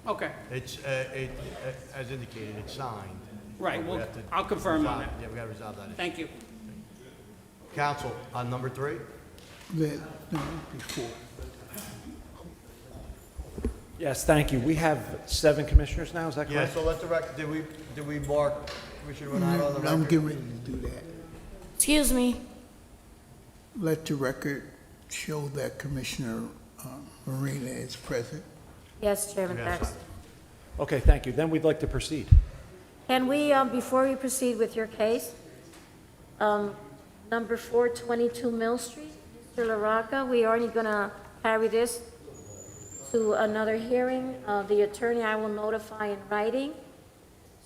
Okay, It's, as indicated, it's signed. right, We well, have to I'll confirm on resolve- that. Yeah, we gotta resolve that issue. Thank you. Counsel, on number 3? No, before. Yes, thank you. We have 7 commissioners now, is that Yeah, correct? so let the record, did we mark Commissioner Renato on the record? I'm getting ready to do that. Excuse me. Let the record show that Commissioner Marina is present. Yes, Chairman Yes. Paxton. Okay, thank you. Then we'd like to proceed. Can we, before we proceed with your case, number 422 Mill Street, Mr. LaRocca, we are only going to carry this to another hearing. The attorney I will notify in writing.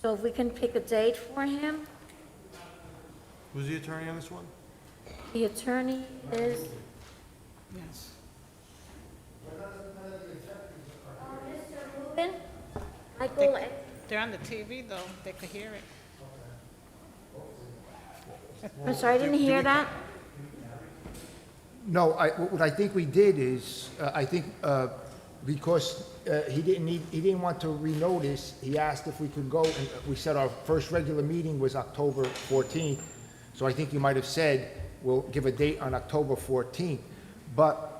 So if we can pick a date for him. Who's the attorney on this one? The attorney is... Yes. Mr. Rubin? Michael, They're on the TV, though. They could hear it. I'm sorry, I didn't hear that. No, what I think we did is, because he didn't want to renotice, he asked if we could go, and we said our first regular meeting was October 14th, so I think you might have said, we'll give a date on October 14th. But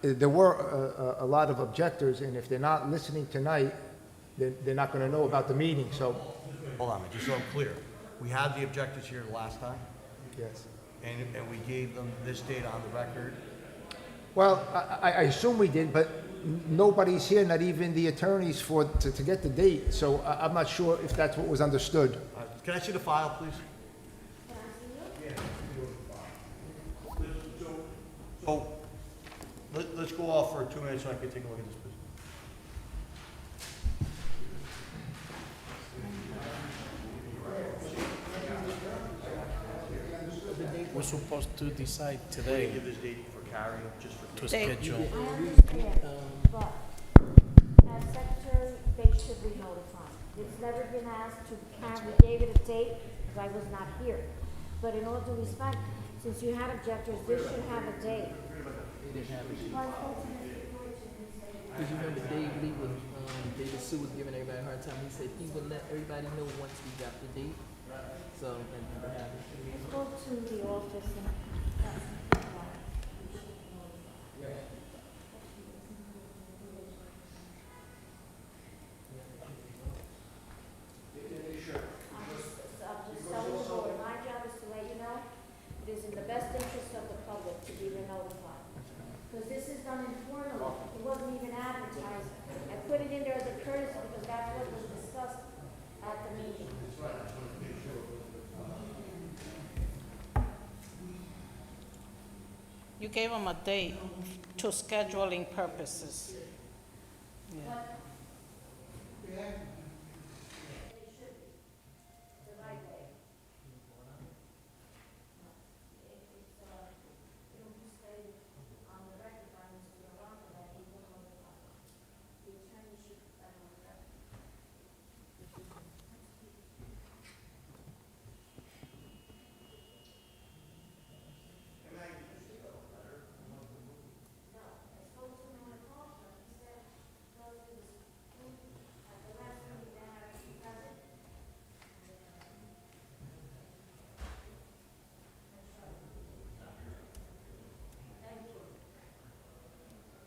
there were a lot of objectors, and if they're not listening tonight, they're not going to know about the meeting, so, Hold on, just so I'm clear. We had the objectors here last time, yes. and we gave them this date on the record. Well, I assume we did, but nobody's here, not even the attorneys to get the date, so I'm not sure if that's what was understood. Can I see the file, please? So, let's go off for 2 minutes so I can take a look at this, please. We're supposed to decide today Give this date for carry, just for... to schedule. I understand, but as secretary, they should be notified. It's never been asked to carry, gave it a date, because I was not here. But in all due respect, since you had objectors, this should have a date. They didn't have it. Because you remember Dave Lee was, David Sue was giving everybody a hard time. He said he would let everybody know once we got the date. So, and never happened. Spoke to the office and. I'm just telling the board, my job is to let you know, it is in the best interest of the public to be notified. Because this is done informally, it wasn't even advertised. I put it in there as a courtesy because that's what was discussed at the meeting. You gave them a date to scheduling purposes. Yeah.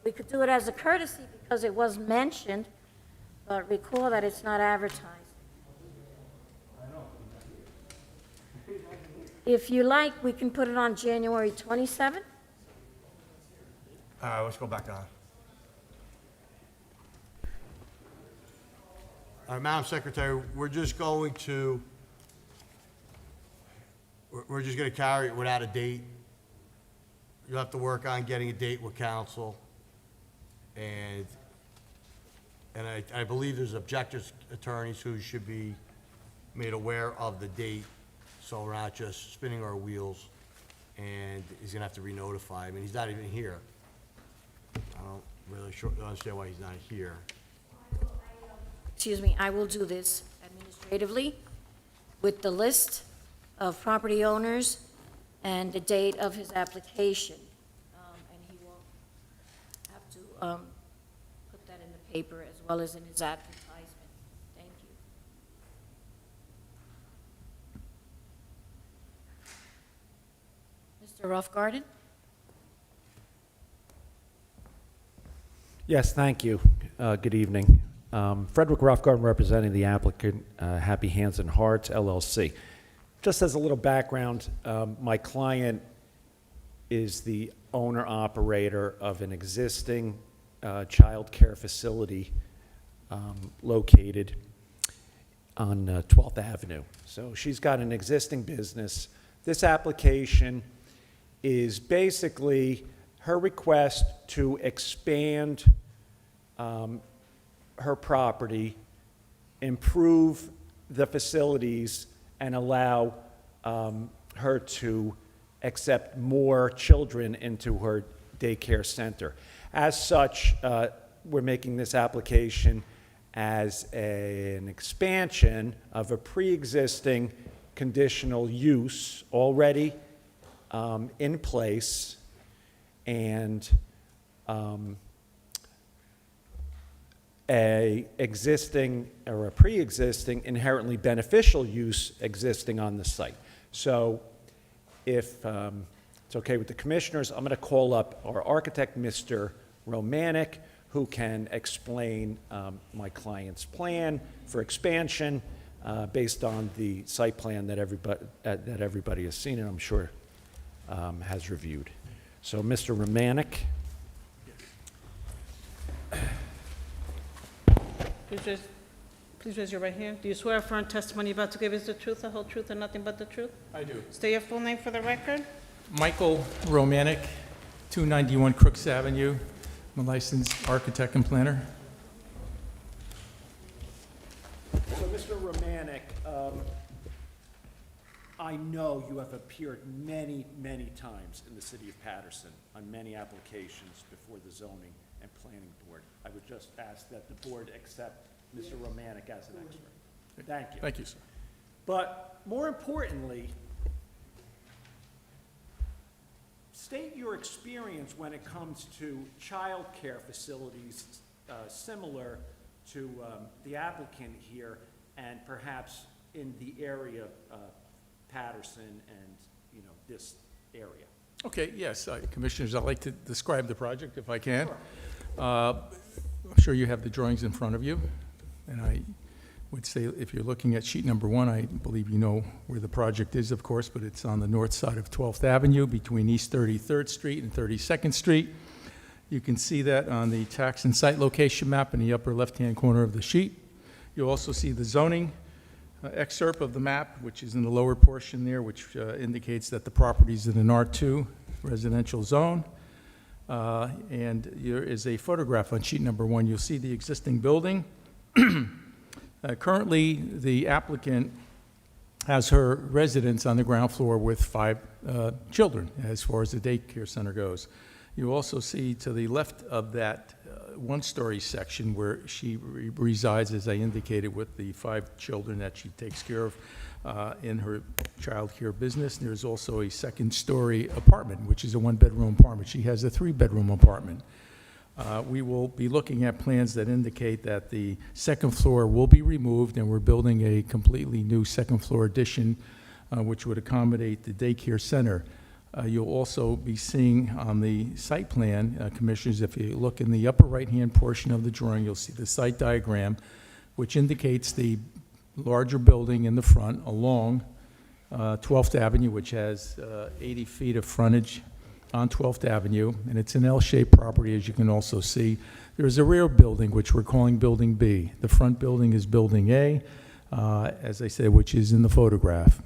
We could do it as a courtesy because it was mentioned, but recall that it's not advertised. If you like, we can put it on January 27th. All right, let's go back on. All right, Madam Secretary, we're just going to carry it without a date. You'll have to work on getting a date with counsel. And I believe there's objectors, attorneys who should be made aware of the date, so we're not just spinning our wheels, and he's gonna have to re-notify. I mean, he's not even here. I don't really understand why he's not here. Excuse me, I will do this administratively with the list of property owners and the date of his application. And he will have to put that in the paper as well as in his advertisement. Thank you. Mr. Roughgarden? Yes, thank you. Good evening. Frederick Roughgarden representing the applicant, Happy Hands and Hearts, LLC. Just as a little background, my client is the owner-operator of an existing child care facility located on 12th Avenue. So she's got an existing business. This application is basically her request to expand her property, improve the facilities, and allow her to accept more children into her daycare center. As such, we're making this application as an expansion of a pre-existing conditional use already in place, and a existing or a pre-existing inherently beneficial use existing on the site. So if it's okay with the commissioners, I'm going to call up our architect, Mr. Romanek, who can explain my client's plan for expansion based on the site plan that everybody has seen and I'm sure has reviewed. So, Mr. Romanek. Please raise your right hand. Do you swear affirm testimony you're about to give is the truth, the whole truth, and nothing but the truth? I do. State your full name for the record. Michael Romanek, 291 Crooks Avenue. I'm a licensed architect and planner. So, Mr. Romanek, I know you have appeared many, many times in the city of Paterson on many applications before the zoning and planning board. I would just ask that the board accept Mr. Romanek as an expert. Thank you. Thank you, sir. But more importantly, state your experience when it comes to child care facilities similar to the applicant here and perhaps in the area of Paterson and, this area. Okay, yes, Commissioners, I'd like to describe the project if I can. Sure. I'm sure you have the drawings in front of you, and I would say if you're looking at sheet number 1, I believe you know where the project is, of course, but it's on the north side of 12th Avenue between East 33rd Street and 32nd Street. You can see that on the tax and site location map in the upper left-hand corner of the sheet. You'll also see the zoning excerpt of the map, which is in the lower portion there, which indicates that the property is in an R2 residential zone. And there is a photograph on sheet number 1. You'll see the existing building. Currently, the applicant has her residence on the ground floor with 5 children, as far as the daycare center goes. You also see to the left of that one-story section where she resides, as I indicated, with the 5 children that she takes care of in her child care business. There's also a second-story apartment, which is a 1-bedroom apartment. She has a 3-bedroom apartment. We will be looking at plans that indicate that the second floor will be removed, and we're building a completely new second-floor addition, which would accommodate the daycare center. You'll also be seeing on the site plan, Commissioners, if you look in the upper right-hand portion of the drawing, you'll see the site diagram, which indicates the larger building in the front along 12th Avenue, which has 80 feet of frontage on 12th Avenue, and it's an L-shaped property, as you can also see. There's a rear building, which we're calling Building B. The front building is Building A, as I said, which is in the photograph.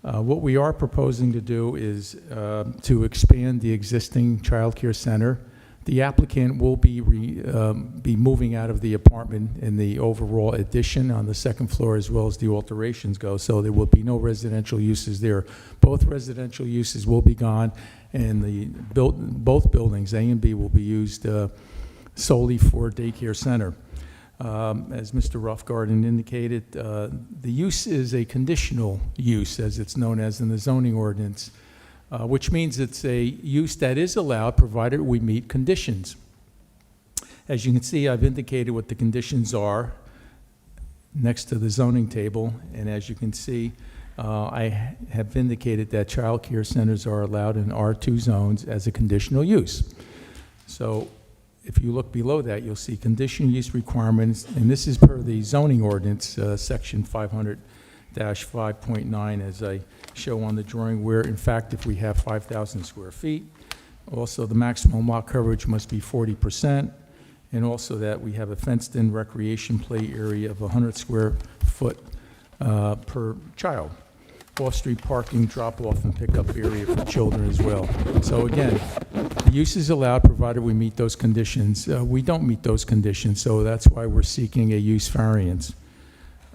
What we are proposing to do is to expand the existing child care center. The applicant will be moving out of the apartment in the overall addition on the second floor, as well as the alterations go, so there will be no residential uses there. Both residential uses will be gone, and both buildings, A and B, will be used solely for daycare center. As Mr. Roughgarden indicated, the use is a conditional use, as it's known as in the zoning ordinance, which means it's a use that is allowed provided we meet conditions. As you can see, I've indicated what the conditions are next to the zoning table, and as you can see, I have indicated that child care centers are allowed in R2 zones as a conditional use. So if you look below that, you'll see conditional use requirements, and this is per the zoning ordinance, section 500-5.9, as I show on the drawing, where in fact if we have 5,000 square feet, also the maximum lot coverage must be 40%, and also that we have a fenced-in recreation play area of 100 square foot per child. Off-street parking, drop-off and pickup area for children as well. So again, the use is allowed provided we meet those conditions. We don't meet those conditions, so that's why we're seeking a use variance.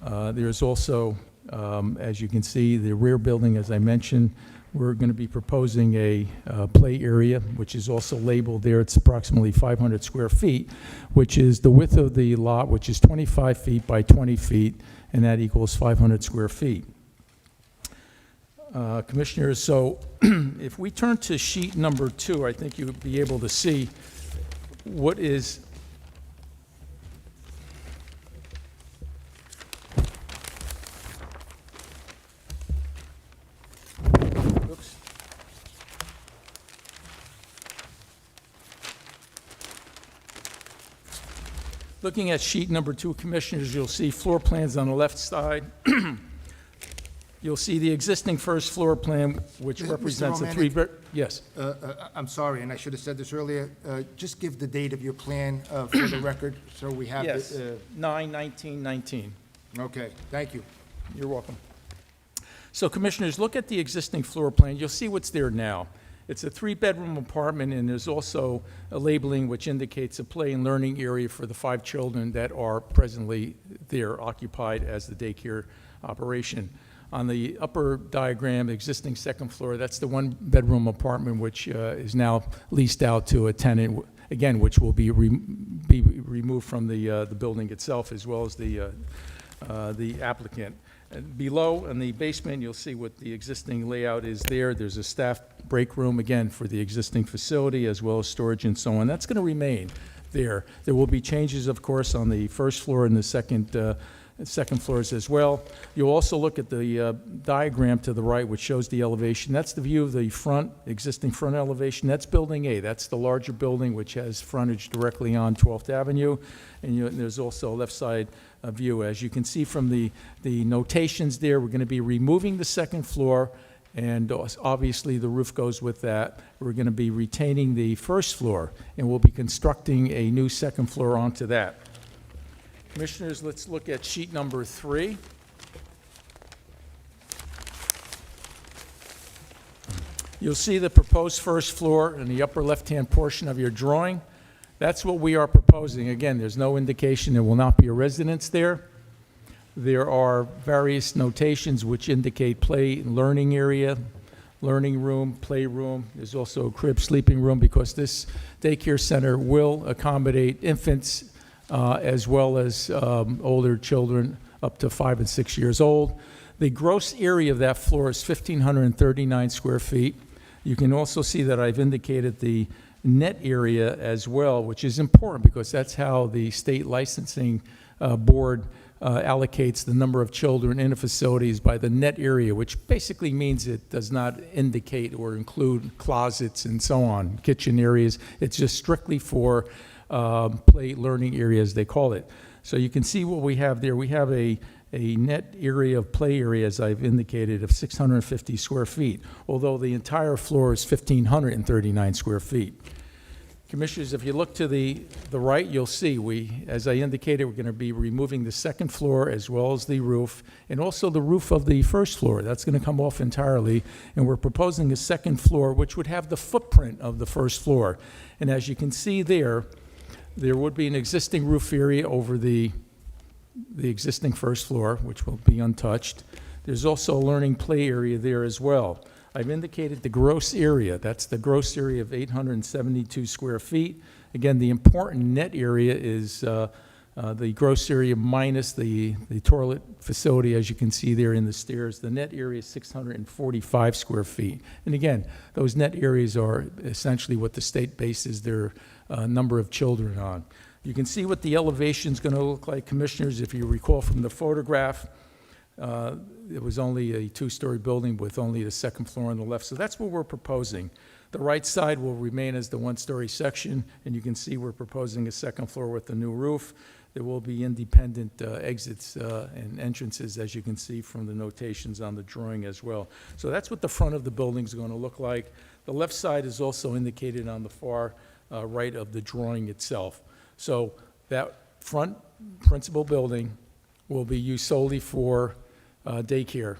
There's also, as you can see, the rear building, as I mentioned, we're going to be proposing a play area, which is also labeled there. It's approximately 500 square feet, which is the width of the lot, which is 25 feet by 20 feet, and that equals 500 square feet. Commissioners, so if we turn to sheet number 2, I think you'll be able to see what is oops. Looking at sheet number 2, Commissioners, you'll see floor plans on the left side. You'll see the existing first floor plan, which Mr. represents a Romanek? three-bed. Yes. I'm sorry, and I should have said this earlier. Just give the date of your plan for the record, so we have Yes. it. 9/19/19. Okay, thank you. You're welcome. So Commissioners, look at the existing floor plan. You'll see what's there now. It's a 3-bedroom apartment, and there's also a labeling which indicates a play and learning area for the 5 children that are presently there occupied as the daycare operation. On the upper diagram, existing second floor, that's the 1-bedroom apartment which is now leased out to a tenant, again, which will be removed from the building itself as well as the applicant. And below, in the basement, you'll see what the existing layout is there. There's a staff break room, again, for the existing facility, as well as storage and so on. That's going to remain there. There will be changes, of course, on the first floor and the second floors as well. You'll also look at the diagram to the right, which shows the elevation. That's the view of the existing front elevation. That's Building A. That's the larger building, which has frontage directly on 12th Avenue. And there's also a left side view. As you can see from the notations there, we're going to be removing the second floor, and obviously the roof goes with that. We're going to be retaining the first floor, and we'll be constructing a new second floor onto that. Commissioners, let's look at sheet number 3. You'll see the proposed first floor in the upper left-hand portion of your drawing. That's what we are proposing. Again, there's no indication there will not be a residence there. There are various notations which indicate play and learning area, learning room, playroom. There's also a crib, sleeping room, because this daycare center will accommodate infants as well as older children up to 5 and 6 years old. The gross area of that floor is 1,539 square feet. You can also see that I've indicated the net area as well, which is important because that's how the state licensing board allocates the number of children in a facility is by the net area, which basically means it does not indicate or include closets and so on, kitchen areas. It's just strictly for play learning area, as they call it. So you can see what we have there. We have a net area of play area, as I've indicated, of 650 square feet, although the entire floor is 1,539 square feet. Commissioners, if you look to the right, you'll see as I indicated, we're going to be removing the second floor as well as the roof, and also the roof of the first floor. That's going to come off entirely, and we're proposing a second floor, which would have the footprint of the first floor. And as you can see there would be an existing roof area over the existing first floor, which will be untouched. There's also a learning play area there as well. I've indicated the gross area. That's the gross area of 872 square feet. Again, the important net area is the gross area minus the toilet facility, as you can see there in the stairs. The net area is 645 square feet. And again, those net areas are essentially what the state bases their number of children on. You can see what the elevation's going to look like, Commissioners, if you recall from the photograph. It was only a two-story building with only the second floor on the left, so that's what we're proposing. The right side will remain as the one-story section, and you can see we're proposing a second floor with a new roof. There will be independent exits and entrances, as you can see from the notations on the drawing as well. So that's what the front of the building is going to look like. The left side is also indicated on the far right of the drawing itself. So that front principal building will be used solely for daycare.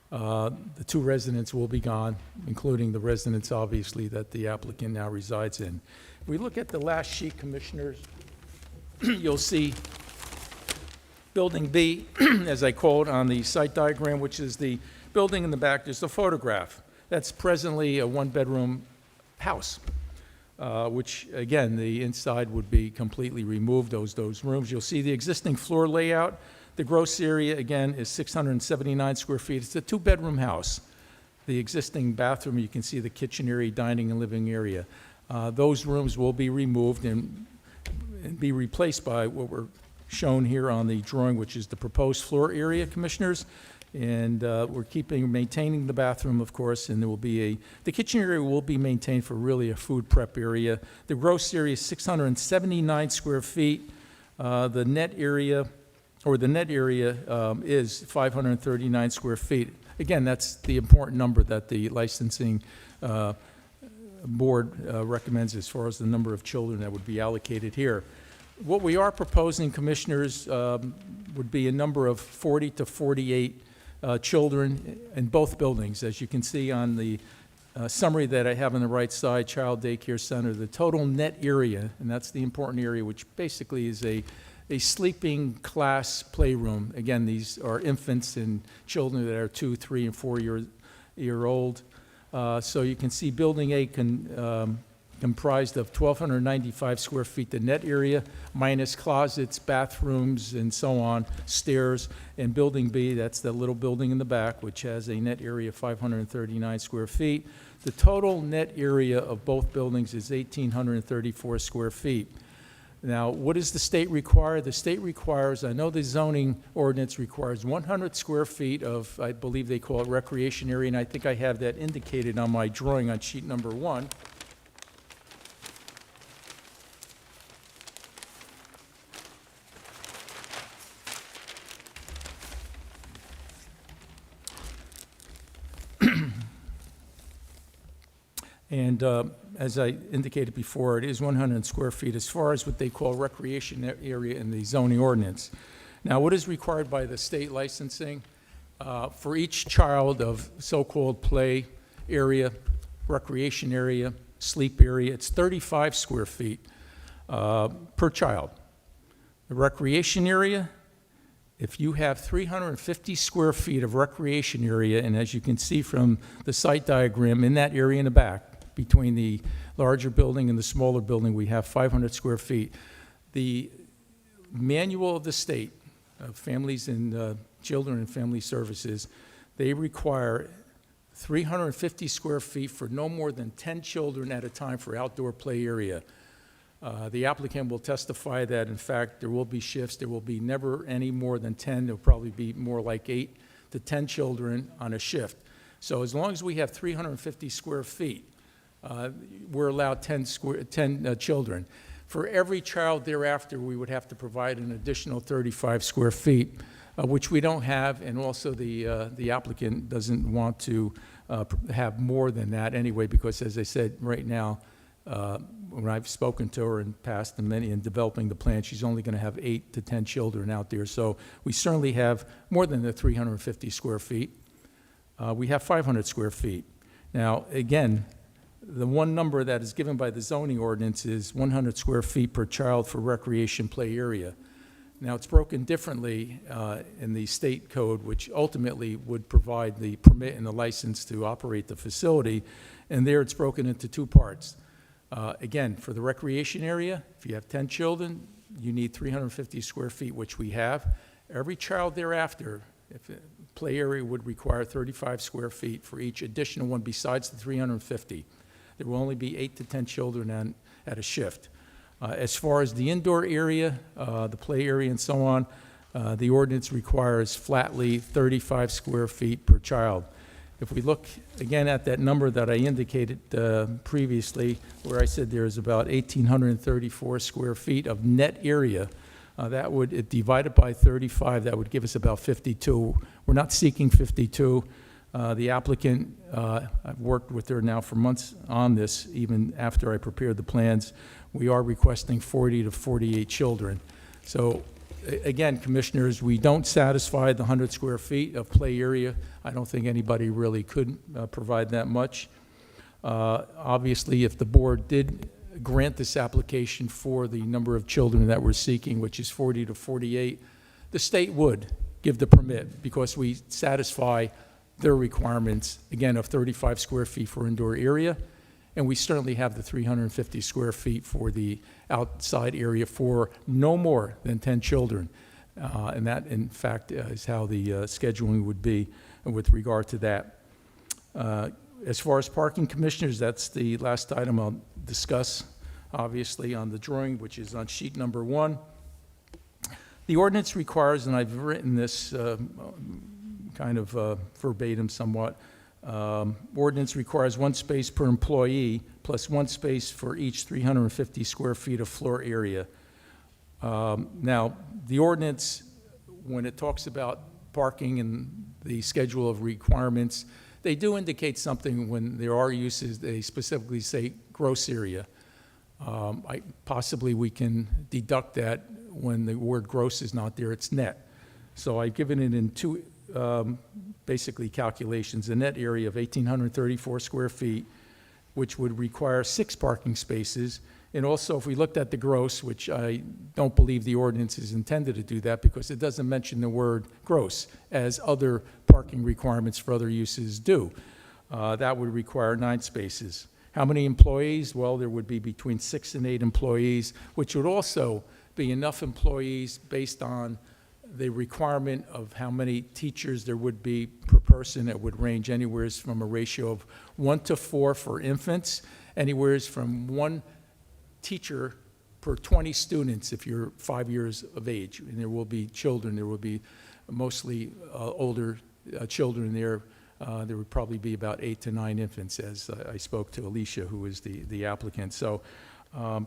The two residents will be gone, including the residence, obviously, that the applicant now resides in. If we look at the last sheet, Commissioners, you'll see Building B, as I call it on the site diagram, which is the building in the back. There's a photograph. That's presently a one-bedroom house, which, again, the inside would be completely removed, those rooms. You'll see the existing floor layout. The gross area, again, is 679 square feet. It's a two-bedroom house. The existing bathroom, you can see the kitchen area, dining and living area. Those rooms will be removed and be replaced by what we're shown here on the drawing, which is the proposed floor area, Commissioners. And we're maintaining the bathroom, of course, and there will be the kitchen area will be maintained for really a food prep area. The gross area is 679 square feet. The net area is 539 square feet. Again, that's the important number that the licensing board recommends as far as the number of children that would be allocated here. What we are proposing, Commissioners, would be a number of 40 to 48 children in both buildings. As you can see on the summary that I have on the right side, Child Daycare Center, the total net area, and that's the important area, which basically is a sleeping class playroom. Again, these are infants and children that are 2, 3, and 4 year old. So you can see Building A comprised of 1,295 square feet, the net area, minus closets, bathrooms, and so on, stairs. And Building B, that's the little building in the back, which has a net area of 539 square feet. The total net area of both buildings is 1,834 square feet. Now, what does the state require? The state requires, I know the zoning ordinance requires 100 square feet of, I believe they call it recreation area, and I think I have that indicated on my drawing on sheet number 1. And as I indicated before, it is 100 square feet as far as what they call recreation area in the zoning ordinance. Now, what is required by the state licensing? For each child of so-called play area, recreation area, sleep area, it's 35 square feet per child. The recreation area, if you have 350 square feet of recreation area, and as you can see from the site diagram, in that area in the back, between the larger building and the smaller building, we have 500 square feet. The manual of the state of Families and Children and Family Services, they require 350 square feet for no more than 10 children at a time for outdoor play area. The applicant will testify that, in fact, there will be shifts. There will be never any more than 10. There will probably be more like 8 to 10 children on a shift. So as long as we have 350 square feet, we're allowed 10 children. For every child thereafter, we would have to provide an additional 35 square feet, which we don't have, and also the applicant doesn't want to have more than that anyway, because as I said, right now, when I've spoken to her in past and many in developing the plan, she's only going to have 8 to 10 children out there. So we certainly have more than the 350 square feet. We have 500 square feet. Now, again, the one number that is given by the zoning ordinance is 100 square feet per child for recreation play area. Now, it's broken differently in the state code, which ultimately would provide the permit and the license to operate the facility, and there it's broken into 2 parts. Again, for the recreation area, if you have 10 children, you need 350 square feet, which we have. Every child thereafter, if a play area would require 35 square feet for each additional one besides the 350. There will only be 8 to 10 children at a shift. As far as the indoor area, the play area and so on, the ordinance requires flatly 35 square feet per child. If we look again at that number that I indicated previously, where I said there's about 1,834 square feet of net area, that would, if divided by 35, that would give us about 52. We're not seeking 52. The applicant, I've worked with her now for months on this, even after I prepared the plans. We are requesting 40 to 48 children. So again, commissioners, we don't satisfy the 100 square feet of play area. I don't think anybody really could provide that much. Obviously, if the board did grant this application for the number of children that we're seeking, which is 40 to 48, the state would give the permit because we satisfy their requirements, again, of 35 square feet for indoor area, and we certainly have the 350 square feet for the outside area for no more than 10 children. And that, in fact, is how the scheduling would be with regard to that. As far as parking, commissioners, that's the last item I'll discuss, obviously, on the drawing, which is on sheet number 1. The ordinance requires, and I've written this kind of verbatim somewhat, ordinance requires 1 space per employee plus 1 space for each 350 square feet of floor area. Now, the ordinance, when it talks about parking and the schedule of requirements, they do indicate something when there are uses. They specifically say gross area. Possibly we can deduct that when the word gross is not there, it's net. So I've given it in 2 basically calculations, a net area of 1,834 square feet, which would require 6 parking spaces. And also, if we looked at the gross, which I don't believe the ordinance is intended to do that because it doesn't mention the word gross, as other parking requirements for other uses do, that would require 9 spaces. How many employees? Well, there would be between 6 and 8 employees, which would also be enough employees based on the requirement of how many teachers there would be per person. It would range anywhere from a ratio of 1 to 4 for infants, anywhere from 1 teacher per 20 students if you're 5 years of age. And there will be children. There will be mostly older children there. There would probably be about 8 to 9 infants, as I spoke to Alicia, who is the applicant. So,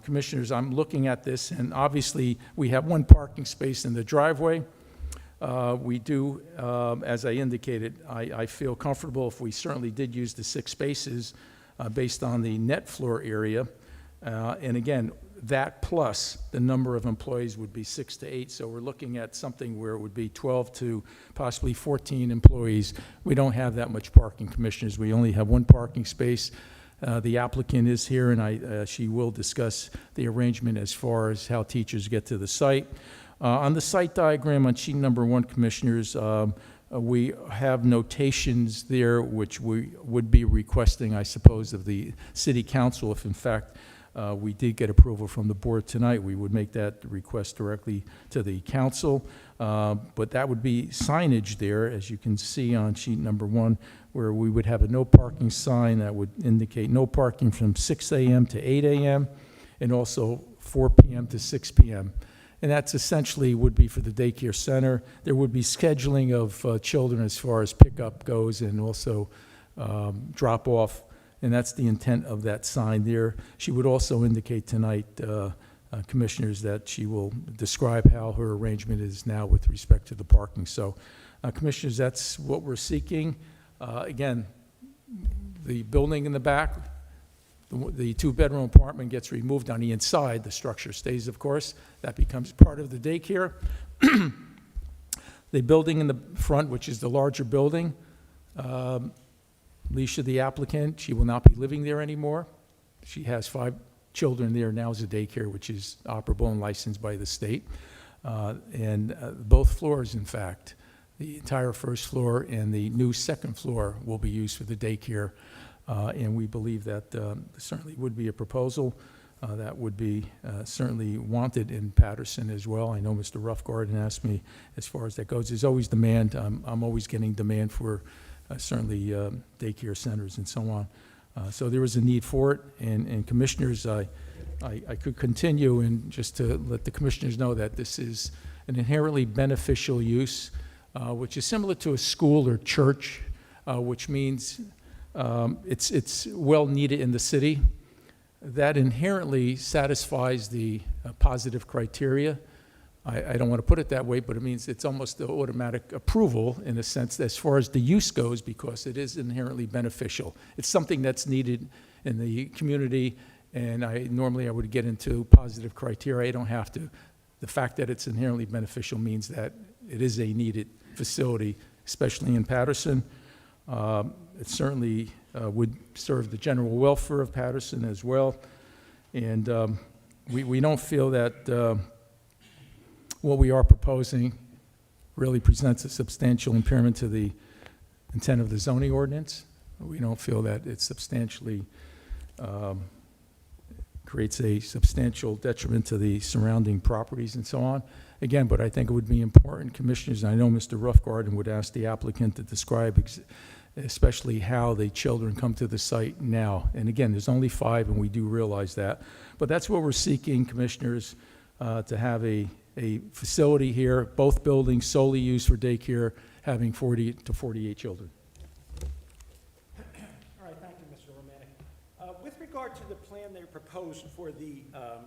commissioners, I'm looking at this, and obviously we have 1 parking space in the driveway. We do, as I indicated, I feel comfortable if we certainly did use the 6 spaces based on the net floor area. And again, that plus the number of employees would be 6 to 8. So we're looking at something where it would be 12 to possibly 14 employees. We don't have that much parking, commissioners. We only have 1 parking space. The applicant is here, and she will discuss the arrangement as far as how teachers get to the site. On the site diagram on sheet number 1, commissioners, we have notations there which we would be requesting, I suppose, of the city council. If in fact we did get approval from the board tonight, we would make that request directly to the council. But that would be signage there, as you can see on sheet number 1, where we would have a no parking sign that would indicate no parking from 6 a.m. to 8 a.m. and also 4 p.m. to 6 p.m. And that's essentially would be for the daycare center. There would be scheduling of children as far as pickup goes and also drop off. And that's the intent of that sign there. She would also indicate tonight, commissioners, that she will describe how her arrangement is now with respect to the parking. So, commissioners, that's what we're seeking. Again, the building in the back, the 2-bedroom apartment gets removed on the inside. The structure stays, of course. That becomes part of the daycare. The building in the front, which is the larger building, Alicia, the applicant, she will not be living there anymore. She has 5 children there now as a daycare, which is operable and licensed by the state. And both floors, in fact, the entire first floor and the new second floor will be used for the daycare. And we believe that certainly would be a proposal that would be certainly wanted in Paterson as well. I know Mr. Roughgarden asked me as far as that goes. There's always demand. I'm always getting demand for certainly daycare centers and so on. So there is a need for it, and commissioners, I could continue and just to let the commissioners know that this is an inherently beneficial use, which is similar to a school or church, which means it's well needed in the city. That inherently satisfies the positive criteria. I don't want to put it that way, but it means it's almost the automatic approval in a sense as far as the use goes, because it is inherently beneficial. It's something that's needed in the community, and normally I would get into positive criteria. I don't have to. The fact that it's inherently beneficial means that it is a needed facility, especially in Paterson. It certainly would serve the general welfare of Paterson as well. And we don't feel that what we are proposing really presents a substantial impairment to the intent of the zoning ordinance. We don't feel that it substantially creates a substantial detriment to the surrounding properties and so on. Again, but I think it would be important, commissioners, and I know Mr. Roughgarden would ask the applicant to describe especially how the children come to the site now. And again, there's only 5, and we do realize that. But that's what we're seeking, commissioners, to have a facility here, both buildings solely used for daycare, having 40 to 48 children. All right, thank you, Mr. Romanek. With regard to the plan they proposed for the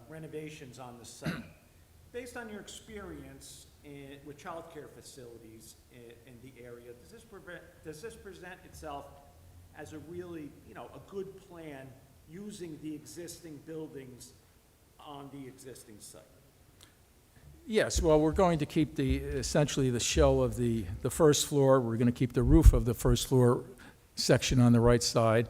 renovations on the site, based on your experience with child care facilities in the area, does this present itself as a really, a good plan using the existing buildings on the existing site? Yes, well, we're going to keep essentially the shell of the first floor. We're going to keep the roof of the first floor section on the right side.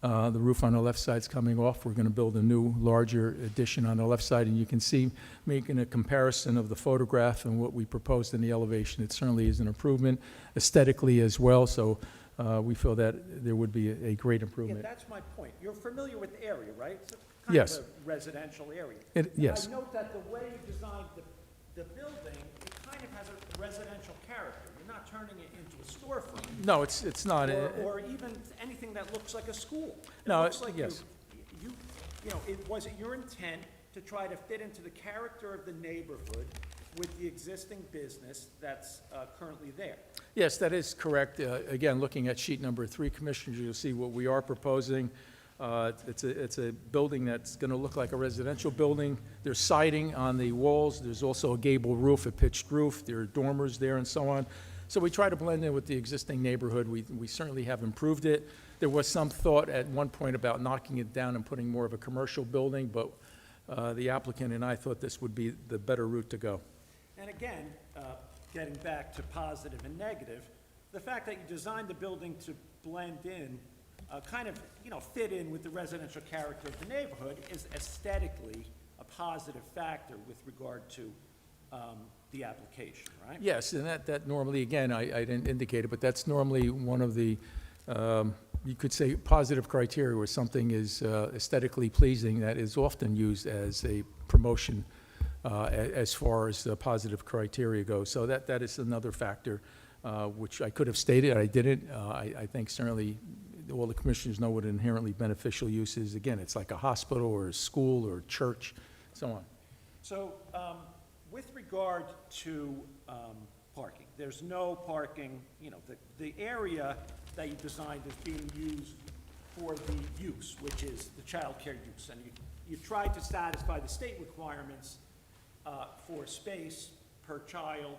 The roof on the left side is coming off. We're going to build a new, larger addition on the left side, and you can see, making a comparison of the photograph and what we proposed in the elevation, it certainly is an improvement aesthetically as well, so we feel that there would be a great Yeah, improvement. that's my point. You're familiar with the area, right? It's Yes. kind of a residential area. Yes. I note that the way you designed the building, it kind of has a residential character. You're not turning it into a storefront. No, it's not. Or even anything that looks like a school. No, looks like yes. Was it your intent to try to fit into the character of the neighborhood with the existing business that's currently there? Yes, that is correct. Again, looking at sheet number 3, commissioners, you'll see what we are proposing. It's a building that's going to look like a residential building. There's siding on the walls. There's also a gable roof, a pitched roof. There are dormers there and so on. So we try to blend in with the existing neighborhood. We certainly have improved it. There was some thought at one point about knocking it down and putting more of a commercial building, but the applicant and I thought this would be the better route to go. And again, getting back to positive and negative, the fact that you designed the building to blend in, kind of, fit in with the residential character of the neighborhood is aesthetically a positive factor with regard to the application, right? Yes, and that normally, again, I didn't indicate it, but that's normally one of the, you could say, positive criteria where something is aesthetically pleasing that is often used as a promotion as far as the positive criteria goes. So that is another factor which I could have stated. I didn't. I think certainly all the commissioners know what inherently beneficial use is. Again, it's like a hospital or a school or a church, so on. So, with regard to parking, there's no parking, the area that you designed is being used for the use, which is the child care use. And you tried to satisfy the state requirements for space per child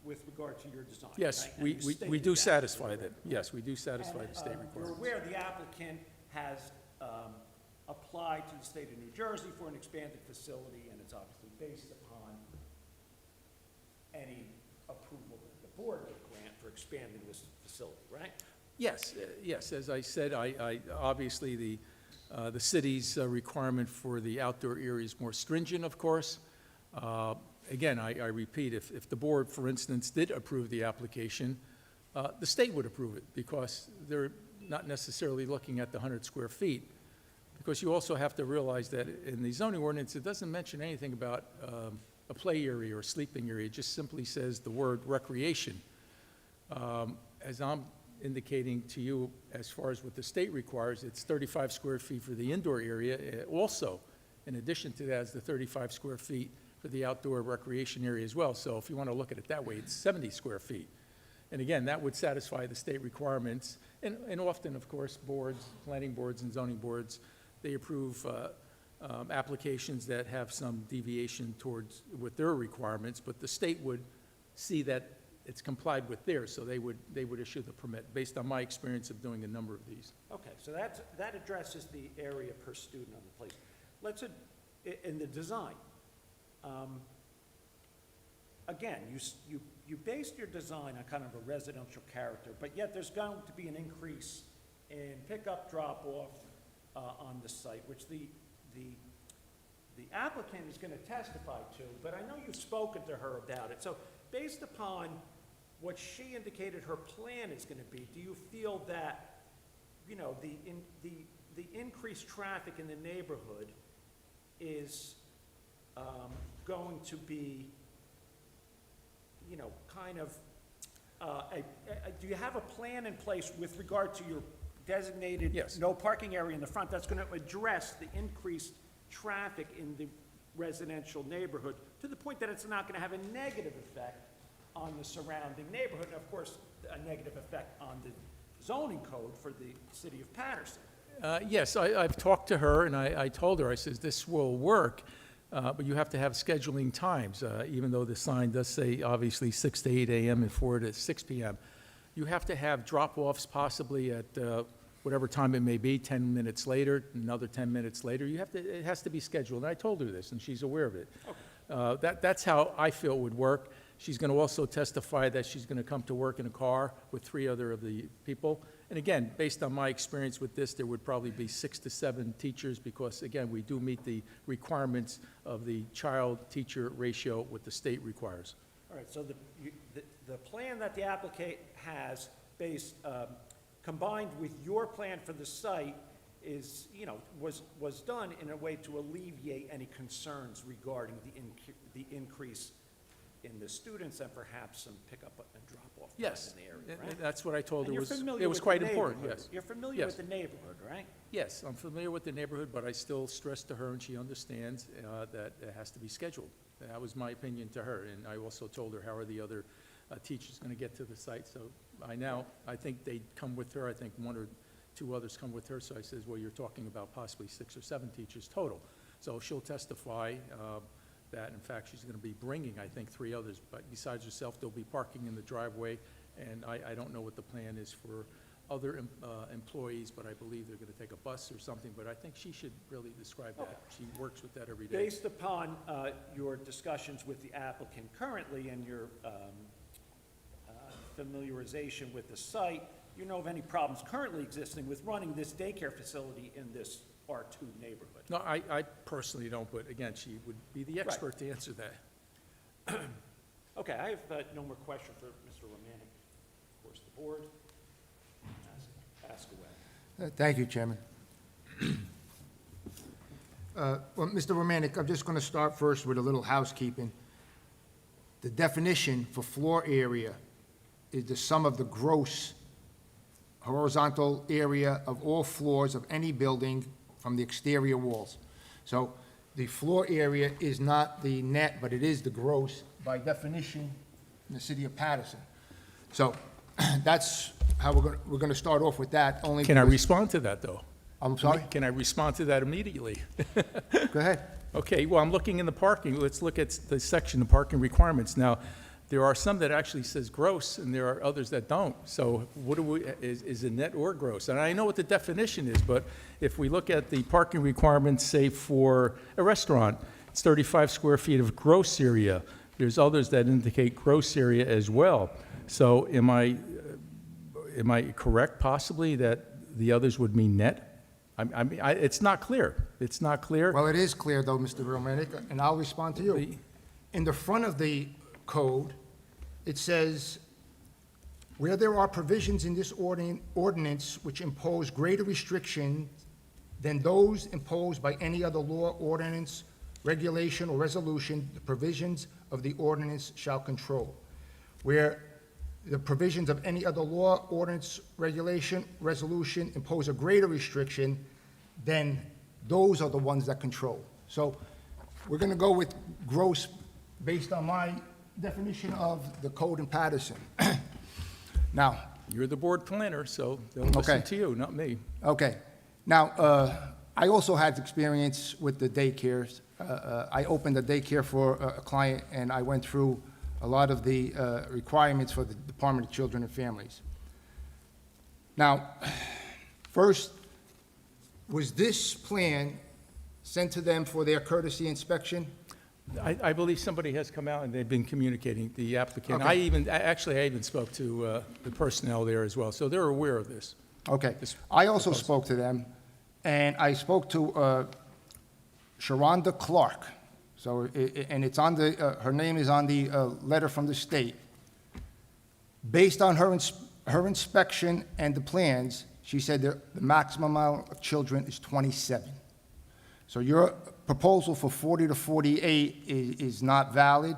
with regard to your design. Yes, right? And we you stated we do that. satisfy that. Yes, we do satisfy the state You're requirements. aware the applicant has applied to the state of New Jersey for an expanded facility, and it's obviously based upon any approval that the board would grant for expanding this facility, right? Yes, yes, as I said, I obviously, the city's requirement for the outdoor area is more stringent, of course. Again, I repeat, if the board, for instance, did approve the application, the state would approve it, because they're not necessarily looking at the 100 square feet, because you also have to realize that in the zoning ordinance, it doesn't mention anything about a play area or a sleeping area. It just simply says the word recreation. As I'm indicating to you, as far as what the state requires, it's 35 square feet for the indoor area. Also, in addition to that, is the 35 square feet for the outdoor recreation area as well. So if you want to look at it that way, it's 70 square feet. And again, that would satisfy the state requirements. And often, of course, boards, planning boards and zoning boards, they approve applications that have some deviation towards, with their requirements, but the state would see that it's complied with theirs, so they would issue the permit, based on my experience of doing a number of these. Okay, so that addresses the area per student on the place. Let's, in the design, again, you based your design on kind of a residential character, but yet there's going to be an increase in pickup, drop-off on the site, which the applicant is going to testify to, but I know you've spoken to her about it. So based upon what she indicated her plan is going to be, do you feel that, you know, the increased traffic in the neighborhood is going to be, you know, kind of, do you have a plan in place with regard to your designated Yes. no parking area in the front that's going to address the increased traffic in the residential neighborhood to the point that it's not going to have a negative effect on the surrounding neighborhood, and of course, a negative effect on the zoning code for the city of Paterson? Yes, I've talked to her, and I told her, I says, this will work, but you have to have scheduling times, even though the sign does say, obviously, 6 to 8 a.m. and 4 to 6 p.m. You have to have drop-offs possibly at whatever time it may be, 10 minutes later, another 10 minutes later. It has to be scheduled, and I told her this, and she's aware of it. That's how I feel it would work. She's going to also testify that she's going to come to work in a car with 3 other of the people. And again, based on my experience with this, there would probably be 6 to 7 teachers because, again, we do meet the requirements of the child-teacher ratio what the state requires. All right, so the plan that the applicant has based, combined with your plan for the site is, you know, was done in a way to alleviate any concerns regarding the increase in the students and perhaps some pickup and drop-off Yes, in the area, right? that's what I told her. And you're It familiar was with quite the important, neighborhood. yes. You're familiar Yes. with the neighborhood, right? Yes, I'm familiar with the neighborhood, but I still stress to her, and she understands that it has to be scheduled. That was my opinion to her, and I also told her how are the other teachers going to get to the site. So I think they come with her. I think 1 or 2 others come with her. So I says, well, you're talking about possibly 6 or 7 teachers total. So she'll testify that, in fact, she's going to be bringing, I think, 3 others. But besides herself, they'll be parking in the driveway, and I don't know what the plan is for other employees, but I believe they're going to take a bus or something, but I think she should really describe that. She works with that every day. Based upon your discussions with the applicant currently and your familiarization with the site, you know of any problems currently existing with running this daycare facility in this R2 neighborhood? No, I personally don't, but again, she would be the expert to answer that. Okay, I have no more question for Mr. Romanek. Of course, the board, ask away. Thank you, Chairman. Well, Mr. Romanek, I'm just going to start first with a little housekeeping. The definition for floor area is the sum of the gross horizontal area of all floors of any building from the exterior walls. So the floor area is not the net, but it is the gross by definition in the city of Paterson. So that's how we're going to start off with that, only Can I because- respond to that, though? I'm sorry? Can I respond to that immediately? Go ahead. Okay, well, I'm looking in the parking. Let's look at the section of parking requirements. Now, there are some that actually says gross, and there are others that don't. So what is it net or gross? And I know what the definition is, but if we look at the parking requirements, say for a restaurant, it's 35 square feet of gross area. There's others that indicate gross area as well. So am I correct possibly that the others would mean net? I mean, it's not clear. It's not clear. Well, it is clear, though, Mr. Romanek, and I'll respond to you. In the front of the code, it says, where there are provisions in this ordinance which impose greater restriction than those imposed by any other law, ordinance, regulation, or resolution, the provisions of the ordinance shall control. Where the provisions of any other law, ordinance, regulation, resolution impose a greater restriction, then those are the ones that control. So we're going to go with gross based on my definition of the code in Paterson. Now, You're the board planner, so they'll listen Okay. to you, not me. okay. Now, I also had experience with the daycares. I opened a daycare for a client, and I went through a lot of the requirements for the Department of Children and Families. Now, first, was this plan sent to them for their courtesy inspection? I believe somebody has come out and they've been communicating, the applicant. Okay. I even spoke to the personnel there as well, so they're aware of this. Okay. This I also proposal. spoke to them, and I spoke to Sharonda Clark. So, and it's on the, her name is on the letter from the state. Based on her inspection and the plans, she said the maximum amount of children is 27. So your proposal for 40 to 48 is not valid,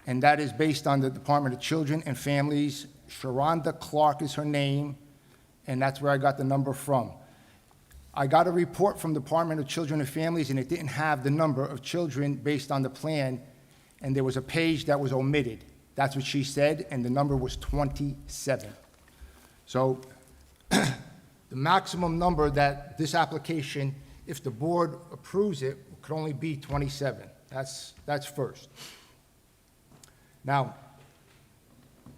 and that is based on the Department of Children and Families. Sharonda Clark is her name, and that's where I got the number from. I got a report from the Department of Children and Families, and it didn't have the number of children based on the plan, and there was a page that was omitted. That's what she said, and the number was 27. So the maximum number that this application, if the board approves it, could only be 27. That's first. Now,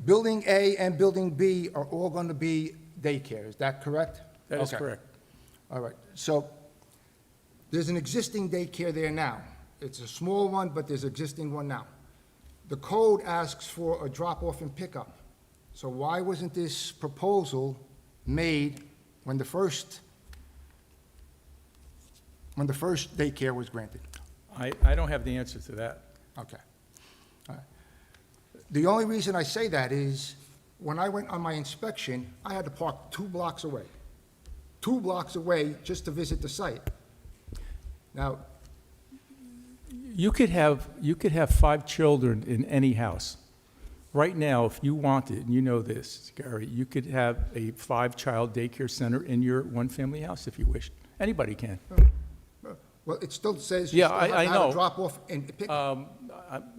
Building A and Building B are all going to be daycare, is that correct? That is Okay. correct. All right, so there's an existing daycare there now. It's a small one, but there's an existing one now. The code asks for a drop-off and pickup. So why wasn't this proposal made when the first daycare was granted? I don't have the answer to that. Okay. All right. The only reason I say that is, when I went on my inspection, I had to park 2 blocks away. 2 blocks away just to visit the site. Now, You could have 5 children in any house. Right now, if you wanted, and you know this, Gary, you could have a 5-child daycare center in your one-family house if you wished. Anybody can. well, it still says you Yeah, still have I to have know. a drop-off and pickup.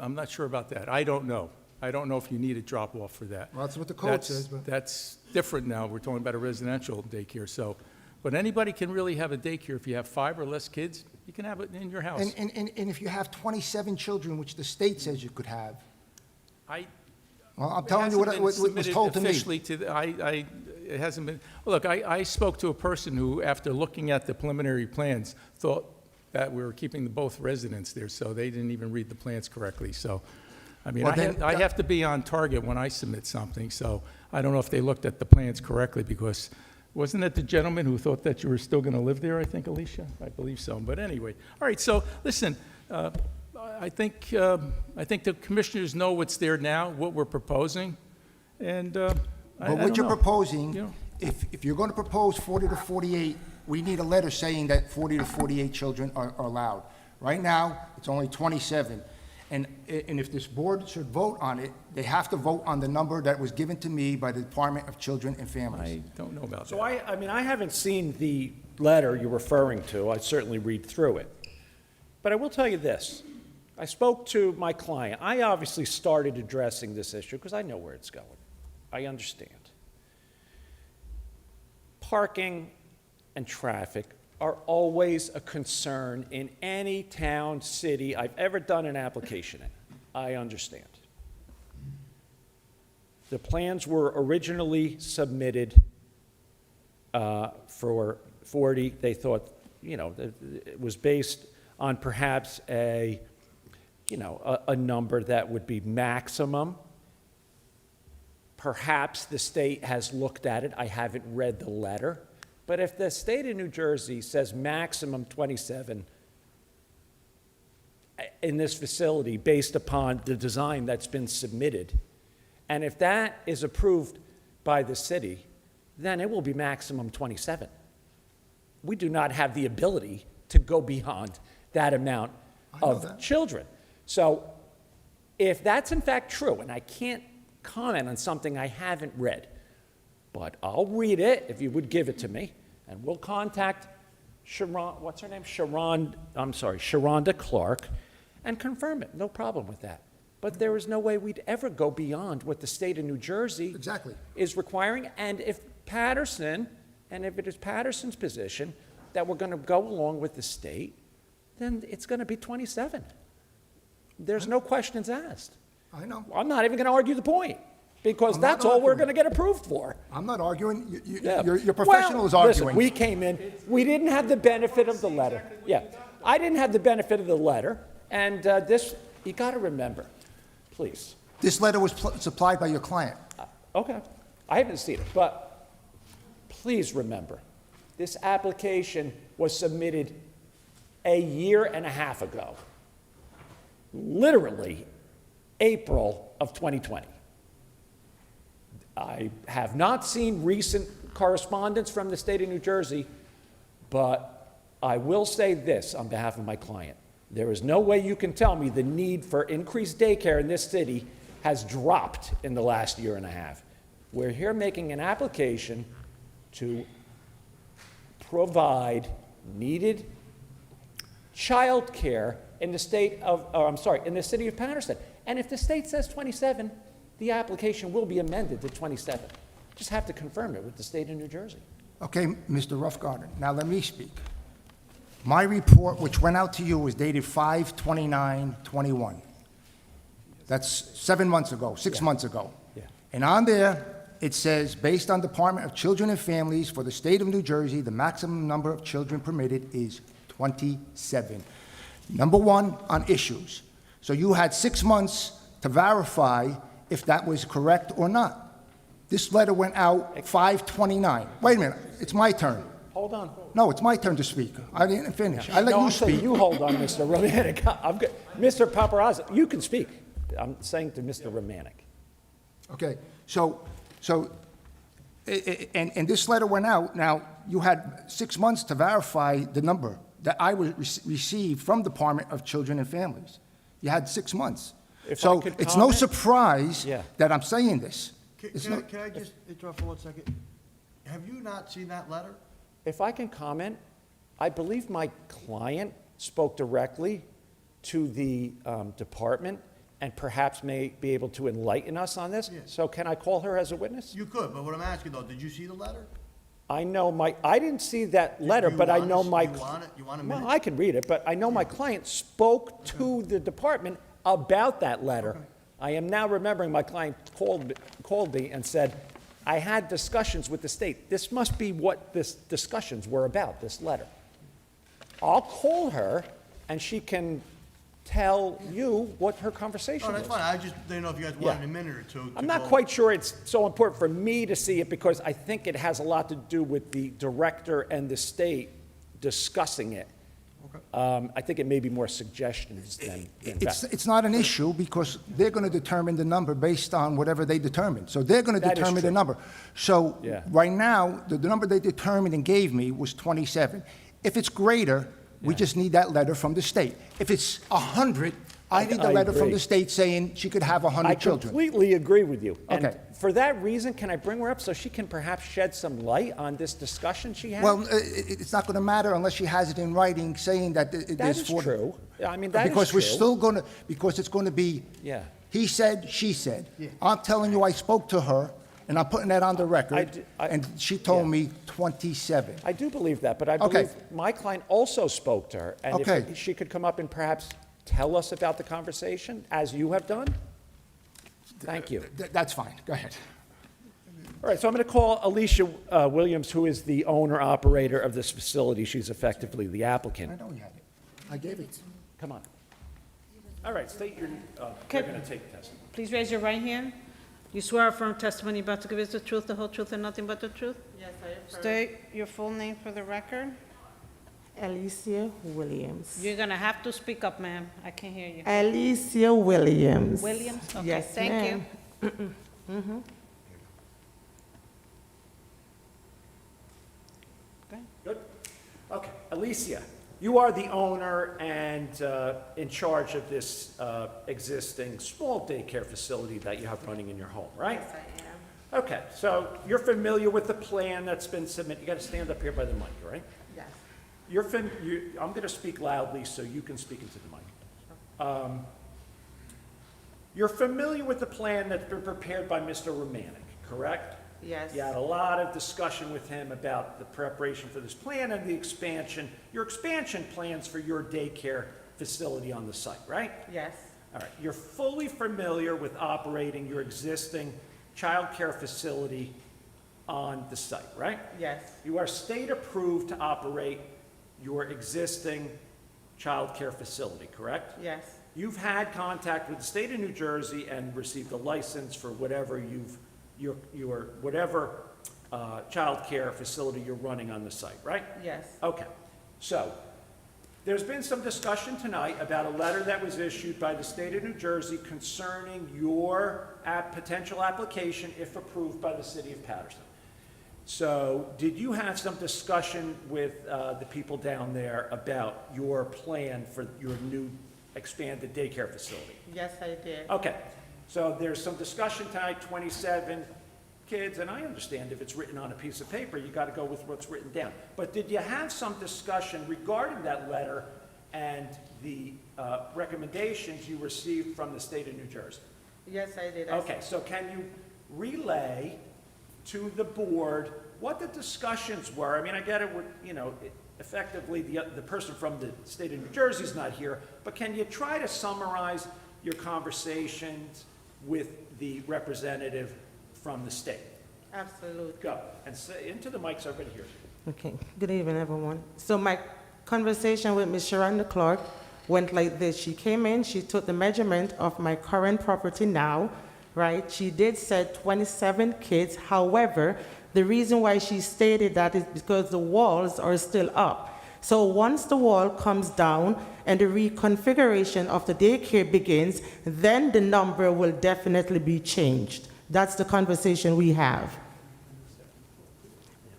I'm not sure about that. I don't know. I don't know if you need a drop-off for that. Well, that's what the code That's- says, but- That's different now. We're talking about a residential daycare, so. But anybody can really have a daycare. If you have 5 or less kids, you can have it in your house. And if you have 27 children, which the state says you could have, well, I'm telling you what was told to me. Officially it hasn't been, look, I spoke to a person who, after looking at the preliminary plans, thought that we were keeping both residents there, so they didn't even read the plans correctly, so, I mean, Well, then- I have to be on target when I submit something, so I don't know if they looked at the plans correctly, because wasn't it the gentleman who thought that you were still going to live there, I think, Alicia? I believe so, but anyway. All right, so, listen, I think the commissioners know what's there now, what we're proposing, and I But don't what you're know. proposing, You know. if you're going to propose 40 to 48, we need a letter saying that 40 to 48 children are allowed. Right now, it's only 27. And if this board should vote on it, they have to vote on the number that was given to me by the Department of Children and Families. I don't know about that. So I mean, I haven't seen the letter you're referring to. I certainly read through it. But I will tell you this. I spoke to my client. I obviously started addressing this issue because I know where it's going. I understand. Parking and traffic are always a concern in any town, city I've ever done an application in. I understand. The plans were originally submitted for 40. They thought, it was based on perhaps a number that would be maximum. Perhaps the state has looked at it. I haven't read the letter. But if the state of New Jersey says maximum 27 in this facility based upon the design that's been submitted, and if that is approved by the city, then it will be maximum 27. We do not have the ability to go beyond that amount of children. So if that's in fact true, and I can't comment on something I haven't read. But I'll read it if you would give it to me, and we'll contact Sharon, what's her name? Sharonda Clark, and confirm it. No problem with that. But there is no way we'd ever go beyond what the state of New Jersey Exactly. is requiring. And if Paterson, and if it is Paterson's position that we're going to go along with the state, then it's going to be 27. There's no questions asked. I know. I'm not even going to argue the point, because I'm not that's all we're arguing. going to get approved for. I'm not arguing. Yeah. Your professional is Well, arguing. listen, we came in, we didn't have the benefit of the letter. Yeah, I didn't have the benefit of the letter, and this, you got to remember, please. This letter was supplied by your client. Okay, I haven't seen it, but please remember, this application was submitted a year and a half ago, literally April of 2020. I have not seen recent correspondence from the state of New Jersey, but I will say this on behalf of my client. There is no way you can tell me the need for increased daycare in this city has dropped in the last year and a half. We're here making an application to provide needed child care in the state of, in the city of Paterson. And if the state says 27, the application will be amended to 27. Just have to confirm it with the state of New Jersey. Okay, Mr. Roughgarden, now let me speak. My report, which went out to you, was dated 5/29/21. That's 7 months ago, 6 months ago. Yeah. And on there, it says, based on Department of Children and Families for the state of New Jersey, the maximum number of children permitted is 27. Number one, on issues. So you had 6 months to verify if that was correct or not. This letter went out 5/29. Wait a minute, it's my turn. Hold on. No, it's my turn to speak. I didn't finish. I let No, you I'm saying speak. you hold on, Mr. Romanek. I'm good. Mr. Paparazzi, you can speak. I'm saying to Mr. Romanek. Okay, and this letter went out. Now, you had 6 months to verify the number that I received from Department of Children and Families. You had 6 months. If I So could it's no comment? surprise Yeah. that I'm saying this. It's Can I, no- can I just interrupt for 1 second? Have you not seen that letter? If I can comment, I believe my client spoke directly to the department and perhaps may be able to enlighten us on this. Yeah. So can I call her as a witness? You could, but what I'm asking though, did you see the letter? I know I didn't see that letter, Do you but I want know us- my. you want it? You want a Well, minute? I can read it, but I know my client spoke to the department about that letter. I am now remembering my client called me and said, I had discussions with the state. This must be what this discussions were about, this letter. I'll call her, and she can tell you what her conversation Oh, was. that's fine. I just didn't know if you guys wanted a minute or two. I'm not quite sure it's so important for me to see it, because I think it has a lot to do with the director and the state discussing it. I think it may be more suggestions than fact. It's not an issue because they're going to determine the number based on whatever they determine. So they're going to That is determine the true. number. So Yeah. right now, the number they determined and gave me was 27. If it's greater, we just need that letter from the state. If it's 100, I need the I letter from agree. the state saying she could have 100 I children. completely agree with you. And Okay. for that reason, can I bring her up so she can perhaps shed some light on this discussion she had? Well, it's not going to matter unless she has it in writing saying that That there's is 40. true. I mean, that is Because we're true. still going to, because it's going to be, Yeah. he said, she said. I'm telling you, I spoke to her, and I'm putting that on the record, and she told yeah. me 27. I do believe that, but I Okay. believe my client also spoke to her. And Okay. if she could come up and perhaps tell us about the conversation, as you have done? Thank you. That's fine, go ahead. All right, so I'm going to call Alicia Williams, who is the owner-operator of this facility. She's effectively the I applicant. know you have it. I gave it. Come on. All right, state your, you're going to take the test. Please raise your right hand. You swear or affirm testimony you're about to give is the truth, the whole truth, and nothing but the truth? Yes, I affirm. State your full name for the record. Alicia Williams. You're gonna have to speak up, ma'am. I can't hear you. Alicia Williams. Williams? Okay, Yes, thank you. ma'am. Good? Okay, Alicia, You are the owner and in charge of this existing small daycare facility that you have running in your home, right? Yes, I am. Okay, so you're familiar with the plan that's been submitted. You got to stand up here by the mic, all right? Yes. I'm going to speak loudly so you can speak into the mic. You're familiar with the plan that's been prepared by Mr. Romanek, correct? Yes. You had a lot of discussion with him about the preparation for this plan and the expansion, your expansion plans for your daycare facility on the site, right? Yes. All right, you're fully familiar with operating your existing child care facility on the site, right? Yes. You are state approved to operate your existing child care facility, correct? Yes. You've had contact with the state of New Jersey and received a license for whatever whatever child care facility you're running on the site, right? Yes. Okay, so there's been some discussion tonight about a letter that was issued by the state of New Jersey concerning your potential application if approved by the city of Paterson. So did you have some discussion with the people down there about your plan for your new expanded daycare facility? Yes, I did. Okay, so there's some discussion tonight, 27 kids, and I understand if it's written on a piece of paper, you gotta go with what's written down. But did you have some discussion regarding that letter and the recommendations you received from the state of New Jersey? Yes, I did. Okay, so can you relay to the board what the discussions were? I mean, I get it, effectively, the person from the state of New Jersey is not here, but can you try to summarize your conversations with the representative from the state? Absolutely. Go, and say into the mic so everybody hears you. Okay. Good evening, everyone. So my conversation with Ms. Sharonda Clark went like this. She came in, she took the measurement of my current property now, right? She did said 27 kids. However, the reason why she stated that is because the walls are still up. So once the wall comes down and the reconfiguration of the daycare begins, then the number will definitely be changed. That's the conversation we have.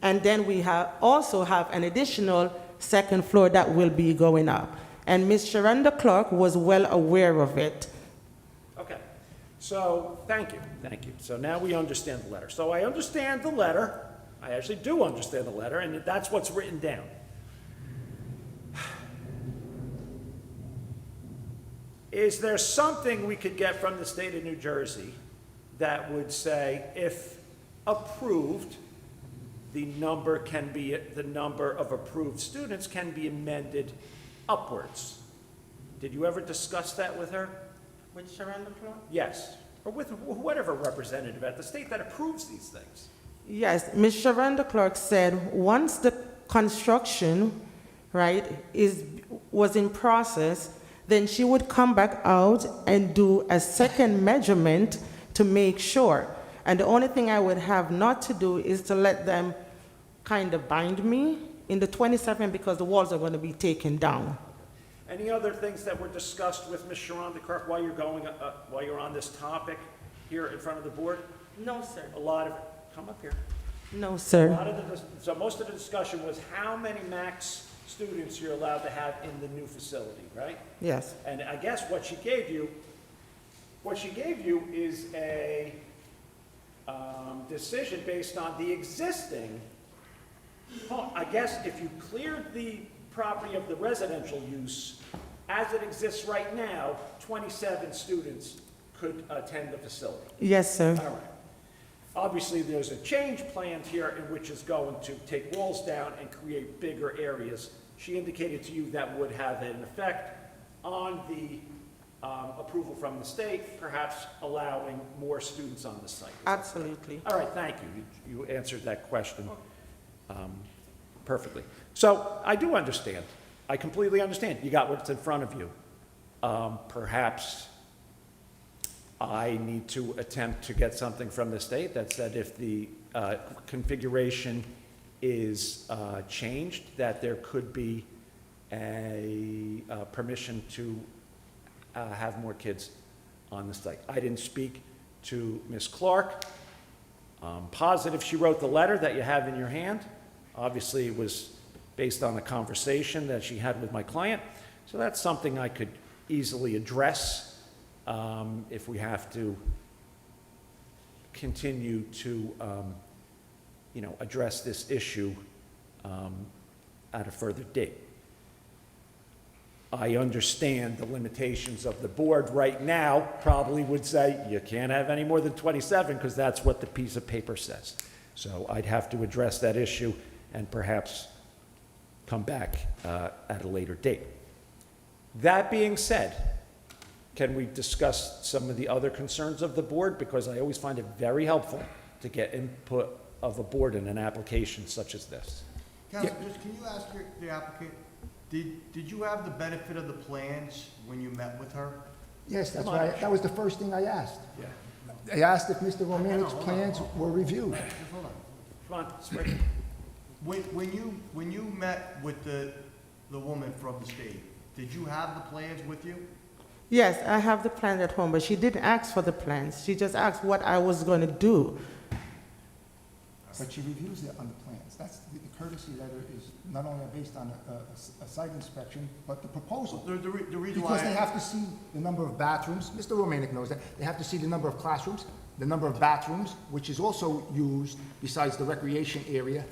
And then we also have an additional second floor that will be going up. And Ms. Sharonda Clark was well aware of it. Okay, so thank you. So now we understand the letter. So I understand the letter. I actually do understand the letter, and that's what's written down. Is there something we could get from the state of New Jersey that would say, if approved, the number of approved students can be amended upwards? Did you ever discuss that with her? With Sharonda Clark? Yes, or with whatever representative at the state that approves these things. Yes, Ms. Sharonda Clark said once the construction, right, was in process, then she would come back out and do a second measurement to make sure. And the only thing I would have not to do is to let them kind of bind me in the 27 because the walls are going to be taken down. Any other things that were discussed with Ms. Sharonda Clark while you're on this topic here in front of the board? No, sir. Come up here. No, sir. So most of the discussion was how many max students you're allowed to have in the new facility, right? Yes. And I guess what she gave you is a decision based on the existing home. I guess if you cleared the property of the residential use, as it exists right now, 27 students could attend the facility. Yes, sir. All right. Obviously, there's a change planned here in which is going to take walls down and create bigger areas. She indicated to you that would have an effect on the approval from the state, perhaps allowing more students on the site. Absolutely. All right, thank you. You answered that question perfectly. So I do understand. I completely understand. You got what's in front of you. Perhaps I need to attempt to get something from the state that said if the configuration is changed, that there could be a permission to have more kids on the site. I didn't speak to Ms. Clark. I'm positive she wrote the letter that you have in your hand. Obviously, it was based on a conversation that she had with my client. So that's something I could easily address if we have to continue to, address this issue at a further date. I understand the limitations of the board right now probably would say you can't have any more than 27 because that's what the piece of paper says. So I'd have to address that issue and perhaps come back at a later date. That being said, can we discuss some of the other concerns of the board? Because I always find it very helpful to get input of a board in an application such as this. Counsel, just can you ask the applicant, did you have the benefit of the plans when you met with her? Yes, that's why, that was the first thing I asked. I asked if Mr. Romanik's plans were reviewed. Just hold on. Come on, Spring. When you met with the woman from the state, did you have the plans with you? Yes, I have the plan at home, but she didn't ask for the plans. She just asked what I was going to do. But she reviews it on the plans. That's, the courtesy letter is not only based on a site inspection, but the proposal. The reason why. Because they have to see the number of bathrooms, Mr. Romanik knows that, they have to see the number of classrooms, the number of bathrooms, which is also used besides the recreation area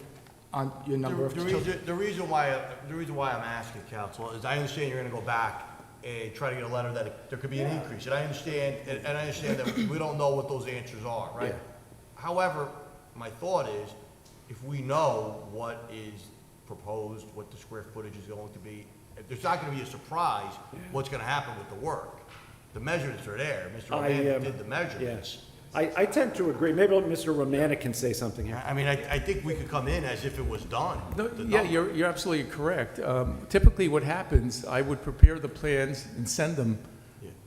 on your number of children. The reason why I'm asking, counsel, is I understand you're gonna go back and try to get a letter that there could be an increase, and I understand that we don't know what those answers are, right? Yeah. However, my thought is, if we know what is proposed, what the square footage is going to be, if there's not gonna be a surprise what's gonna happen with the work. The measurements are there, Mr. Romanik did the measurements. I tend to agree. Maybe Mr. Romanik can say something here. I mean, I think we could come in as if it was done. No, the yeah, number. you're absolutely correct. Typically, what happens, I would prepare the plans and send them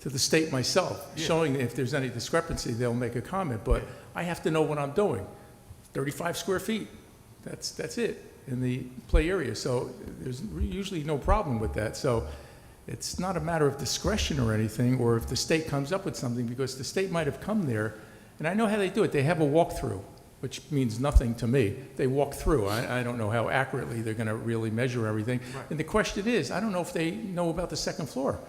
to the state myself, showing if there's any discrepancy, they'll make a comment, but I have to know what I'm doing. 35 square feet, that's it in the play area, so there's usually no problem with that. So it's not a matter of discretion or anything, or if the state comes up with something, because the state might have come there, and I know how they do it. They have a walkthrough, which means nothing to me. They walk through. I don't know how accurately they're going to really measure everything. Right. And the question is, I don't know if they know about the second floor.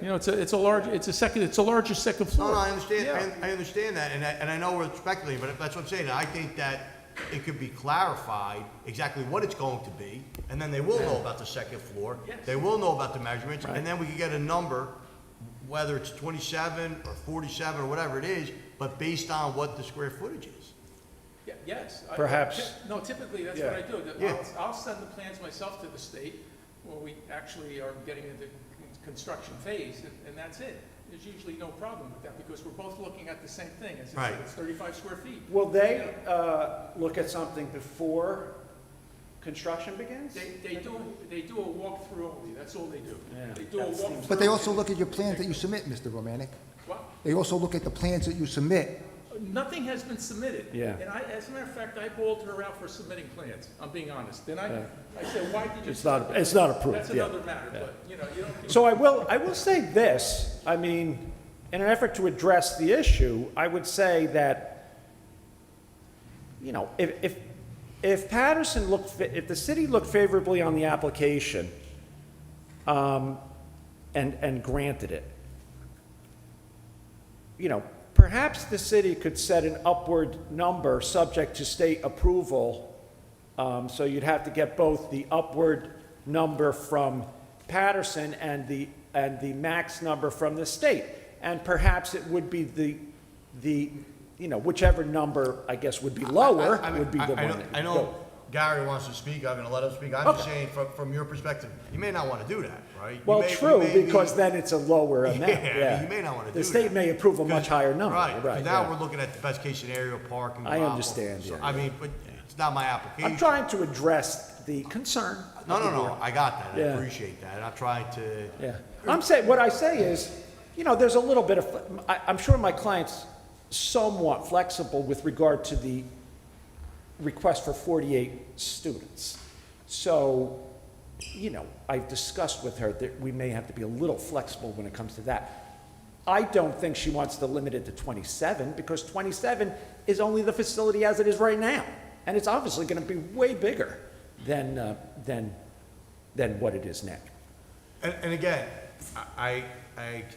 You know, it's a larger second floor. No, I understand, Yeah. I understand that, and I know we're speculating, but that's what I'm saying. I think that it could be clarified exactly what it's going to be, and then they will know about the second floor. Yes. They will know about the measurements, Right. and then we can get a number, whether it's 27 or 47 or whatever it is, but based on what the square footage is. Yeah, yes. Perhaps. No, typically, that's Yeah. what I do. Yeah. I'll send the plans myself to the state when we actually are getting into construction phase, and that's it. There's usually no problem with that, because we're both looking at the same thing. As I Right. said, it's 35 square feet. Will they look at something before construction begins? They do a walkthrough only, that's all they do. Yeah. They do a That seems- walkthrough. But they also look at your plans that you submit, Mr. Romanik. What? They also look at the plans that you submit. Nothing has been submitted. Yeah. And as a matter of fact, I bawled her out for submitting plans, I'm being honest. Then I said, why did you? It's not approved, That's yeah. another matter, but, you know, you don't. So I will say this, I mean, in an effort to address the issue, I would say that, you know, if Paterson if the city looked favorably on the application, and granted it, you know, perhaps the city could set an upward number subject to state approval. So you'd have to get both the upward number from Paterson and the max number from the state. And perhaps it would be the you know, whichever number, I guess, would be lower would be the one. that I you'd know go. Gary wants to speak, I'm gonna let him speak. I'm just saying, from your perspective, you may not wanna do that, right? You Well, may- you true, may be- because then it's a lower amount, yeah. You may not wanna do that. The state may approve a much higher number, Right, right, because now yeah. we're looking at the best case scenario, parking. I gravel. understand, So, yeah. I mean, but it's not my application. I'm trying to address the concern. No, I got that, I Yeah. appreciate that, and I'm trying to, Yeah. What I say is, you know, there's a little bit of, I'm sure my client's somewhat flexible with regard to the request for 48 students. So, you know, I've discussed with her that we may have to be a little flexible when it comes to that. I don't think she wants to limit it to 27, because 27 is only the facility as it is right now. And it's obviously going to be way bigger. than what it is now. And again, I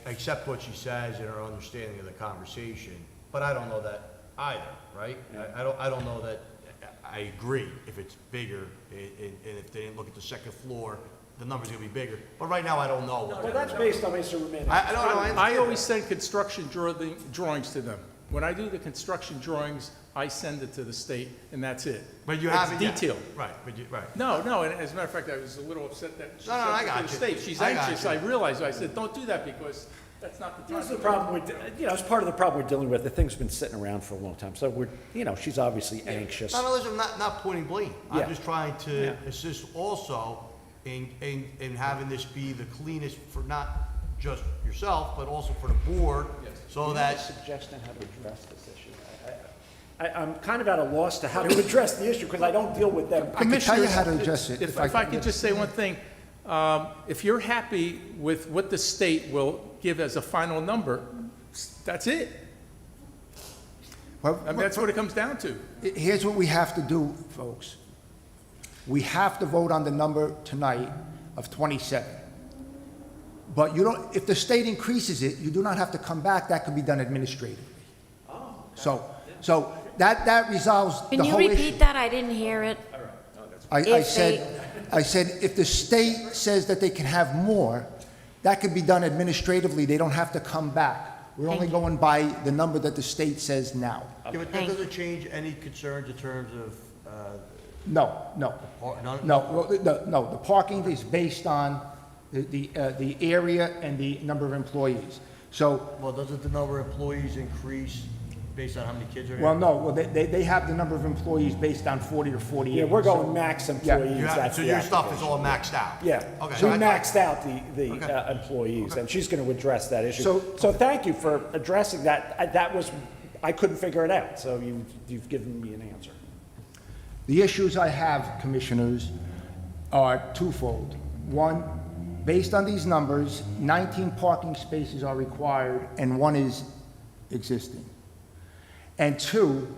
accept what she says and her understanding of the conversation, but I don't know that either, right? I don't know that, I agree if it's bigger, and if they didn't look at the second floor, the number's gonna be bigger, but right now I don't know. Well, that's based on Mr. Romanek. I don't know, I I understand always that. send construction drawings to them. When I do the construction drawings, I send it to the state, and that's it. But you It's haven't yet. detailed. Right, but you, right. No, and as a matter of fact, I was a little upset that she No, no, I sent it got to the you. state. She's I got anxious, you. I realized, I said, don't do that, because that's not the time. That's the problem with, it's part of the problem we're dealing with. The thing's been sitting around for a long time, so she's obviously anxious. No, listen, I'm not pointing blame. Yeah. I'm just trying to Yeah. assist also in having this be the cleanest for not just yourself, but also for the board, so that, Suggestion how to address this issue. I'm kind of at a loss to how to address the issue, because I don't deal with them. I can tell you how to Commissioners, address it. If I could just say one thing, if you're happy with what the state will give as a final number, that's it. Well, I mean, that's what it comes down to. Here's what we have to do, folks. We have to vote on the number tonight of 27. But you don't, if the state increases it, you do not have to come back. That can be done administratively. So that resolves the Can you whole issue. repeat that? I didn't hear it. I If said, if the state says that they can have more, that could be done administratively. They don't have to come back. We're only going by the number that the state says now. yeah, but that doesn't change any concerns in terms of, No. none? No, the parking is based on the area and the number of employees. So, Well, doesn't the number of employees increase based on how many kids are there? they have the number of employees based on 40 to 48. Yeah, we're going max employees. You have- that's So the your stuff is application. all maxed out? Yeah, Okay. we I- maxed out the Okay. employees, and she's going to address that issue. So- So thank you for addressing that. That was, I couldn't figure it out, so you've given me an answer. The issues I have, Commissioners, are twofold. One, based on these numbers, 19 parking spaces are required and one is existing. And two,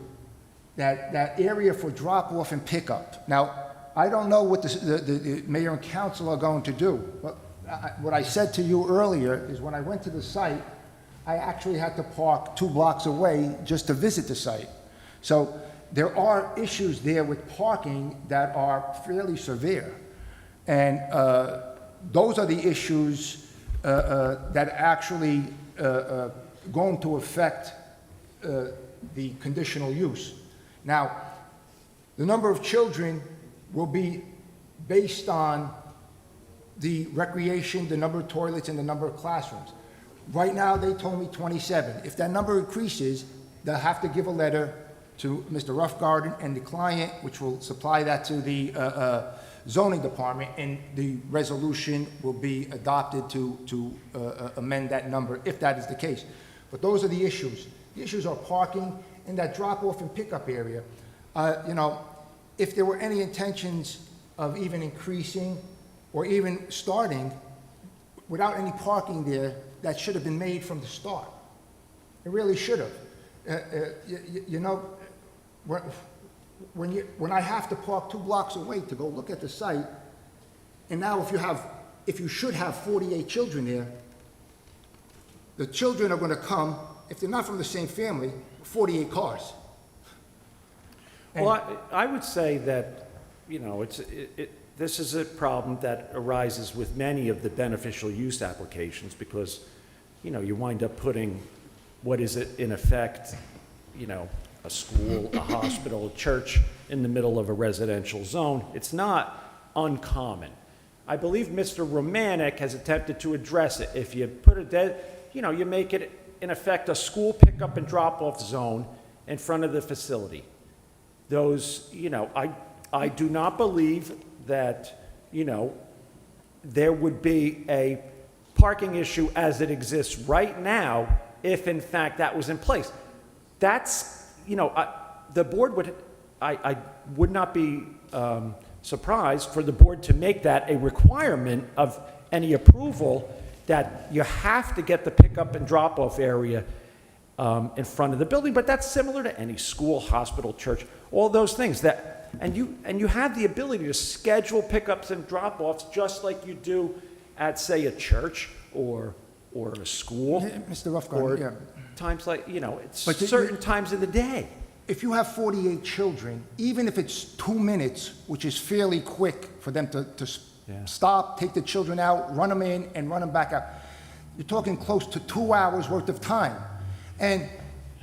that area for drop-off and pickup. Now, I don't know what the mayor and council are going to do, but what I said to you earlier is when I went to the site, I actually had to park 2 blocks away just to visit the site. So there are issues there with parking that are fairly severe. And those are the issues that actually going to affect the conditional use. Now, the number of children will be based on the recreation, the number of toilets, and the number of classrooms. Right now, they told me 27. If that number increases, they'll have to give a letter to Mr. Roughgarden and the client, which will supply that to the zoning department, and the resolution will be adopted to amend that number, if that is the case. But those are the issues. The issues are parking and that drop-off and pickup area. If there were any intentions of even increasing or even starting, without any parking there, that should have been made from the start. It really should have. When I have to park 2 blocks away to go look at the site, and now if you should have 48 children there, the children are going to come, if they're not from the same family, 48 cars. Well, I would say that, this is a problem that arises with many of the beneficial use applications because, you wind up putting, what is it, in effect, a school, a hospital, a church in the middle of a residential zone. It's not uncommon. I believe Mr. Romanek has attempted to address it. If you put you make it, in effect, a school pickup and drop-off zone in front of the facility. Those, I do not believe that, there would be a parking issue as it exists right now if, in fact, that was in place. That's, the board would, I would not be surprised for the board to make that a requirement of any approval that you have to get the pickup and drop-off area in front of the building, but that's similar to any school, hospital, church, all those things that, and you have the ability to schedule pickups and drop-offs just like you do at, say, a church or a school. Mr. Ruffgren, or yeah. times like, it's But certain times of the day. If you have 48 children, even if it's 2 minutes, which is fairly quick for them to Yeah. stop, take the children out, run them in, and run them back out, you're talking close to 2 hours worth of time. And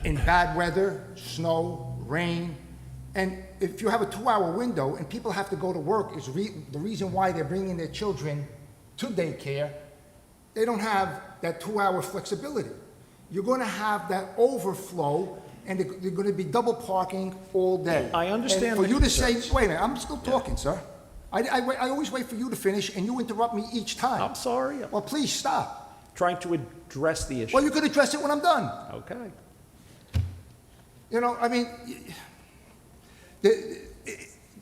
in bad weather, snow, rain, and if you have a 2-hour window and people have to go to work, is the reason why they're bringing their children to daycare, they don't have that 2-hour flexibility. You're going to have that overflow, and they're going to be double parking all day. I understand And for the you to say, concerns. wait a minute, I'm still talking, sir. I always wait for you to finish, and you interrupt me each time. I'm sorry, I'm Well, please stop. trying to address the issue. Well, you could address it when I'm done. Okay. You know, I mean,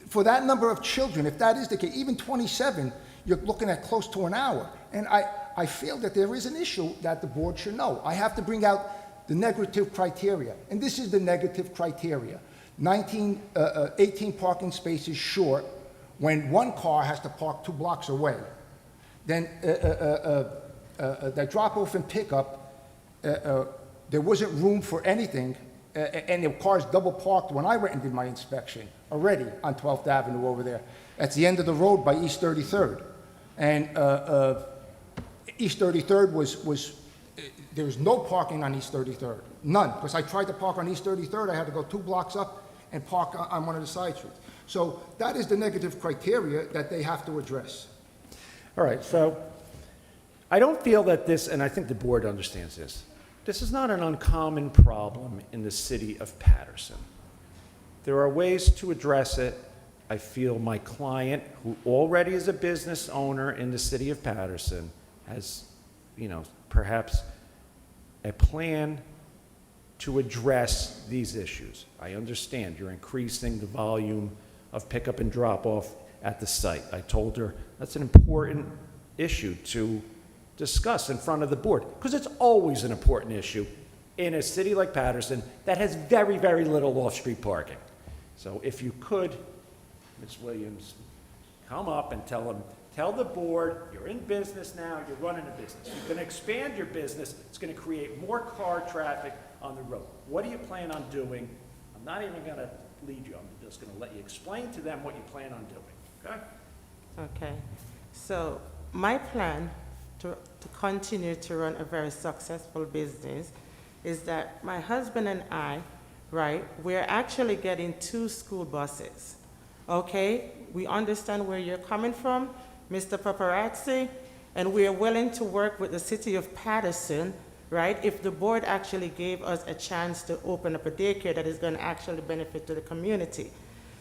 for that number of children, if that is the case, even 27, you're looking at close to an hour. And I feel that there is an issue that the board should know. I have to bring out the negative criteria, and this is the negative criteria. 18 parking spaces short when one car has to park 2 blocks away. Then that drop-off and pickup, there wasn't room for anything, and the cars double parked when I went and did my inspection already on 12th Avenue over there. That's the end of the road by East 33rd. And East 33rd was there was no parking on East 33rd, none. Because I tried to park on East 33rd, I had to go 2 blocks up and park on one of the side streets. So that is the negative criteria that they have to address. All right, so I don't feel that this, and I think the board understands this is not an uncommon problem in the city of Paterson. There are ways to address it. I feel my client, who already is a business owner in the city of Paterson, has, perhaps a plan to address these issues. I understand you're increasing the volume of pickup and drop-off at the site. I told her that's an important issue to discuss in front of the board, because it's always an important issue in a city like Paterson that has very, very little off-street parking. So if you could, Ms. Williams, come up and tell the board, you're in business now, you're running a business. You're going to expand your business. It's going to create more car traffic on the road. What do you plan on doing? I'm not even going to lead you. I'm just going to let you explain to them what you plan on doing, okay? Okay, so my plan to continue to run a very successful business is that my husband and I, right, we're actually getting 2 school buses, okay? We understand where you're coming from, Mr. Paparazzi, and we are willing to work with the city of Paterson, right, if the board actually gave us a chance to open up a daycare that is going to actually benefit to the community.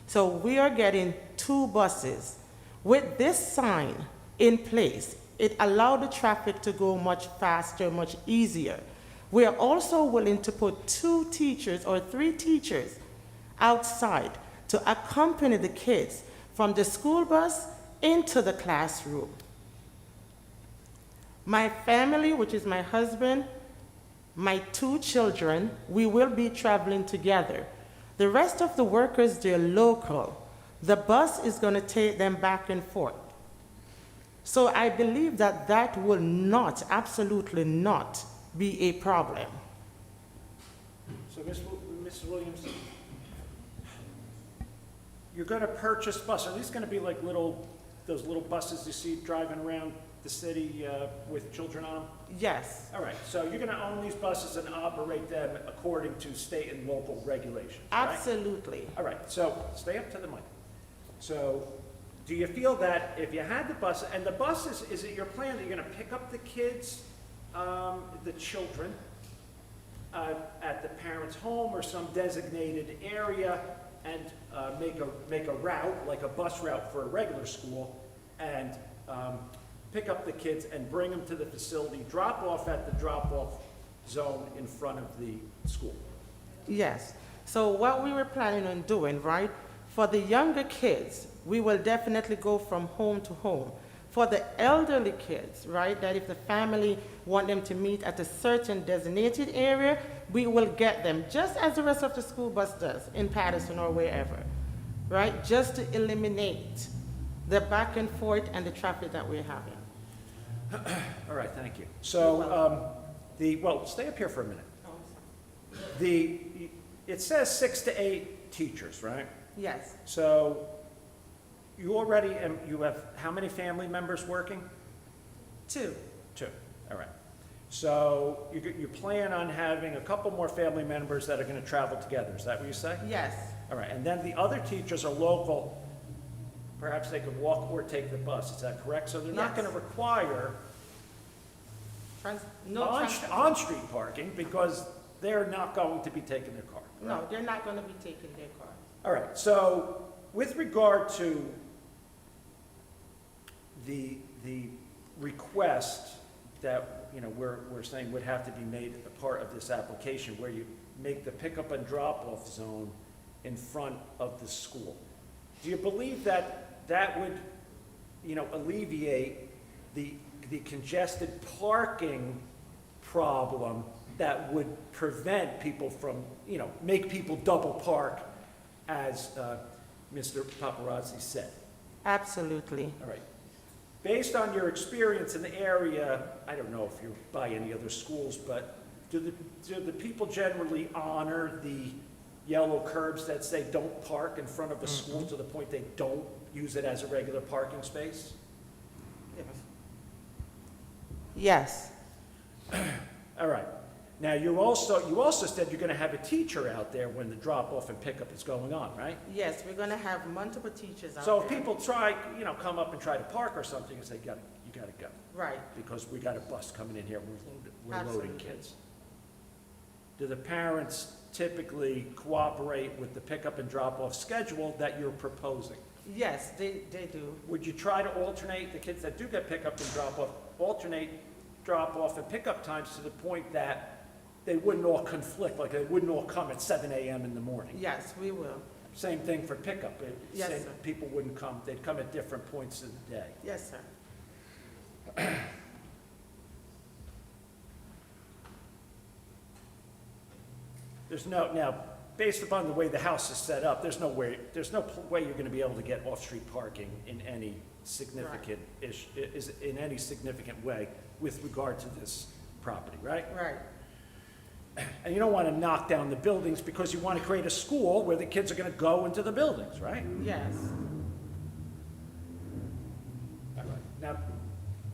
So we are getting 2 buses. With this sign in place, it allowed the traffic to go much faster, much easier. We are also willing to put 2 teachers or 3 teachers outside to accompany the kids from the school bus into the classroom. My family, which is my husband, my 2 children, we will be traveling together. The rest of the workers, they're local. The bus is going to take them back and forth. So I believe that that will not, absolutely not, be a problem. So, Ms. Williams, you're going to purchase buses. Are these going to be like those little buses you see driving around the city with children on them? Yes. All right, so you're going to own these buses and operate them according to state and local regulations, right? Absolutely. All right, so stay up to the mic. So do you feel that if you had the bus, and the buses, is it your plan that you're going to pick up the kids, the children, at the parent's home or some designated area and make a route, like a bus route for a regular school, and pick up the kids and bring them to the facility, drop off at the drop-off zone in front of the school? Yes. So what we were planning on doing, right, for the younger kids, we will definitely go from home to home. For the elderly kids, right, that if the family want them to meet at a certain designated area, we will get them, just as the rest of the school bus does in Paterson or wherever, right? Just to eliminate the back and forth and the traffic that we're having. All right, thank you. So, well, stay up here for a minute. It says 6 to 8 teachers, right? Yes, So you already, you have how many family members working? 2. 2, all right. So you plan on having a couple more family members that are going to travel together, is that what you say? Yes, All right, and then the other teachers are local, perhaps they could walk or take the bus, is that correct? So they're not Yes. going to require no on-street parking because they're not going to be taking their car. No, they're not going to be taking their car. All right, so with regard to the request that, you know, we're saying would have to be made a part of this application, where you make the pickup and drop-off zone in front of the school. Do you believe that that would, you know, alleviate the congested parking problem that would prevent people from, you know, make people double park, as Mr. Paparazzi said? Absolutely. All right. Based on your experience in the area, I don't know if you're by any other schools, but do the people generally honor the yellow curbs that say don't park in front of a school to the point they don't use it as a regular parking space? Yes, All right. Now, you also said you're going to have a teacher out there when the drop-off and pickup is going on, right? yes, we're going to have multiple teachers out So there. if people try, you know, come up and try to park or something, you say, you got to go. Right, Because we got a bus coming in here, we're loading Absolutely. kids. Do the parents typically cooperate with the pickup and drop-off schedule that you're proposing? yes, they do. Would you try to alternate the kids that do get pickup and drop-off, alternate drop-off and pickup times to the point that they wouldn't all conflict, like they wouldn't all come at 7 a.m. in the morning? Yes, we will. Same thing for pickup. Yes, Same- sir. People wouldn't come, they'd come at different points of the day. Yes, sir. Now, based upon the way the house is set up, there's no way you're gonna be able to get off-street parking in any significant in any significant way with regard to this property, right? Right, And you don't wanna knock down the buildings because you wanna create a school where the kids are gonna go into the buildings, right? yes. All right. Now,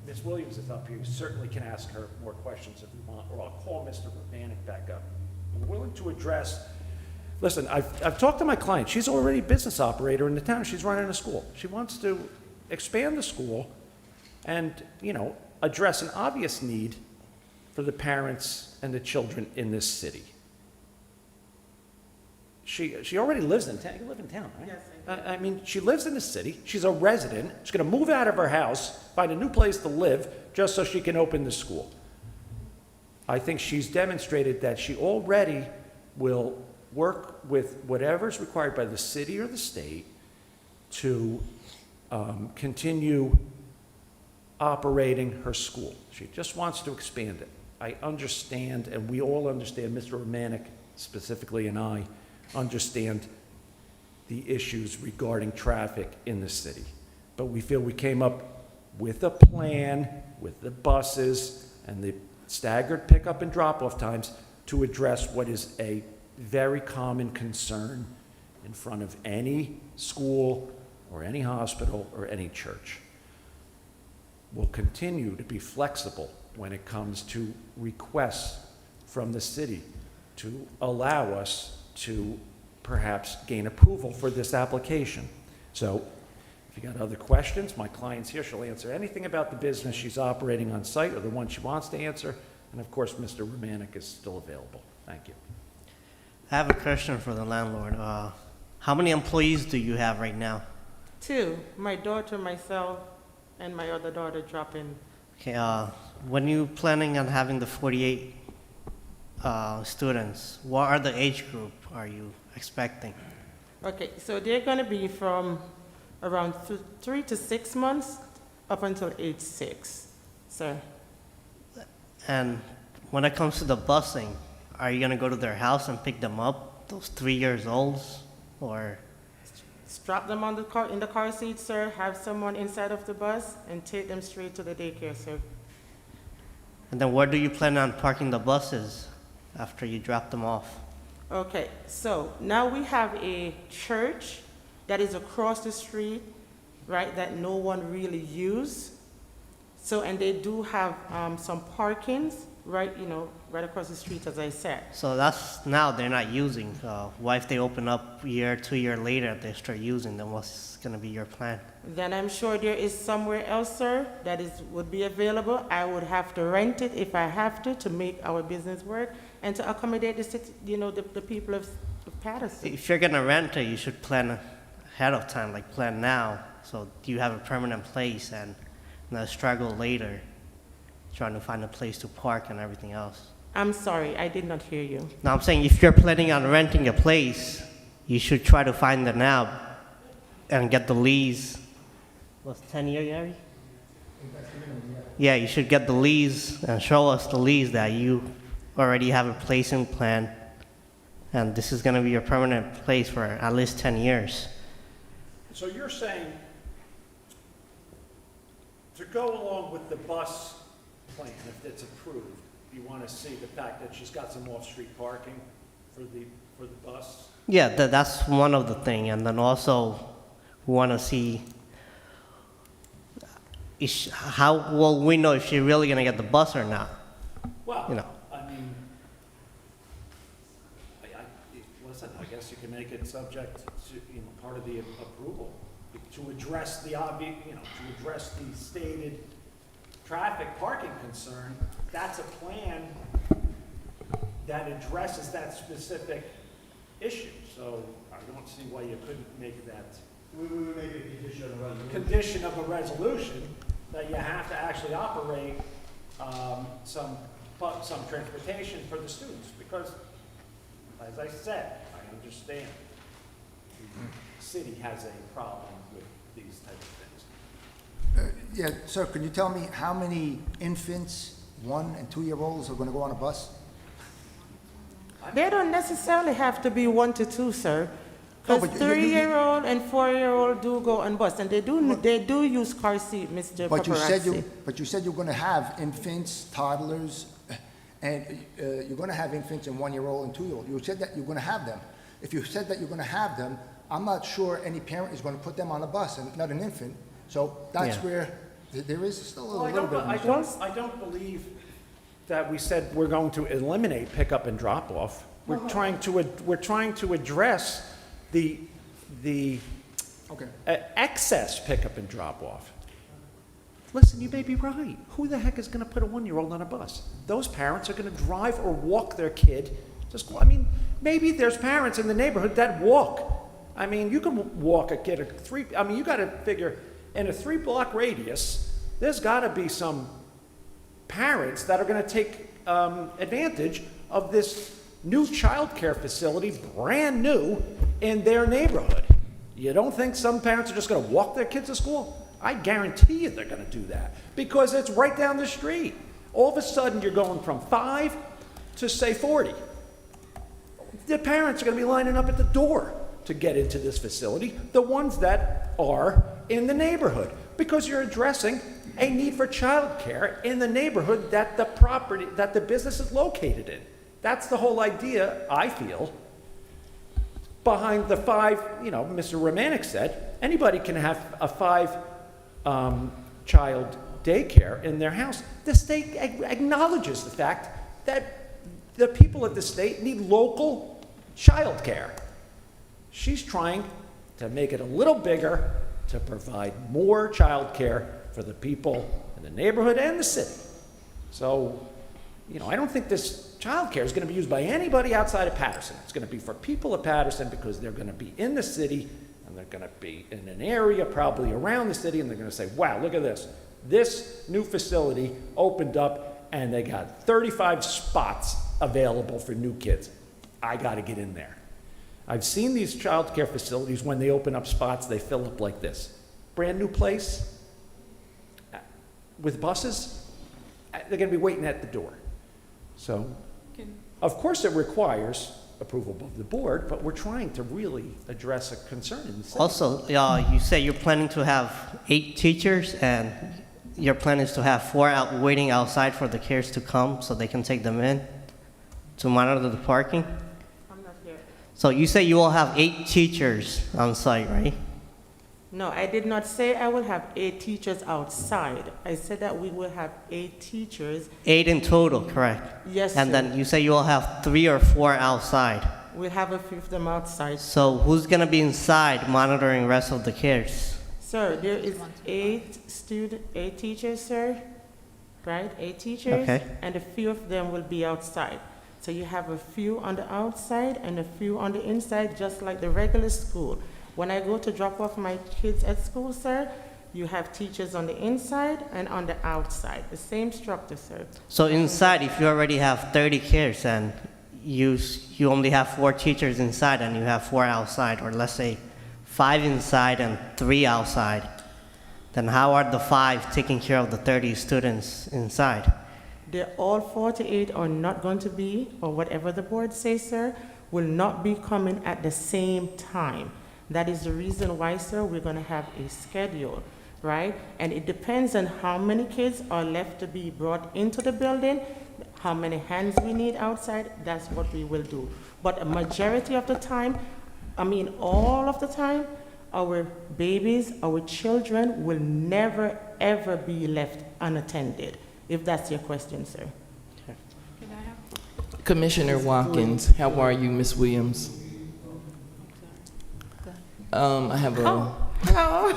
Ms. Williams is up here, you certainly can ask her more questions if you want, or I'll call Mr. Romanek back up. I'm willing to address, listen, I've talked to my client, she's already a business operator in the town, she's running a school. She wants to expand the school and, you know, address an obvious need for the parents and the children in this city. She already lives in town, you live in town, right? Yes, I mean, she lives in the city, she's a resident, she's gonna move out of her house, find a new place to live, just so she can open the school. I think she's demonstrated that she already will work with whatever's required by the city or the state to continue operating her school. She just wants to expand it. I understand, and we all understand, Mr. Romanek specifically and I understand the issues regarding traffic in the city. But we feel we came up with a plan, with the buses and the staggered pickup and drop-off times to address what is a very common concern in front of any school or any hospital or any church. We'll continue to be flexible when it comes to requests from the city to allow us to perhaps gain approval for this application. So if you got other questions, my client's here, she'll answer anything about the business she's operating on site or the one she wants to answer. And of course, Mr. Romanek is still available. Thank you. I have a question for the landlord. How many employees do you have right now? 2, my daughter, myself, and my other daughter drop in. Okay, when you planning on having the 48 students, what are the age group are you expecting? Okay, so they're going to be from around 3 to 6 months up until age 6, sir. And when it comes to the busing, are you gonna go to their house and pick them up, those 3 years olds? Or, Strap them on the car, in the car seat, sir, have someone inside of the bus, and take them straight to the daycare, sir. and then where do you plan on parking the buses after you drop them off? Okay, so now we have a church that is across the street, right, that no one really use. So, and they do have some parkings, right, right across the street, as I said. So that's, now they're not using. What if they open up a year, 2 years later, they start using them? What's gonna be your plan? Then I'm sure there is somewhere else, sir, that would be available. I would have to rent it if I have to make our business work and to accommodate the city, the people of Paterson. If you're gonna rent it, you should plan ahead of time, like plan now, so you have a permanent place and not struggle later trying to find a place to park and everything else. I'm sorry, I did not hear you. Now I'm saying if you're planning on renting a place, you should try to find it now and get the lease. What's 10-year, Gary? Yeah, you should get the lease and show us the lease that you already have a place in plan, and this is gonna be your permanent place for at least 10 years. So you're saying to go along with the bus plan, if it's approved, you want to see the fact that she's got some off-street parking for the bus? Yeah, that's one of the thing, and then also we want to see how well we know if she's really gonna get the bus or not. Well, You know. I mean, listen, I guess you can make it subject to, part of the approval, to address the obvious, to address the stated traffic parking concern. That's a plan that addresses that specific issue. So I don't see why you couldn't make that We would make a condition of resolution. condition of a resolution that you have to actually operate some transportation for the students, because, as I said, I understand the city has a problem with these types of things. Yeah, sir, could you tell me how many infants, 1- and 2-year-olds are gonna go on a bus? They don't necessarily have to be 1 to 2, sir. No, Because but you- 3-year-old and 4-year-old do go on bus, and they do use car seat, Mr. But Paparazzi. you said you're gonna have infants, toddlers, and you're gonna have infants and 1-year-old and 2-year-old. You said that you're gonna have them. If you said that you're gonna have them, I'm not sure any parent is gonna put them on a bus and not an infant. So that's Yeah. where there is still a Well, little bit of. I don't believe that we said we're going to eliminate pickup and drop-off. We're trying to address the Okay. excess pickup and drop-off. Listen, you may be right. Who the heck is going to put a 1-year-old on a bus? Those parents are going to drive or walk their kid to school. I mean, maybe there's parents in the neighborhood that walk. I mean, you can walk a kid you got to figure in a 3-block radius, there's got to be some parents that are going to take advantage of this new child care facility, brand new, in their neighborhood. You don't think some parents are just going to walk their kids to school? I guarantee you they're going to do that, because it's right down the street. All of a sudden, you're going from 5 to, say, 40. The parents are going to be lining up at the door to get into this facility, the ones that are in the neighborhood, because you're addressing a need for childcare in the neighborhood that the business is located in. That's the whole idea, I feel, behind the 5, Mr. Romanek said, anybody can have a 5-child daycare in their house. The state acknowledges the fact that the people of the state need local childcare. She's trying to make it a little bigger to provide more childcare for the people in the neighborhood and the city. So, I don't think this childcare is going to be used by anybody outside of Paterson. It's going to be for people of Paterson, because they're going to be in the city, and they're going to be in an area probably around the city, and they're going to say, wow, look at this. This new facility opened up, and they got 35 spots available for new kids. I got to get in there. I've seen these child care facilities, when they open up spots, they fill up like this. Brand new place, with buses, they're going to be waiting at the door. So, Of course, it requires approval of the board, but we're trying to really address a concern in the city. Also, you say you're planning to have 8 teachers, and your plan is to have 4 out waiting outside for the kids to come so they can take them in to monitor the parking? I'm not here. So you say you will have 8 teachers on site, right? No, I did not say I will have 8 teachers outside. I said that we will have 8 teachers. 8 in total, correct? Yes, And sir. then you say you will have 3 or 4 outside. We'll have a few of them outside. So who's gonna be inside monitoring the rest of the kids? Sir, there is 8 teachers, sir, right? 8 teachers. Okay. And a few of them will be outside. So you have a few on the outside and a few on the inside, just like the regular school. When I go to drop off my kids at school, sir, you have teachers on the inside and on the outside, the same structure, sir. So inside, if you already have 30 kids and you only have 4 teachers inside and you have 4 outside, or let's say 5 inside and 3 outside, then how are the 5 taking care of the 30 students inside? They're all 48 are not going to be, or whatever the board says, sir, will not be coming at the same time. That is the reason why, sir, we're going to have a schedule, right? And it depends on how many kids are left to be brought into the building, how many hands we need outside, that's what we will do. But a majority of the time, all of the time, our babies, our children will never, ever be left unattended, if that's your question, sir. Commissioner Watkins, how are you, Ms. Williams? I have a, Hello.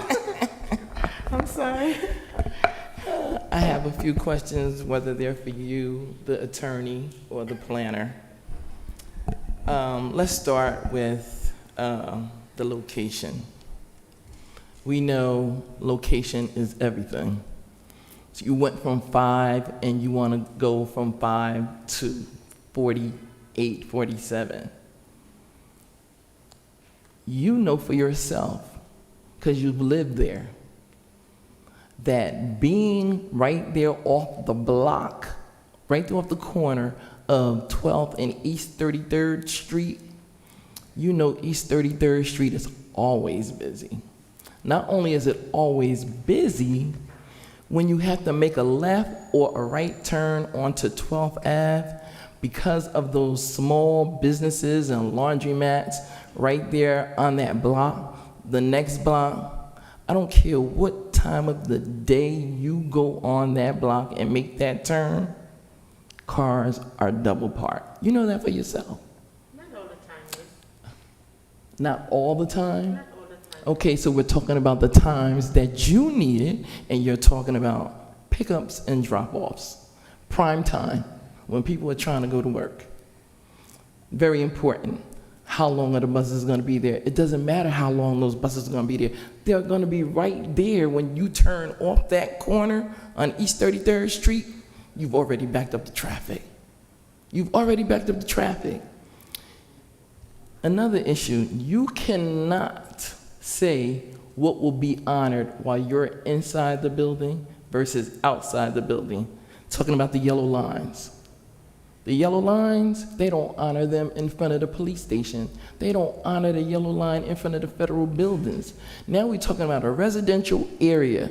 I'm sorry. I have a few questions, whether they're for you, the attorney, or the planner. Let's start with the location. We know location is everything. So you went from 5 and you want to go from 5 to 48, 47. You know for yourself, because you've lived there, that being right there off the block, right there off the corner of 12th and East 33rd Street, you know East 33rd Street is always busy. Not only is it always busy, when you have to make a left or a right turn onto 12th Ave, because of those small businesses and laundromats right there on that block, the next block, I don't care what time of the day you go on that block and make that turn, cars are double parked. You know that for yourself. Not all the time, miss. Not all the time? Not all the time. Okay, so we're talking about the times that you need it, and you're talking about pickups and drop-offs. Prime time, when people are trying to go to work. Very important. How long are the buses going to be there? It doesn't matter how long those buses are going to be there. They're going to be right there when you turn off that corner on East 33rd Street. You've already backed up the traffic. You've already backed up the traffic. Another issue, you cannot say what will be honored while you're inside the building versus outside the building. Talking about the yellow lines. The yellow lines, they don't honor them in front of the police station. They don't honor the yellow line in front of the federal buildings. Now we're talking about a residential area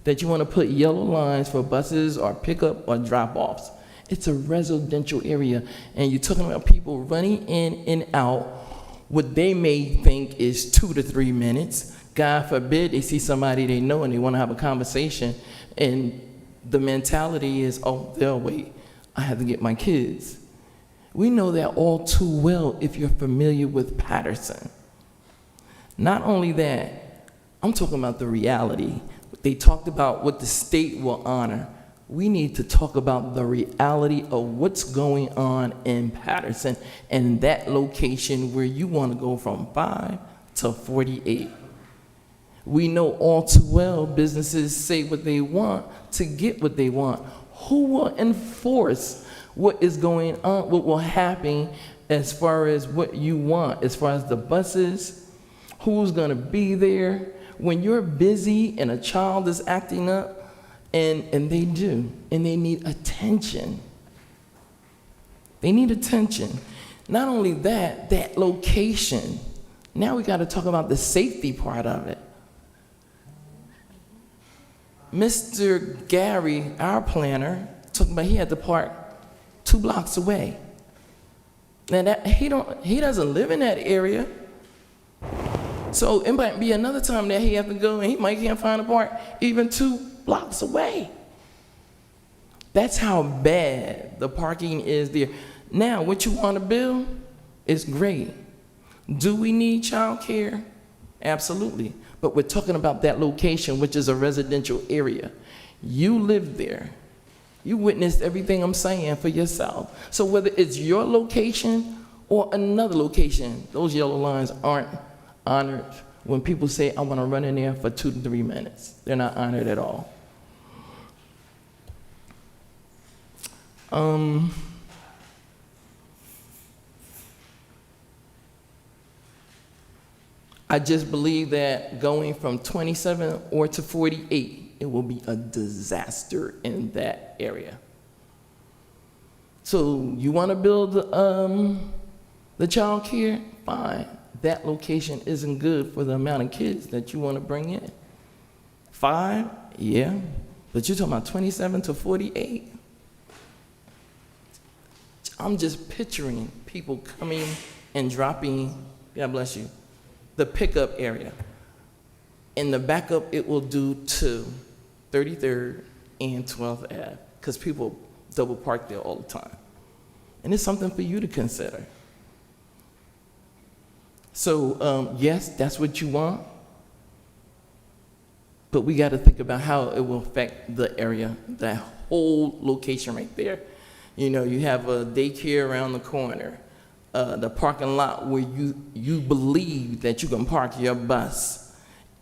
that you want to put yellow lines for buses or pickup or drop-offs. It's a residential area, and you're talking about people running in and out what they may think is 2 to 3 minutes. God forbid they see somebody they know and they want to have a conversation, and the mentality is, oh, they'll wait. I have to get my kids. We know that all too well if you're familiar with Paterson. Not only that, I'm talking about the reality. They talked about what the state will honor. We need to talk about the reality of what's going on in Paterson and that location where you want to go from 5 to 48. We know all too well businesses say what they want to get what they want. Who will enforce what is going on, what will happen as far as what you want, as far as the buses? Who's going to be there? When you're busy and a child is acting up, and they do, and they need attention. They need attention. Not only that, that location. Now we got to talk about the safety part of it. Mr. Gary, our planner, talking about he had to park 2 blocks away. Now that he doesn't live in that area. So it might be another time that he have to go and he might can't find a park even 2 blocks away. That's how bad the parking is there. Now, what you want to build is great. Do we need childcare? Absolutely. But we're talking about that location, which is a residential area. You live there. You witnessed everything I'm saying for yourself. So whether it's your location or another location, those yellow lines aren't honored. When people say, I want to run in there for 2 to 3 minutes, they're not honored at all. I just believe that going from 27 or to 48, it will be a disaster in that area. So you want to build the child care? Fine. That location isn't good for the amount of kids that you want to bring in. 5, yeah, but you're talking about 27 to 48. I'm just picturing people coming and dropping, God bless you, the pickup area. In the backup, it will do to 33rd and 12th Ave, because people double park there all the time. And it's something for you to consider. So, yes, that's what you want, but we got to think about how it will affect the area, that whole location right there. You know, you have a daycare around the corner, the parking lot where you believe that you can park your bus.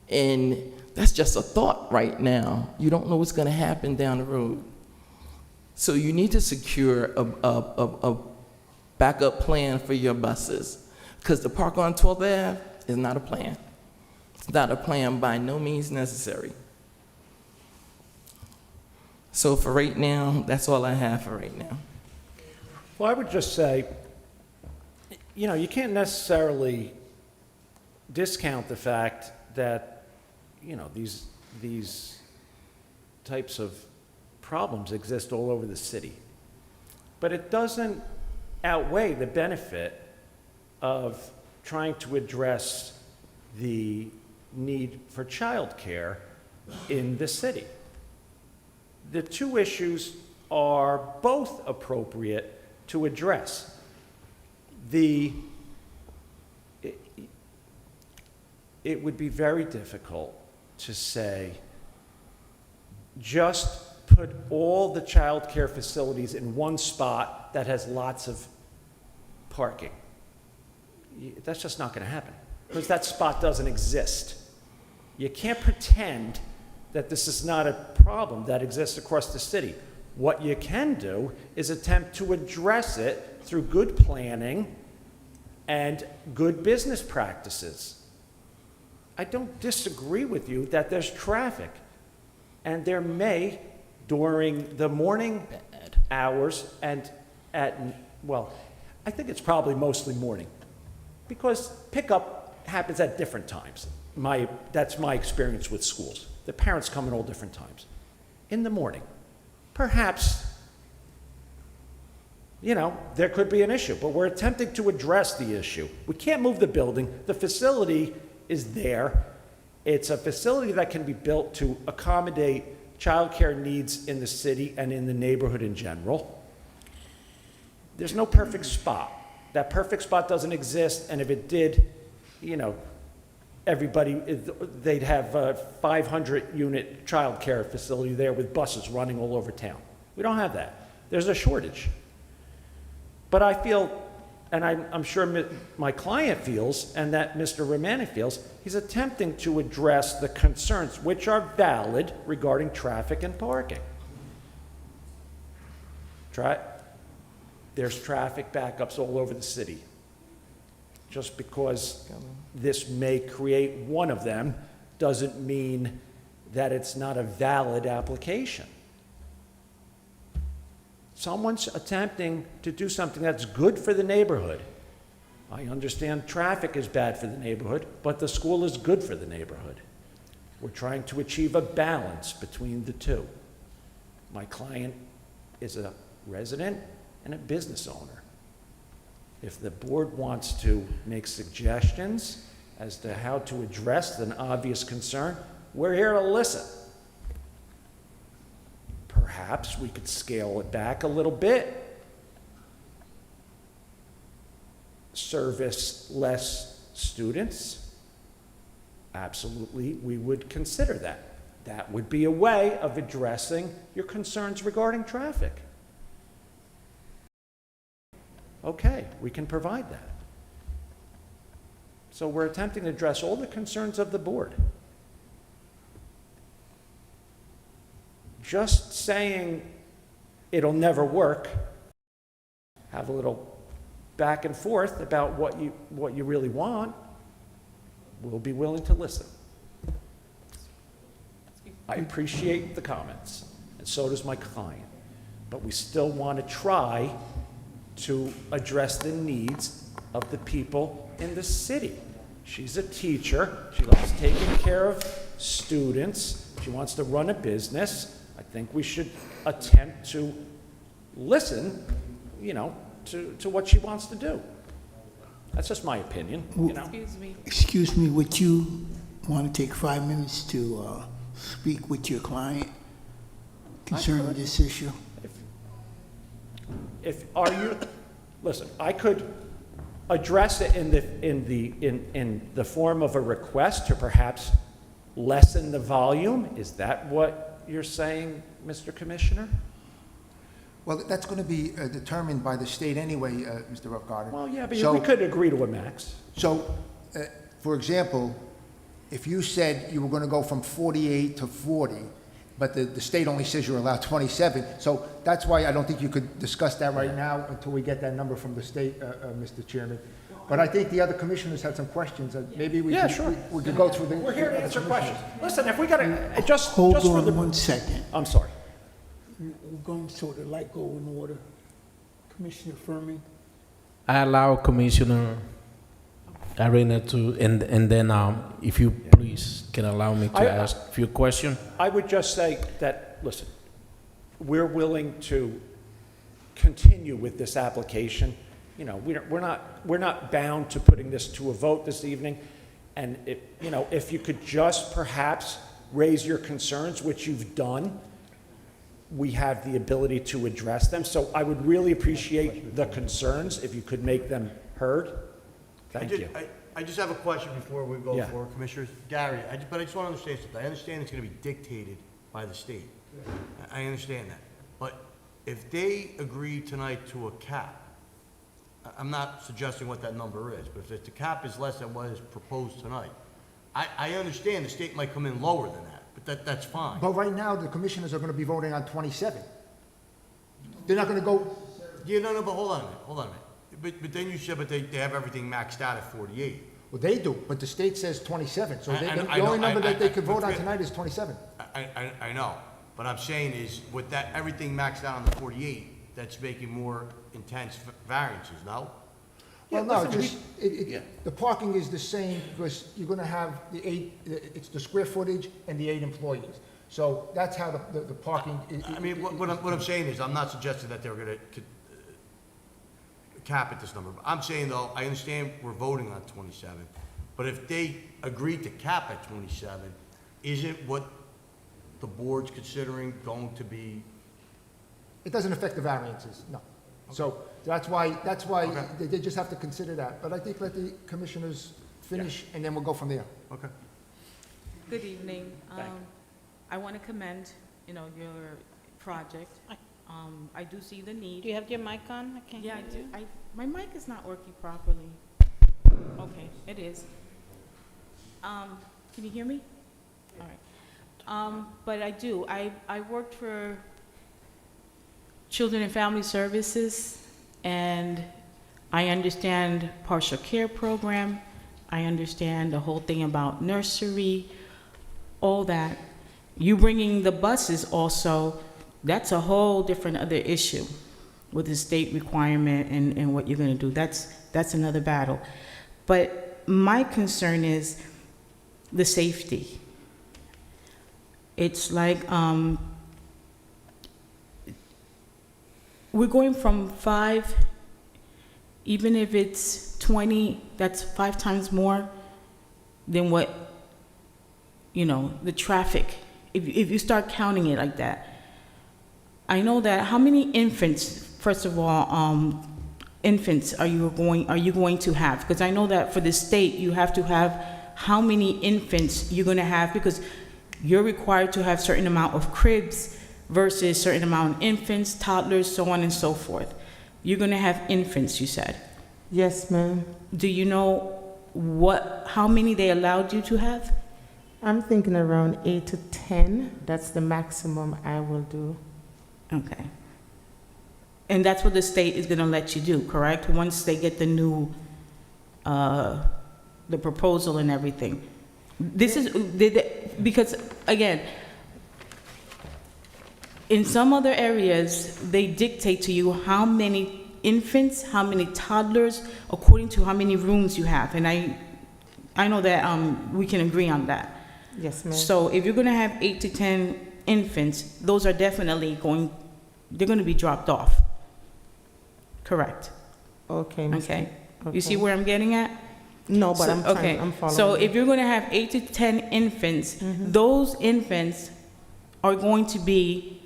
And that's just a thought right now. You don't know what's going to happen down the road. So you need to secure a backup plan for your buses. Because the park on 12th Ave is not a plan. It's not a plan by no means necessary. So for right now, that's all I have for right now. Well, I would just say, you know, you can't necessarily discount the fact that, you know, these types of problems exist all over the city. But it doesn't outweigh the benefit of trying to address the need for childcare in the city. The two issues are both appropriate to address. It would be very difficult to say, just put all the child care facilities in one spot that has lots of parking. That's just not going to happen, because that spot doesn't exist. You can't pretend that this is not a problem that exists across the city. What you can do is attempt to address it through good planning and good business practices. I don't disagree with you that there's traffic, and there may, during the morning hours and well, I think it's probably mostly morning, because pickup happens at different times. That's my experience with schools. The parents come at all different times. In the morning, perhaps, you know, there could be an issue, but we're attempting to address the issue. We can't move the building. The facility is there. It's a facility that can be built to accommodate childcare needs in the city and in the neighborhood in general. There's no perfect spot. That perfect spot doesn't exist, and if it did, you know, they'd have a 500-unit childcare facility there with buses running all over town. We don't have that. There's a shortage. But I feel, and I'm sure my client feels, and that Mr. Romani feels, he's attempting to address the concerns which are valid regarding traffic and parking. There's traffic backups all over the city. Just because this may create one of them doesn't mean that it's not a valid application. Someone's attempting to do something that's good for the neighborhood. I understand traffic is bad for the neighborhood, but the school is good for the neighborhood. We're trying to achieve a balance between the two. My client is a resident and a business owner. If the board wants to make suggestions as to how to address an obvious concern, we're here to listen. Perhaps we could scale it back a little bit, service less students. Absolutely, we would consider that. That would be a way of addressing your concerns regarding traffic. Okay, we can provide that. So we're attempting to address all the concerns of the board. Just saying it'll never work, have a little back and forth about what you really want, we'll be willing to listen. I appreciate the comments, and so does my client, but we still want to try to address the needs of the people in the city. She's a teacher, she loves taking care of students, she wants to run a business. I think we should attempt to listen, to what she wants to do. That's just my opinion, Excuse me. Excuse me, would you want to take 5 minutes to speak with your client concerning this issue? Listen, I could address it in the form of a request to perhaps lessen the volume. Is that what you're saying, Mr. Commissioner? Well, that's going to be determined by the state anyway, Mr. Upgarden. Well, yeah, but So- we could agree to a max. So, for example, if you said you were going to go from 48 to 40, but the state only says you're allowed 27, so that's why I don't think you could discuss that right now until we get that number from the state, Mr. Chairman. But I think the other commissioners had some questions, and maybe we Yeah, could, sure. we could go through the. We're here to the answer commissioners. questions. Listen, if we got to, just Hold for the... on 1 second. I'm sorry. We're going to sort of like go in order. Commissioner Furman? I allow Commissioner Arena to, and then if you please can allow me to ask a few questions. I would just say that, listen, we're willing to continue with this application. We're not bound to putting this to a vote this evening. And if you could just perhaps raise your concerns, which you've done, we have the ability to address them. So I would really appreciate the concerns if you could make them heard. Thank you. I just have a question before we go Yeah. forward, Commissioners. Gary, but I just want to understand something. I understand it's going to be dictated by the state. I understand that. But if they agree tonight to a cap, I'm not suggesting what that number is, but if the cap is less than what is proposed tonight, I understand the state might come in lower than that, but that's fine. But right now, the commissioners are going to be voting on 27. They're not going to go, Yeah, no, but hold on a minute. But then you said, they have everything maxed out at 48. well, they do, but the state says 27, so I the only know, number that they could vote on but- tonight is 27. I know, but I'm saying is, with that, everything maxed out on the 48, that's making more intense variances, no? Well, Yeah, no, listen, just, the parking is the same, because you're gonna have it's the square footage and the 8 employees. So that's how the parking. I mean, what I'm saying is, I'm not suggesting that they're gonna cap at this number. I'm saying, though, I understand we're voting on 27, but if they agreed to cap at 27, isn't what the board's considering going to be? It doesn't affect the variances, no. So that's why Okay. they just have to consider that. But I think let the commissioners finish, and then we'll go from there. Okay. Good evening. Thank you. I want to commend, your project. I do see the need. Do you have your mic on? I can't Yeah, hear I do. you. My mic is not working properly. Okay, it is. Can you hear me? All right. But I do. I worked for Children and Family Services, and I understand partial care program. I understand the whole thing about nursery, all that. You bringing the buses also, that's a whole different other issue. with the state requirement and what you're gonna do. That's another battle. But my concern is the safety. It's like, we're going from 5, even if it's 20, that's 5 times more than what, the traffic, if you start counting it like that. I know that, how many infants, first of all, infants are you going to have? Because I know that for the state, you have to have how many infants you're gonna have, because you're required to have certain amount of cribs versus certain amount of infants, toddlers, so on and so forth. You're gonna have infants, you said. Yes, ma'am. Do you know how many they allowed you to have? I'm thinking around 8 to 10. That's the maximum I will do. Okay. And that's what the state is gonna let you do, correct? Once they get the new, the proposal and everything. This is, because again, in some other areas, they dictate to you how many infants, how many toddlers, according to how many rooms you have. And I know that we can agree on that. Yes, ma'am. So if you're gonna have 8 to 10 infants, those are definitely they're gonna be dropped off. Correct? Okay. Ms. Okay. Okay. You see where I'm getting at? No, but Okay. I'm following. So if you're gonna have 8 to 10 infants, those infants are going to be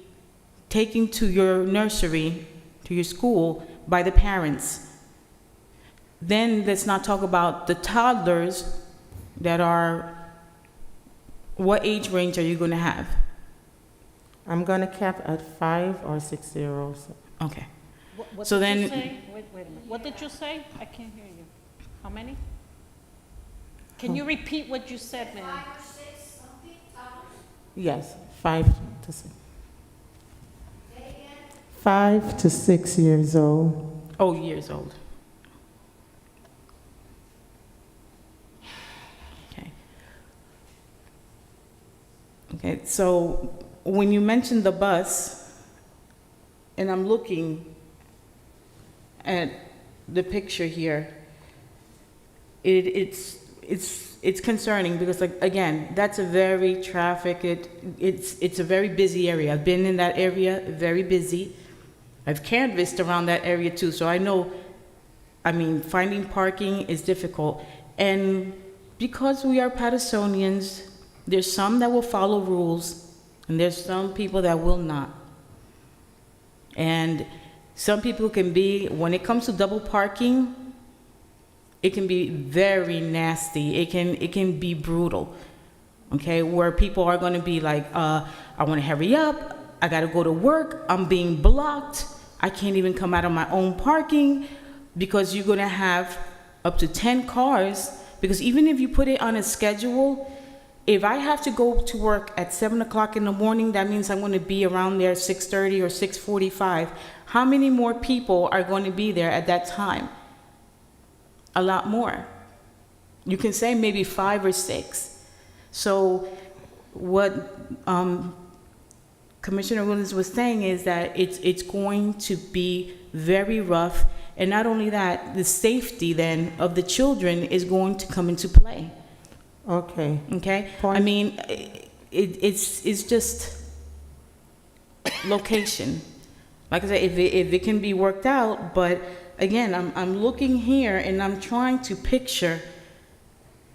taken to your nursery, to your school, by the parents. Then let's not talk about the toddlers that are, what age range are you gonna have? I'm gonna cap at 5 or 6 years. Okay. What So did then- you say? Wait a minute. What did you say? I can't hear you. How many? Can you repeat what you said, ma'am? Yes, 5 to 6. 5 to 6 years old. Oh, years old. Okay. Okay, so when you mentioned the bus, and I'm looking at the picture here, it's concerning because, like, again, that's a very it's a very busy area. I've been in that area, very busy. I've canvassed around that area too, so I know, finding parking is difficult. And because we are Patersonians, there's some that will follow rules, and there's some people that will not. And some people can be, when it comes to double parking, it can be very nasty. It can be brutal, okay? Where people are gonna be like, I wanna hurry up, I gotta go to work, I'm being blocked, I can't even come out of my own parking, because you're gonna have up to 10 cars, because even if you put it on a schedule, if I have to go to work at 7 o'clock in the morning, that means I'm gonna be around there 6:30 or 6:45. How many more people are going to be there at that time? A lot more. You can say maybe 5 or 6. So what Commissioner Williams was saying is that it's going to be very rough, and not only that, the safety then of the children is going to come into play. Okay. Okay? Point. It's just location. Like I said, if it can be worked out, but again, I'm looking here and I'm trying to picture,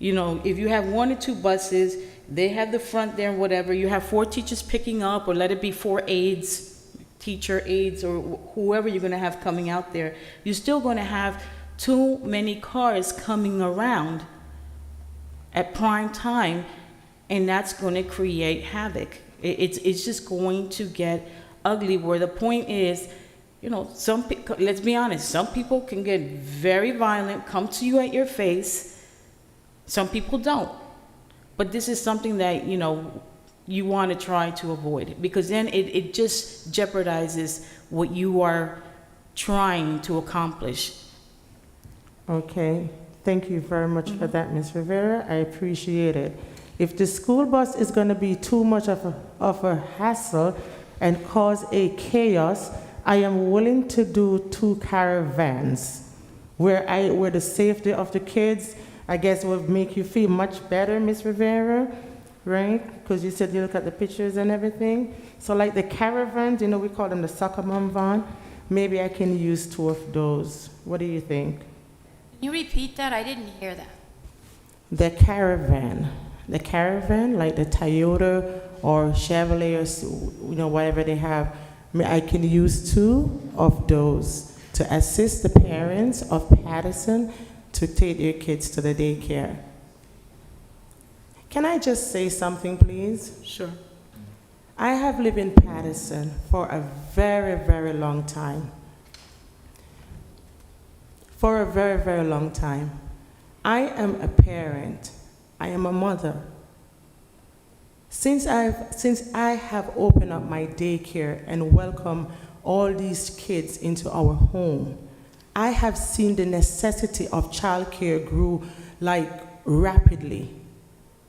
if you have 1 or 2 buses, they have the front there, whatever, you have 4 teachers picking up, or let it be 4 aides, teacher aides, or whoever you're gonna have coming out there, you're still gonna have too many cars coming around at prime time, and that's gonna create havoc. It's just going to get ugly, where the point is, let's be honest, some people can get very violent, come to you at your face. Some people don't. But this is something that, you want to try to avoid, because then it just jeopardizes what you are trying to accomplish. Okay. Thank you very much for that, Ms. Rivera. I appreciate it. If the school bus is going to be too much of a hassle and cause a chaos, I am willing to do 2 caravans where the safety of the kids, I guess, will make you feel much better, Ms. Rivera, right? Because you said you look at the pictures and everything. So like the caravans, you know, we call them the soccer mom van. Maybe I can use 2 of those. What do you think? Can you repeat that? I didn't hear that. The caravan, like the Toyota or Chevrolet or, you know, whatever they have, I can use 2 of those to assist the parents of Paterson to take their kids to the daycare. Can I just say something, please? Sure. I have lived in Paterson for a very, very long time. For a very, very long time. I am a parent. I am a mother. Since I have opened up my daycare and welcomed all these kids into our home, I have seen the necessity of childcare grow like rapidly.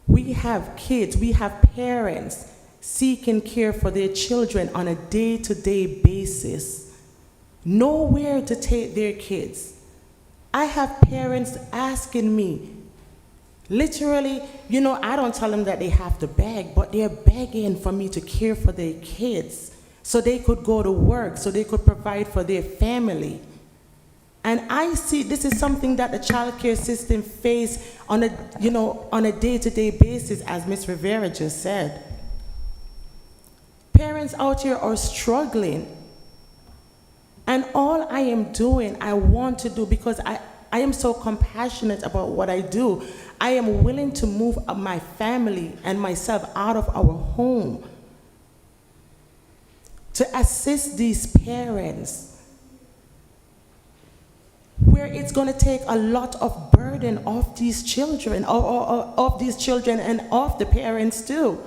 We have kids, we have parents seeking care for their children on a day-to-day basis. Nowhere to take their kids. I have parents asking me, literally, you know, I don't tell them that they have to beg, but they're begging for me to care for their kids so they could go to work, so they could provide for their family. And I see this is something that the child care system face on a day-to-day basis, as Ms. Rivera just said. Parents out here are struggling. And all I am doing, I want to do, because I am so compassionate about what I do, I am willing to move my family and myself out of our home to assist these parents, where it's going to take a lot of burden off these children, of these children and off the parents too.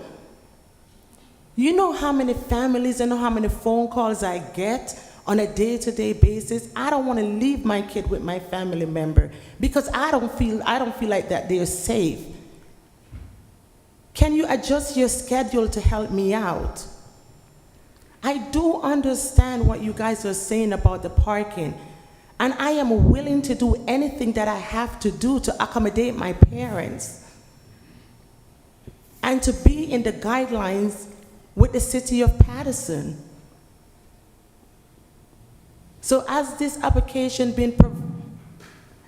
You know how many families and how many phone calls I get on a day-to-day basis? I don't want to leave my kid with my family member because I don't feel like that they're safe. Can you adjust your schedule to help me out? I do understand what you guys are saying about the parking, and I am willing to do anything that I have to do to accommodate my parents and to be in the guidelines with the city of Paterson. So as this application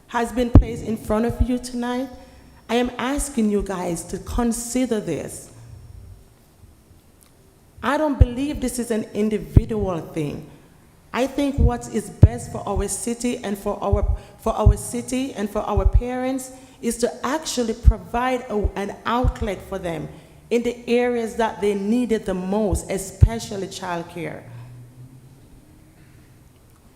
has been placed in front of you tonight, I am asking you guys to consider this. I don't believe this is an individual thing. I think what is best for our city and for our parents is to actually provide an outlet for them in the areas that they need it the most, especially childcare.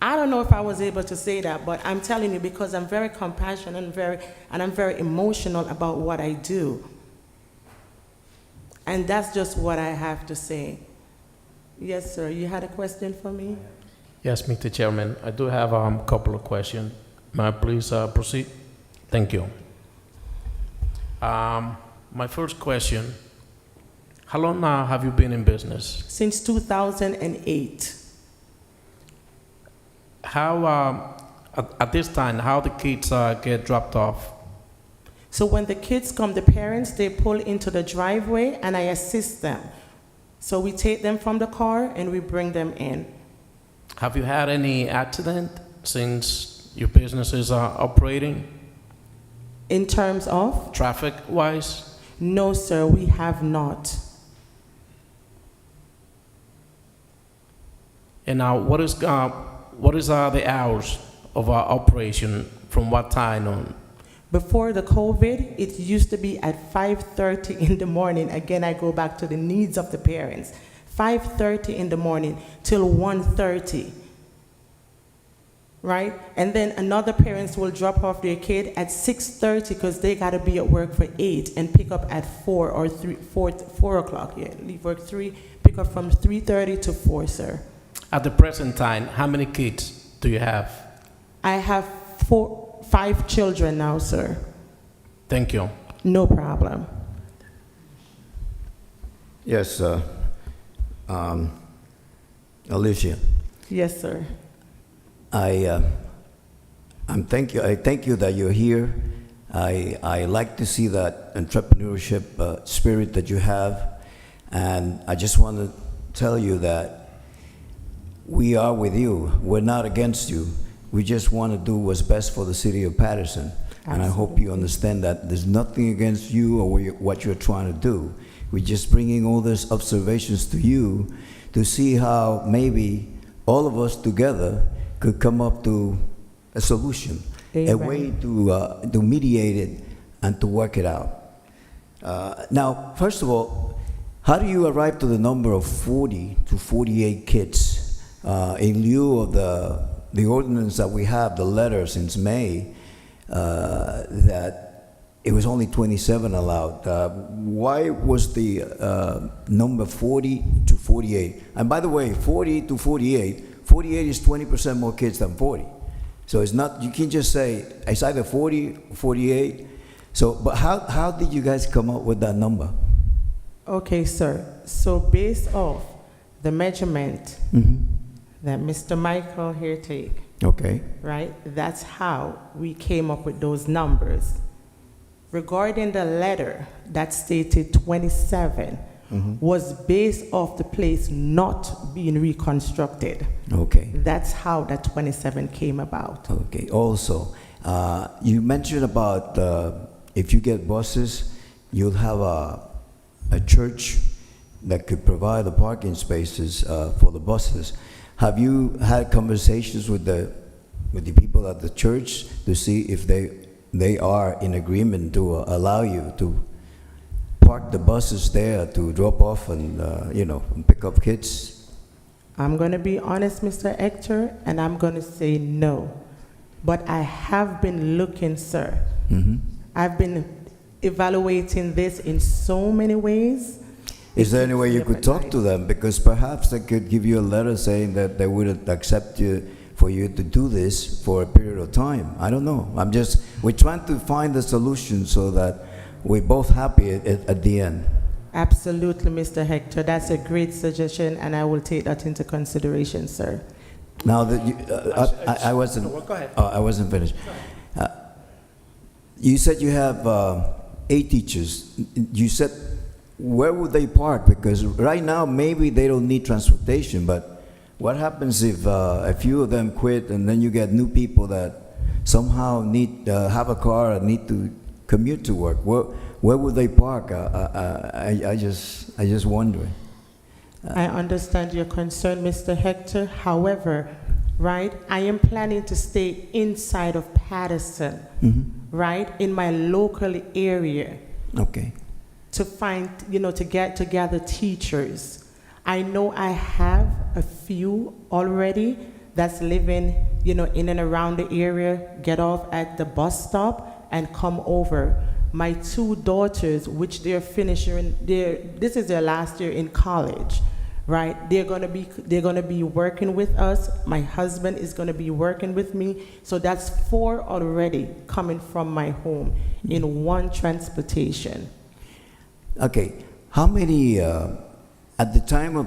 I don't know if I was able to say that, but I'm telling you because I'm very compassionate and I'm very emotional about what I do. And that's just what I have to say. Yes, sir. You had a question for me? Yes, Mr. Chairman. I do have a couple of questions. May I please proceed? Thank you. My first question, how long now have you been in business? Since 2008. How, at this time, how the kids get dropped off? So when the kids come, the parents, they pull into the driveway and I assist them. So we take them from the car and we bring them in. Have you had any accident since your business is operating? In terms of? Traffic-wise? No, sir, we have not. And now, what is the hours of our operation from what time on? Before the COVID, it used to be at 5:30 in the morning. Again, I go back to the needs of the parents. 5:30 in the morning till 1:30, right? And then another parents will drop off their kid at 6:30 because they got to be at work for 8 and pick up at 4 or 4 o'clock. Yeah, leave work 3, pick up from 3:30 to 4, sir. At the present time, how many kids do you have? I have 5 children now, sir. Thank you. No problem. Yes, Alicia. Yes, sir. I thank you. I thank you that you're here. I like to see that entrepreneurship spirit that you have, and I just want to tell you that we are with you. We're not against you. We just want to do what's best for the city of Paterson, and I hope you understand that there's nothing against you or what you're trying to do. We're just bringing all these observations to you to see how maybe all of us together could come up to a solution, a way to mediate it and to work it out. Now, first of all, how do you arrive to the number of 40 to 48 kids in lieu of the ordinance that we have, the letter since May, that it was only 27 allowed? Why was the number 40 to 48? And by the way, 40 to 48, 48 is 20% more kids than 40. So it's not, you can't just say, it's either 40 or 48. So, but how did you guys come up with that number? Okay, sir. So based off the measurement that Mr. Michael here take, Okay. right, that's how we came up with those numbers. Regarding the letter that stated 27, was based off the place not being reconstructed. Okay. That's how that 27 came about. Okay. Also, you mentioned about if you get buses, you'll have a church that could provide the parking spaces for the buses. Have you had conversations with the people at the church to see if they are in agreement to allow you to park the buses there to drop off and and pick up kids? I'm going to be honest, Mr. Hector, and I'm going to say no. But I have been looking, sir. I've been evaluating this in so many ways. Is there any way you could talk to them? Because perhaps they could give you a letter saying that they would accept you for you to do this for a period of time. I don't know. We're trying to find a solution so that we're both happy at the end. Absolutely, Mr. Hector. That's a great suggestion, and I will take that into consideration, sir. Now that I wasn't, Go ahead. I wasn't finished. You said you have 8 teachers. You said, where would they park? Because right now, maybe they don't need transportation, but what happens if a few of them quit and then you get new people that somehow need have a car and need to commute to work? Where would they park? I just wondering. I understand your concern, Mr. Hector. However, right, I am planning to stay inside of Paterson, right, in my local area. Okay. To find, to gather teachers. I know I have a few already that's living, in and around the area, get off at the bus stop and come over. My 2 daughters, which they're finishing, this is their last year in college, right? They're gonna be working with us. My husband is gonna be working with me. So that's 4 already coming from my home in one transportation. Okay, how many, at the time of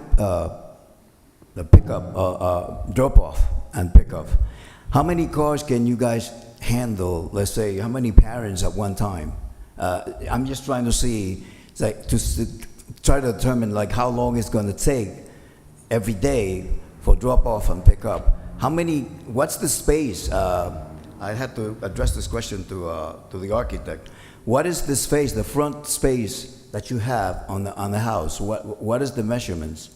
the pickup, drop-off and pickup, how many cars can you guys handle? Let's say, how many parents at one time? I'm just trying to see, to try to determine how long it's going to take every day for drop-off and pickup. What's the space? I had to address this question to the architect. What is the space, the front space that you have on the house? What is the measurements?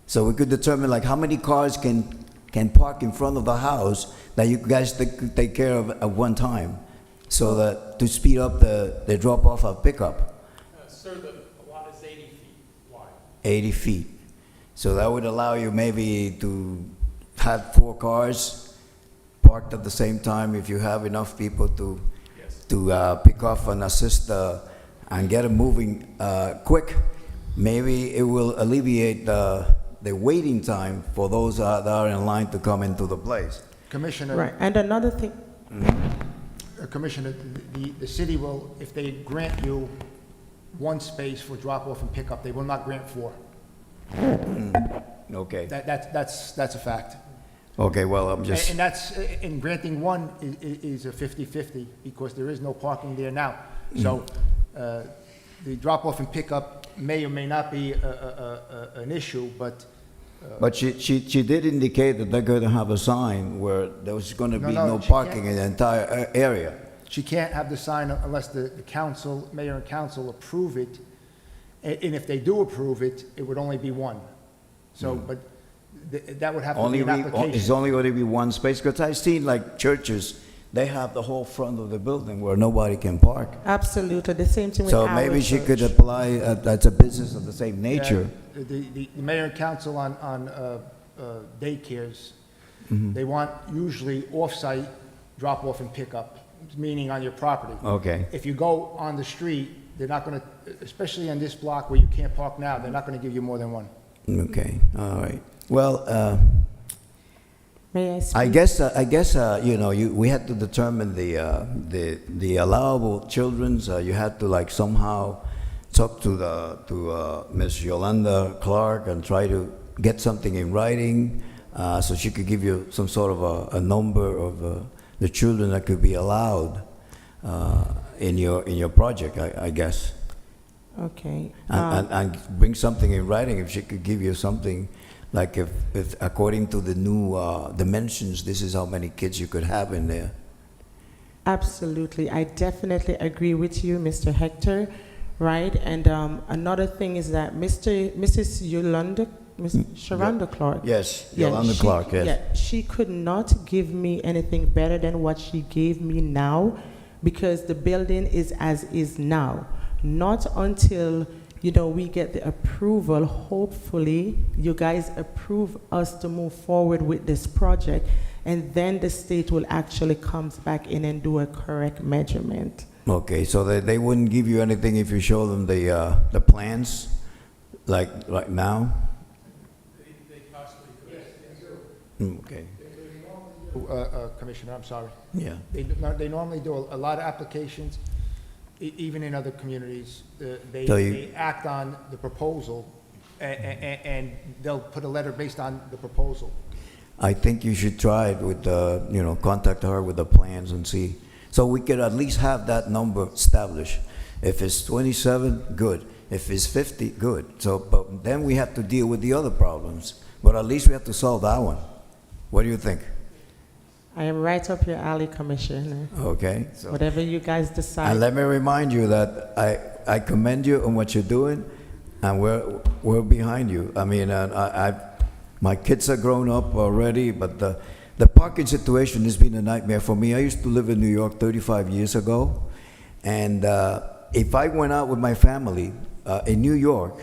So we could determine how many cars can park in front of the house that you guys take care of at one time, so that to speed up the drop off of pickup. Sir, the lot is 80 feet wide. 80 feet. So that would allow you maybe to have 4 cars parked at the same time if you have enough people to pick off and assist and get it moving quick. Maybe it will alleviate the waiting time for those that are in line to come into the place. Commissioner. Right, and another thing. Commissioner, the city will, if they grant you 1 space for drop-off and pickup, they will not grant 4. Okay. That's a fact. Okay, well, I'm just, And that's, in granting one is a 50-50, because there is no parking there now. So, the drop-off and pickup may or may not be an issue, but but she did indicate that they're going to have a sign where there's going to be No, no she parking can't. in the entire area. she can't have the sign unless the council, mayor and council approve it. And if they do approve it, it would only be one. So, but that would have to be an It's application. only going to be one space, because I've seen like churches, they have the whole front of the building where nobody can park. Absolutely, the same thing with So our maybe she could church. apply, that's a business of the same nature. The mayor and council on daycares, Mm-hmm. they want usually off-site drop-off and pickup, meaning on your property. Okay. If you go on the street, they're not gonna, especially on this block where you can't park now, they're not gonna give you more than one. Okay, all right. Well, May I speak? I guess, you know, we had to determine the allowable children's, you had to like somehow talk to Ms. Yolanda Clark and try to get something in writing, so she could give you some sort of a number of the children that could be allowed in your project, I guess. Okay. And bring something in writing, if she could give you something, like if according to the new dimensions, this is how many kids you could have in there. Absolutely. I definitely agree with you, Mr. Hector, right? And another thing is that Mrs. Yolanda, Sharonda Clark. Yes, Yeah, Yolanda Clark, yes. Yeah, she could not give me anything better than what she gave me now, because the building is as is now. Not until, we get the approval, hopefully, you guys approve us to move forward with this project, and then the state will actually come back in and do a correct measurement. Okay, so they wouldn't give you anything if you show them the plans, like right now? They possibly could. Okay, Commissioner, I'm sorry. yeah. They normally do a lot of applications, even in other communities. So you- They act on the proposal, and they'll put a letter based on the proposal. I think you should try it with, contact her with the plans and see. So we could at least have that number established. If it's 27, good. If it's 50, good. So, but then we have to deal with the other problems. But at least we have to solve that one. What do you think? I am right up your alley, Commissioner. Okay? So, Whatever you guys decide. and let me remind you that I commend you on what you're doing, and we're behind you. I mean, my kids are grown up already, but the parking situation has been a nightmare for me. I used to live in New York 35 years ago, and if I went out with my family in New York,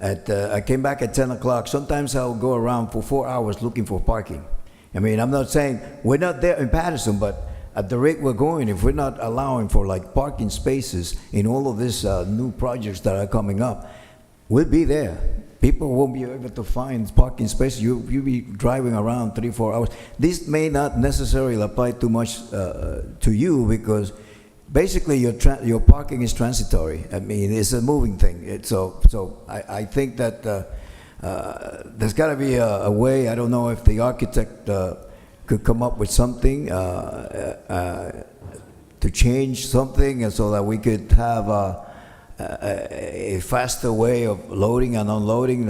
I came back at 10 o'clock. Sometimes I'll go around for 4 hours looking for parking. I mean, I'm not saying we're not there in Paterson, but at the rate we're going, if we're not allowing for like parking spaces in all of these new projects that are coming up, we'll be there. People won't be able to find parking spaces. You'll be driving around 3-4 hours. This may not necessarily apply too much to you, because basically your parking is transitory. I mean, it's a moving thing. So I think that there's got to be a way. I don't know if the architect could come up with something to change something, and so that we could have a faster way of loading and unloading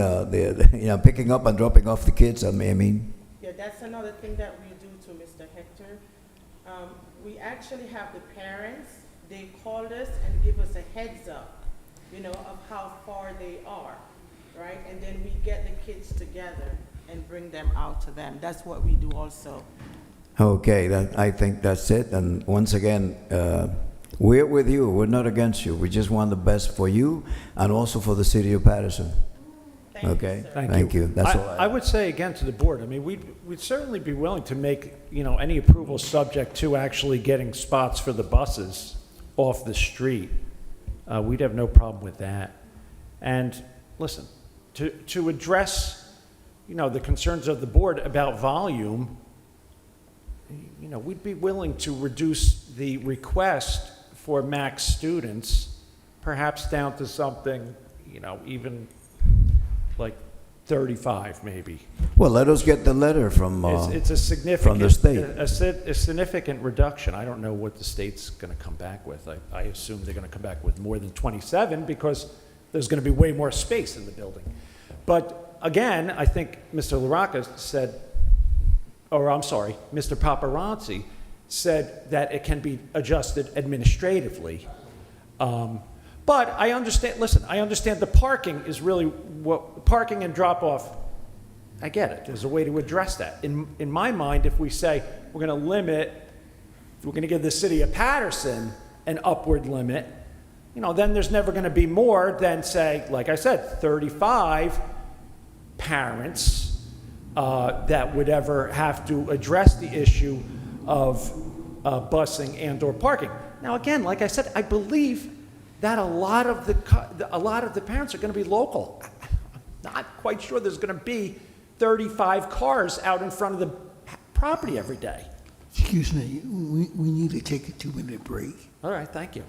picking up and dropping off the kids. I mean. Yeah, that's another thing that we do to Mr. Hector. We actually have the parents, they called us and give us a heads up, of how far they are, right? And then we get the kids together and bring them out to them. That's what we do also. Okay, I think that's it. And once again, we're with you. We're not against you. We just want the best for you and also for the city of Paterson. Okay? Thank you. That's all I would say again to the board, I mean, we'd certainly be willing to make, any approval subject to actually getting spots for the buses off the street. We'd have no problem with that. And listen, to address, the concerns of the board about volume, we'd be willing to reduce the request for max students, perhaps down to something, even like 35 maybe. Well, let us get the letter from, It's a significant. from the state. A significant reduction. I don't know what the state's going to come back with. I assume they're going to come back with more than 27 because there's going to be way more space in the building. But again, I think Mr. LaRocca said, or I'm sorry, Mr. Paparazzi said that it can be adjusted administratively. But I understand, listen, I understand the parking is really what, parking and drop-off, I get it. There's a way to address that. In my mind, if we say we're going to limit, if we're going to give the city of Paterson an upward limit, you know, then there's never going to be more than, say, like I said, 35 parents that would ever have to address the issue of busing and/or parking. Now, again, like I said, I believe that a lot of the parents are going to be local. I'm not quite sure there's going to be 35 cars out in front of the property every day. Excuse me, we need to take a 2-minute break. All right, thank you.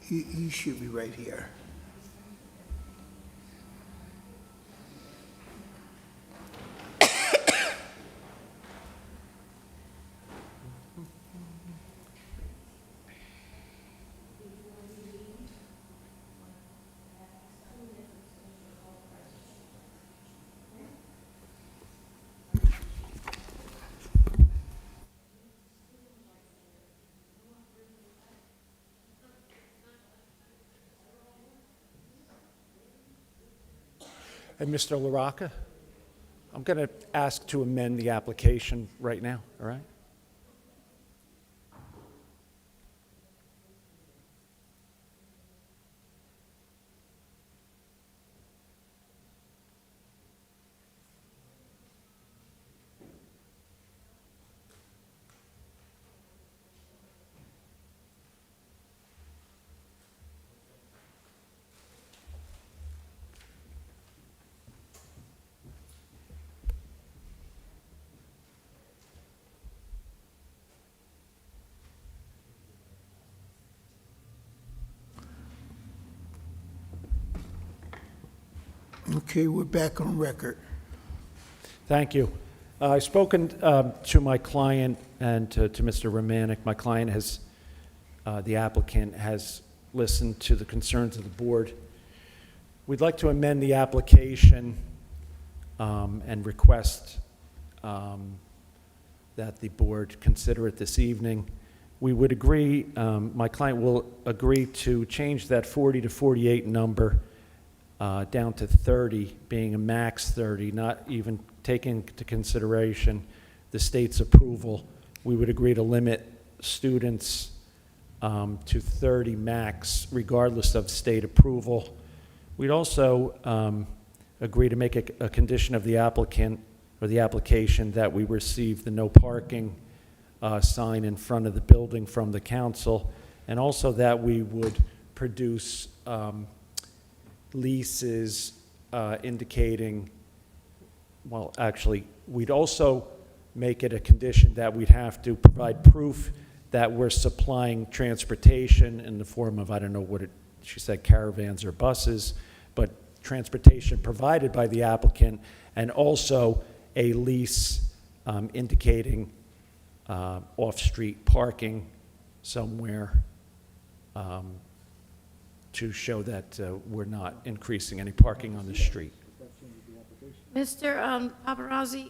You should be right here. And Mr. LaRocca, I'm going to ask to amend the application right now, all right? Okay, we're back on record. Thank you. I've spoken to my client and to Mr. Romanek. My client has, the applicant has listened to the concerns of the board. We'd like to amend the application and request that the board consider it this evening. We would agree, my client will agree to change that 40 to 48 number down to 30, being a max 30, not even taking into consideration the state's approval. We would agree to limit students to 30 max, regardless of state approval. We'd also agree to make a condition of the applicant or the application that we receive the no parking sign in front of the building from the council, and also that we would produce leases indicating, well, actually, we'd also make it a condition that we'd have to provide proof that we're supplying transportation in the form of, I don't know what she said, caravans or buses, but transportation provided by the applicant, and also a lease indicating off-street parking somewhere to show that we're not increasing any parking on the street. Mr. Paparazzi,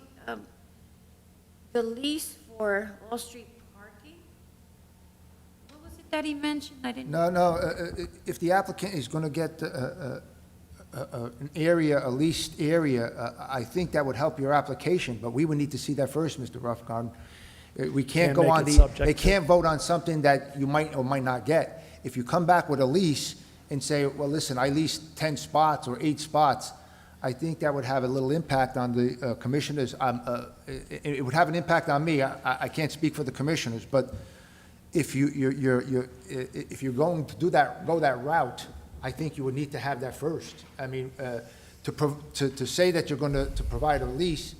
the lease for all-street parking, what was it that he mentioned? I didn't. No, if the applicant is going to get an area, a leased area, I think that would help your application, but we would need to see that first, Mr. Ruffgarden. We can't go on they can't vote on something that you might or might not get. If you come back with a lease and say, well, listen, I leased 10 spots or 8 spots, I think that would have a little impact on the commissioners. It would have an impact on me. I can't speak for the commissioners, but if if you're going to go that route, I think you would need to have that first. I mean, to say that you're going to provide a lease,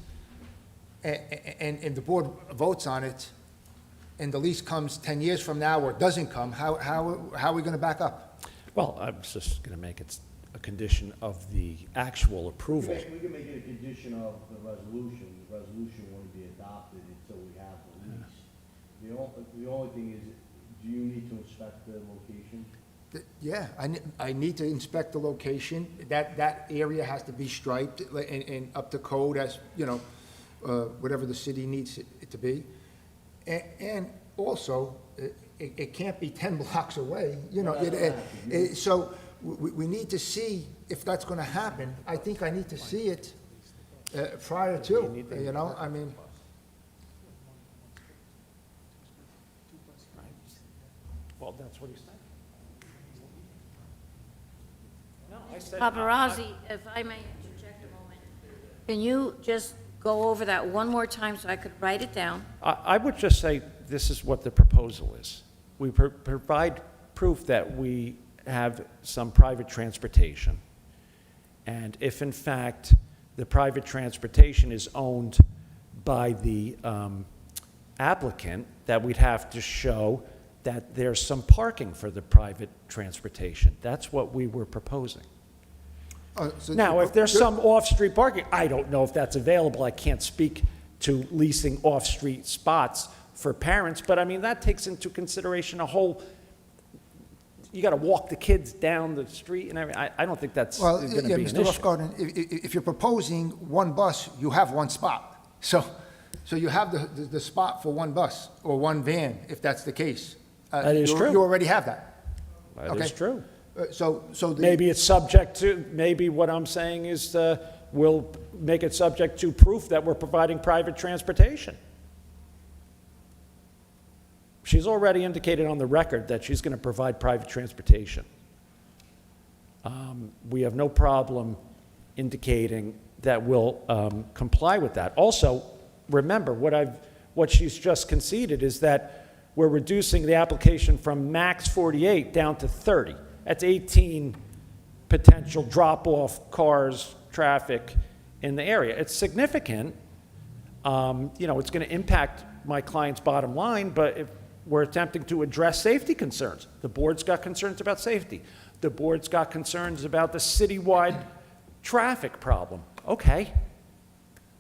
and the board votes on it, and the lease comes 10 years from now or doesn't come, how are we going to back up? Well, I was just going to make it a condition of the actual approval. We can make it a condition of the resolution. The resolution won't be adopted until we have the lease. The only thing is, do you need to inspect the location? Yeah, I need to inspect the location. That area has to be striped and up to code as, you know, whatever the city needs it to be. And also, it can't be 10 blocks away, you know. So we need to see if that's going to happen. I think I need to see it prior to, you know, I mean. Well, that's what he said. No, I said. Paparazzi, if I may interject a moment, can you just go over that one more time so I could write it down? I would just say this is what the proposal is. We provide proof that we have some private transportation. And if in fact the private transportation is owned by the applicant, that we'd have to show that there's some parking for the private transportation. That's what we were proposing. Now, if there's some off-street parking, I don't know if that's available. I can't speak to leasing off-street spots for parents, but I mean, that takes into consideration a whole, you got to walk the kids down the street and everything. I don't think that's Well, going to yeah, be Mr. an issue. Lufgarden, if you're proposing one bus, you have one spot. So you have the spot for one bus or one van, if that's the case. That is true. You already have that. That is true. So Maybe it's subject to, maybe what I'm saying is we'll make it subject to proof that we're providing private transportation. She's already indicated on the record that she's going to provide private transportation. We have no problem indicating that we'll comply with that. Also, remember, what she's just conceded is that we're reducing the application from max 48 down to 30. That's 18 potential drop-off cars, traffic in the area. It's significant. It's going to impact my client's bottom line, but if we're attempting to address safety concerns. The board's got concerns about safety. The board's got concerns about the citywide traffic problem. Okay,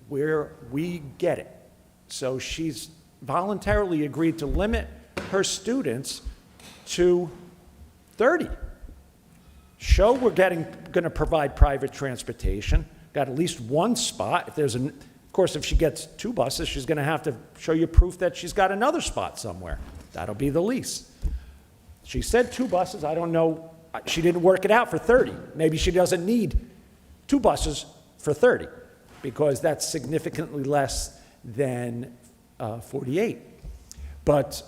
we get it. So she's voluntarily agreed to limit her students to 30. Show we're going to provide private transportation, got at least one spot. If there's of course, if she gets 2 buses, she's going to have to show you proof that she's got another spot somewhere. That'll be the lease. She said 2 buses. I don't know. She didn't work it out for 30. Maybe she doesn't need 2 buses for 30 because that's significantly less than 48. But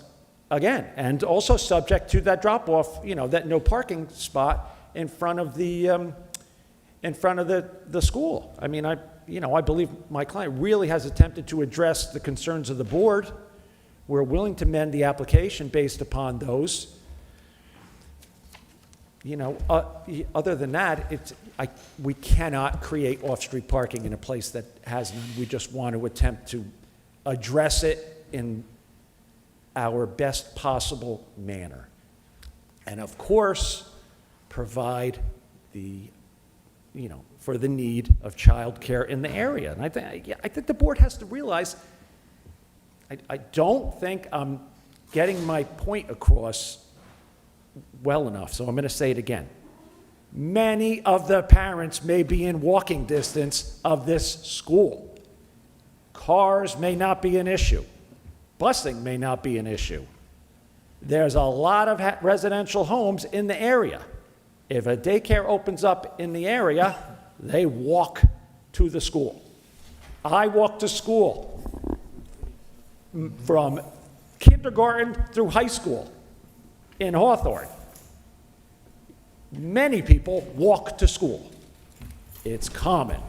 again, and also subject to that drop-off, that no parking spot in front of the school. I mean, I believe my client really has attempted to address the concerns of the board. We're willing to amend the application based upon those. Other than that, we cannot create off-street parking in a place that has none. We just want to attempt to address it in our best possible manner. And of course, provide for the need of childcare in the area. And I think the board has to realize, I don't think I'm getting my point across well enough, so I'm going to say it again. Many of the parents may be in walking distance of this school. Cars may not be an issue. Busing may not be an issue. There's a lot of residential homes in the area. If a daycare opens up in the area, they walk to the school. I walk to school from kindergarten through high school in Hawthorne. Many people walk to school. It's common,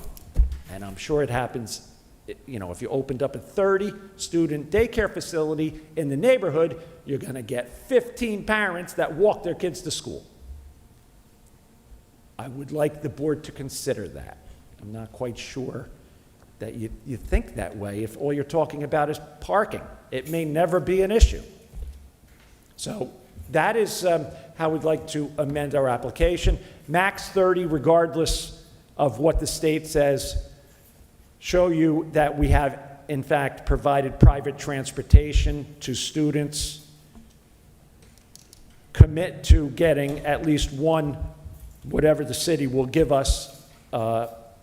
and I'm sure it happens. If you opened up a 30-student daycare facility in the neighborhood, you're going to get 15 parents that walk their kids to school. I would like the board to consider that. I'm not quite sure that you think that way if all you're talking about is parking. It may never be an issue. So that is how we'd like to amend our application. Max 30, regardless of what the state says. Show you that we have, in fact, provided private transportation to students. Commit to getting at least one, whatever the city will give us,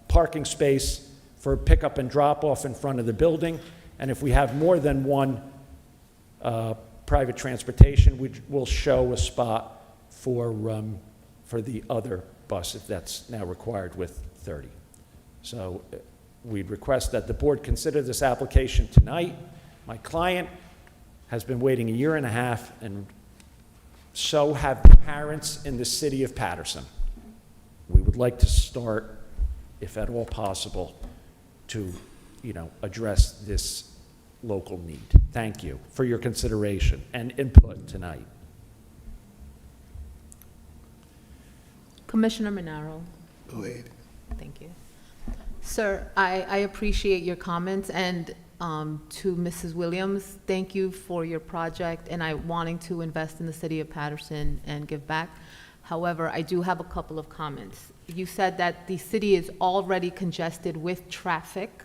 parking space for pickup and drop-off in front of the building. And if we have more than one private transportation, we'll show a spot for the other bus, if that's now required with 30. So we'd request that the board consider this application tonight. My client has been waiting 1.5 years, and so have the parents in the city of Paterson. We would like to start, if at all possible, to address this local need. Thank you for your consideration and input tonight. Commissioner Monaro. Go ahead. Thank you. Sir, I appreciate your comments, and to Mrs. Williams, thank you for your project and I wanting to invest in the city of Paterson and give back. However, I do have a couple of comments. You said that the city is already congested with traffic.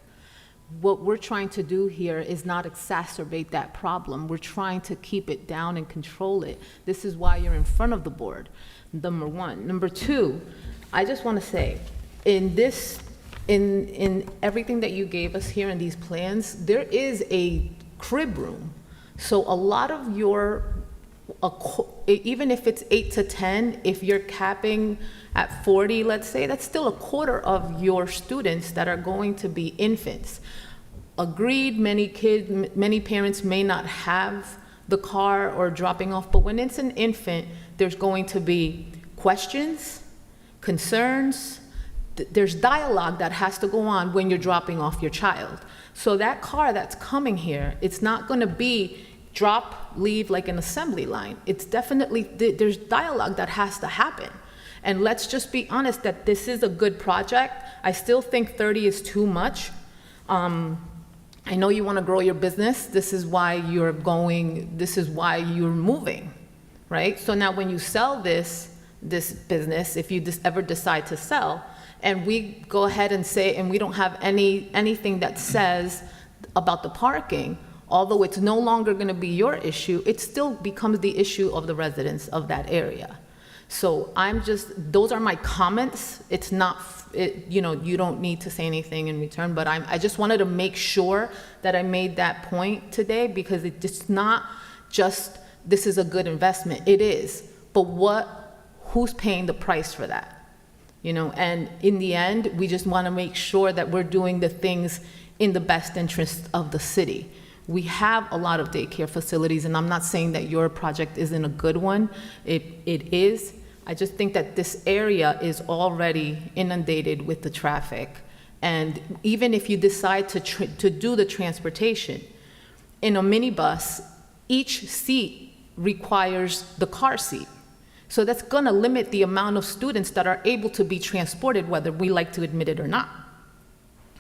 What we're trying to do here is not exacerbate that problem. We're trying to keep it down and control it. This is why you're in front of the board, number one. Number two, I just want to say, in everything that you gave us here in these plans, there is a crib room. So a lot of your, even if it's 8 to 10, if you're capping at 40, let's say, that's still a quarter of your students that are going to be infants. Agreed, many parents may not have the car or dropping off, but when it's an infant, there's going to be questions, concerns, there's dialogue that has to go on when you're dropping off your child. So that car that's coming here, it's not gonna be drop, leave like an assembly line. It's definitely, there's dialogue that has to happen. And let's just be honest that this is a good project. I still think 30 is too much. I know you wanna grow your business. This is why you're moving, right? So now when you sell this business, if you ever decide to sell, and we go ahead and say, and we don't have anything that says about the parking, although it's no longer gonna be your issue, it still becomes the issue of the residents of that area. So those are my comments. It's not, you don't need to say anything in return, but I just wanted to make sure that I made that point today because it's not just, this is a good investment. It is, but who's paying the price for that? And in the end, we just want to make sure that we're doing the things in the best interest of the city. We have a lot of daycare facilities, and I'm not saying that your project isn't a good one. It is. I just think that this area is already inundated with the traffic. And even if you decide to do the transportation, in a minibus, each seat requires the car seat. So that's gonna limit the amount of students that are able to be transported, whether we like to admit it or not.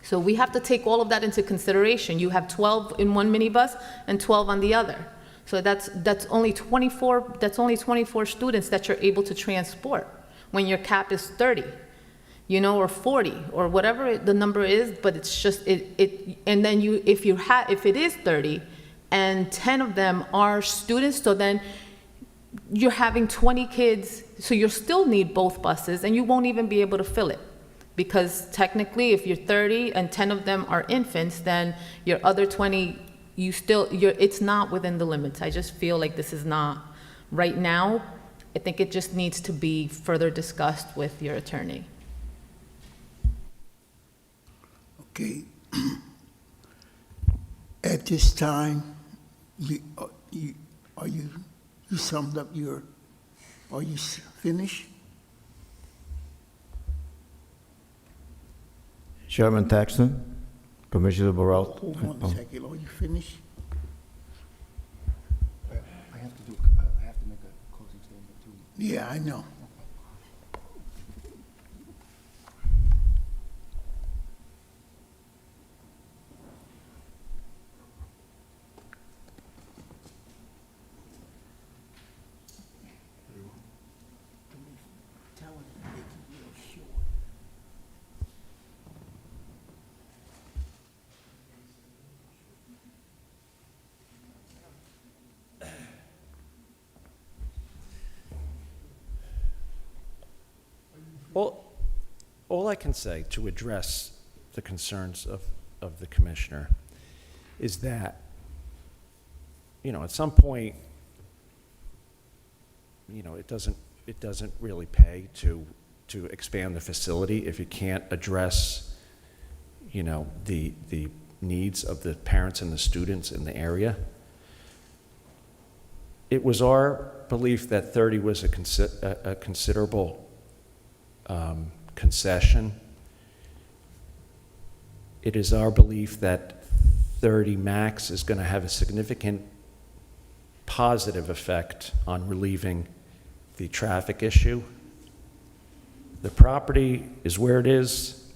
So we have to take all of that into consideration. You have 12 in one minibus and 12 on the other. So that's only 24 students that you're able to transport when your cap is 30, or 40 or whatever the number is, but it's just and then if it is 30 and 10 of them are students, so then you're having 20 kids, so you'll still need both buses and you won't even be able to fill it. Because technically, if you're 30 and 10 of them are infants, then your other 20, it's not within the limits. I just feel like this is not, right now, I think it just needs to be further discussed with your attorney. Okay. At this time, you summed up are you finished? Chairman Taxton, Commissioner Burrell. Hold on a second, are you finished? I have to make a closing statement too. Yeah, I know. All I can say to address the concerns of the commissioner is that, at some point, it doesn't really pay to expand the facility if you can't address, the needs of the parents and the students in the area. It was our belief that 30 was a considerable concession. It is our belief that 30 max is going to have a significant positive effect on relieving the traffic issue. The property is where it is.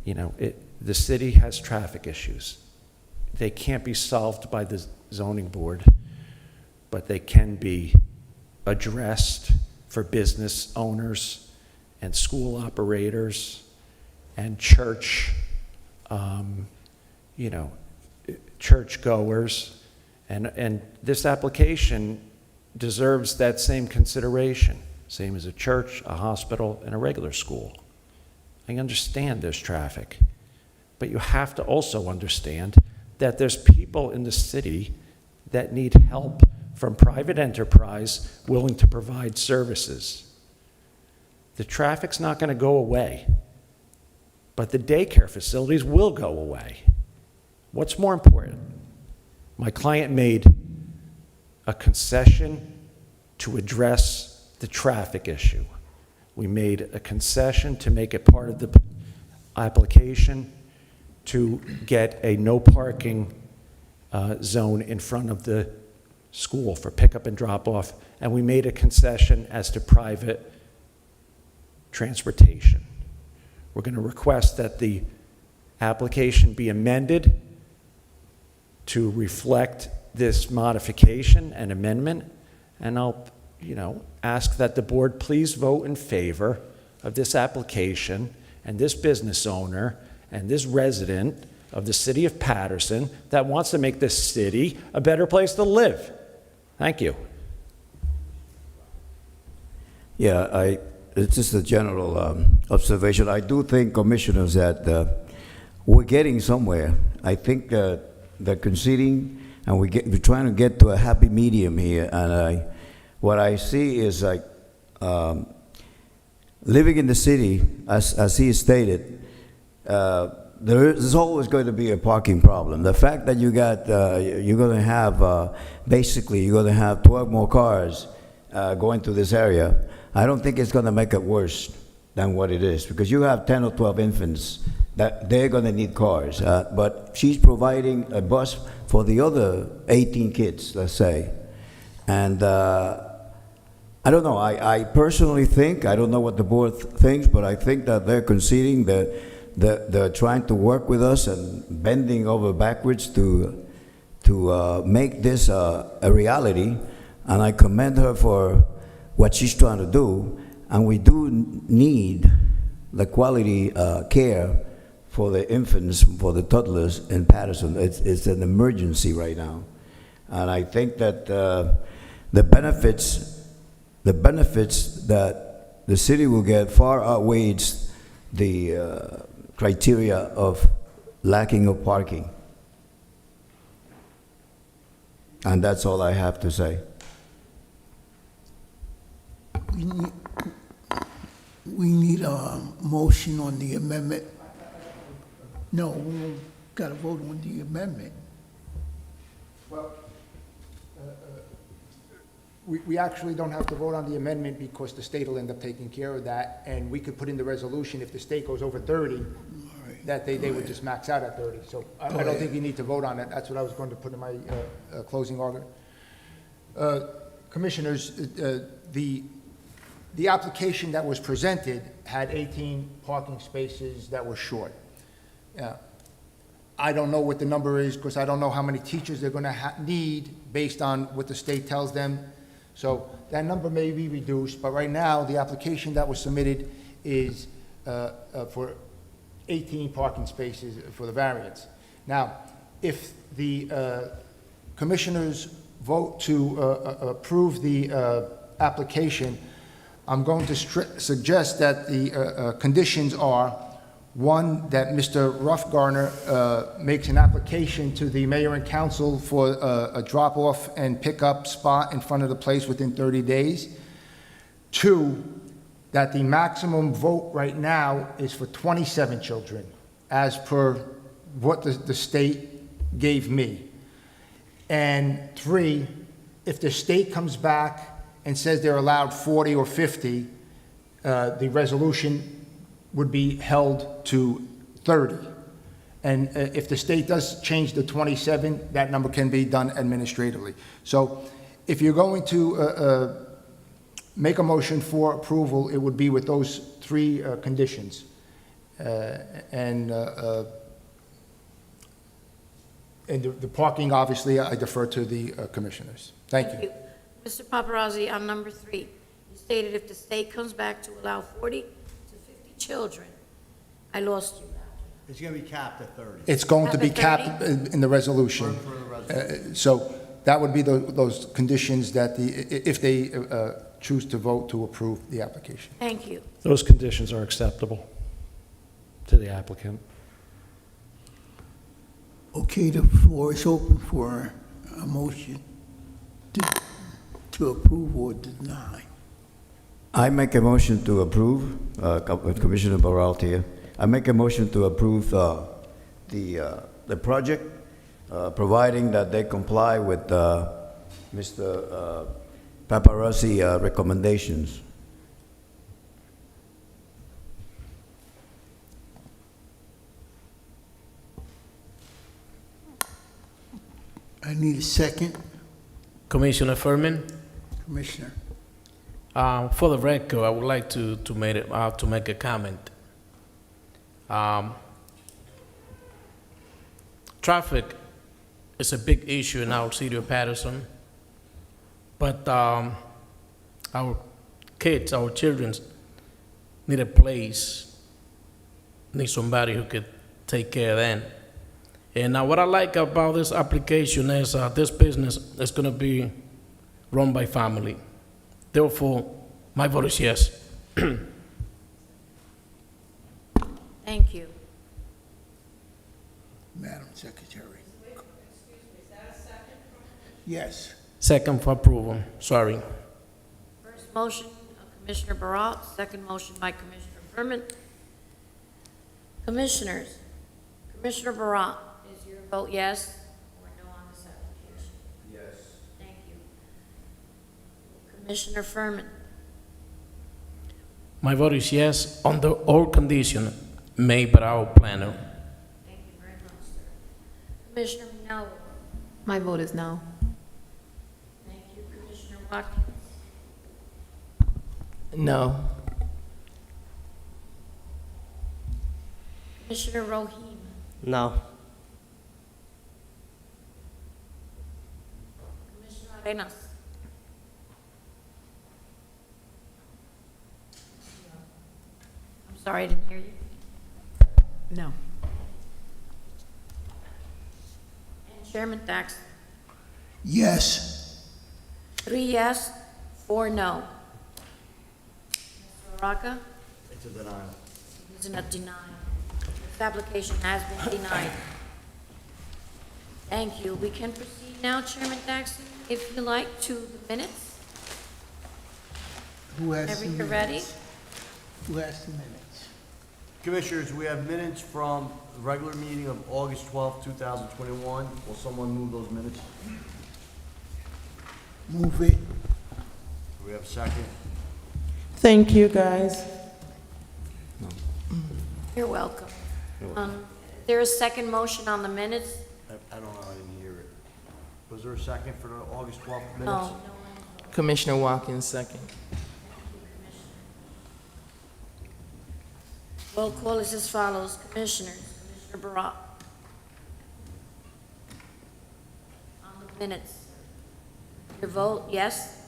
The city has traffic issues. they can't be solved by the zoning board, but they can be addressed for business owners and school operators and church, churchgoers. And this application deserves that same consideration, same as a church, a hospital, and a regular school. I understand there's traffic, but you have to also understand that there's people in the city that need help from private enterprise willing to provide services. The traffic's not going to go away, but the daycare facilities will go away. What's more important? My client made a concession to address the traffic issue. We made a concession to make it part of the application to get a no parking zone in front of the school for pickup and drop off, and we made a concession as to private transportation. We're going to request that the application be amended to reflect this modification and amendment, and I'll, ask that the board please vote in favor of this application and this business owner and this resident of the city of Paterson that wants to make this city a better place to live. Thank you. Yeah, it's just a general observation. I do think, commissioners, that we're getting somewhere. I think they're conceding, and we're trying to get to a happy medium here. And what I see is like living in the city, as he stated, there's always going to be a parking problem. The fact that you're going to have, basically, you're going to have 12 more cars going through this area, I don't think it's going to make it worse than what it is, because you have 10 or 12 infants that they're going to need cars. But she's providing a bus for the other 18 kids, let's say. And I don't know. I personally think, I don't know what the board thinks, but I think that they're conceding that they're trying to work with us and bending over backwards to make this a reality. And I commend her for what she's trying to do. And we do need the quality care for the infants, for the toddlers in Paterson. It's an emergency right now. And I think that the benefits that the city will get far outweighs the criteria of lacking of parking. And that's all I have to say. We need a motion on the amendment. No, we got to vote on the amendment. Well, we actually don't have to vote on the amendment because the state will end up taking care of that, and we could put in the resolution if the state goes over 30, that they would just max out at 30. So I don't think you need to vote on it. That's what I was going to put in my closing argument. Commissioners, the application that was presented had 18 parking spaces that were short. I don't know what the number is because I don't know how many teachers they're going to need based on what the state tells them. So that number may be reduced, but right now the application that was submitted is for 18 parking spaces for the variance. Now, if the commissioners vote to approve the application, I'm going to suggest that the conditions are: one, that Mr. Ruffgarner makes an application to the mayor and council for a drop-off and pick-up spot in front of the place within 30 days. Two, that the maximum vote right now is for 27 children, as per what the state gave me. And three, if the state comes back and says they're allowed 40 or 50, the resolution would be held to 30. And if the state does change the 27, that number can be done administratively. So if you're going to make a motion for approval, it would be with those three conditions. And the parking, obviously, I defer to the commissioners. Thank you. Mr. Paparazzi, on number 3, you stated if the state comes back to allow 40 to 50 children, I lost you. It's gonna be capped at 30. It's going to be Capped capped in the resolution. For the resolution. So that would be those conditions that if they choose to vote to approve the application. Thank you. Those conditions are acceptable to the applicant. Okay, the floor is open for a motion to approve or deny. I make a motion to approve, Commissioner Baralt here. I make a motion to approve the project, providing that they comply with Mr. Paparazzi recommendations. I need a second, Commissioner Furman, Commissioner. for the record, I would like to make a comment. Traffic is a big issue in our city of Paterson, but our kids, our children, need a place, need somebody who could take care of them. And what I like about this application is this business is going to be run by family. Therefore, my vote is yes. Thank you. Madam Secretary. Excuse me, is that a second? Yes. Second for approval, sorry. First motion, Commissioner Barat, second motion by Commissioner Furman. Commissioners, Commissioner Barat, is your vote yes or no on this application? Yes. Thank you. Commissioner Furman, My vote is yes under all conditions made by our planner. thank you very much, sir. Commissioner Minello, My vote is no. thank you. Commissioner Watkins, No. Commissioner Rohim, No. Commissioner Arenas. I'm sorry, I didn't hear you. No. And Chairman Thaxton. Yes. 3 yes, 4 no. Mr. Araka, It's a denial. is a denial. This application has been denied. Thank you. We can proceed now, Chairman Thaxton, if you like, to the minutes. Who has Whenever the you're ready. minutes? Who has the minutes? Commissioners, we have minutes from the regular meeting of August 12th, 2021. Will someone move those minutes? Move it. Do we have a second? Thank you, guys. You're welcome. There is second motion on the minutes? I don't know, I didn't hear it. Was there a second for the August 12th minutes? No. Commissioner Watkins, second. Roll call is as follows. Commissioners, Commissioner Barat. On the minutes. Your vote, yes?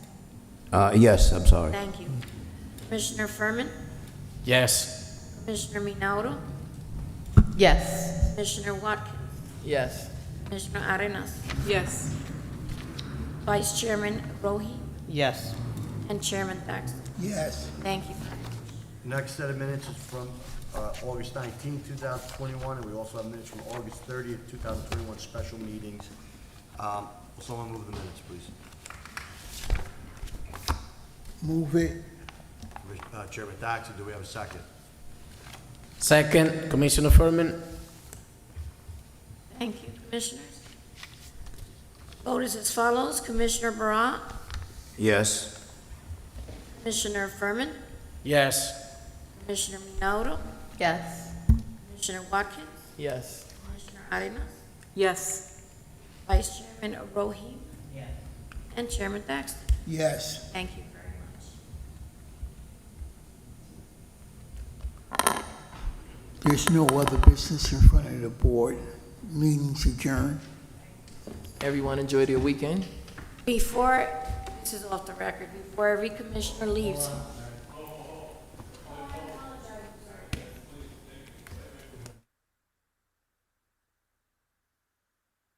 Yes, I'm sorry. Thank you. Commissioner Furman, Yes. Commissioner Minauro, Yes. Commissioner Watkins, Yes. Commissioner Arenas, Yes. Vice Chairman Rohi, Yes. and Chairman Thaxton. Yes. Thank you. Next set of minutes is from August 19th, 2021, and we also have minutes from August 30th, 2021, special meetings. Will someone move the minutes, please? Move it. Chairman Thaxton, do we have a second? Second, Commissioner Furman. Thank you, Commissioners. Vote is as follows. Commissioner Barat, Yes. Commissioner Furman, Yes. Commissioner Minauro, Yes. Commissioner Watkins, Yes. Commissioner Arenas, Yes. Vice Chairman Rohi, and Chairman Thaxton. Yes. Thank you very much. There's no other business in front of the board. Meeting's adjourned. Everyone enjoy their weekend. Before, this is off the record, before every commissioner leaves,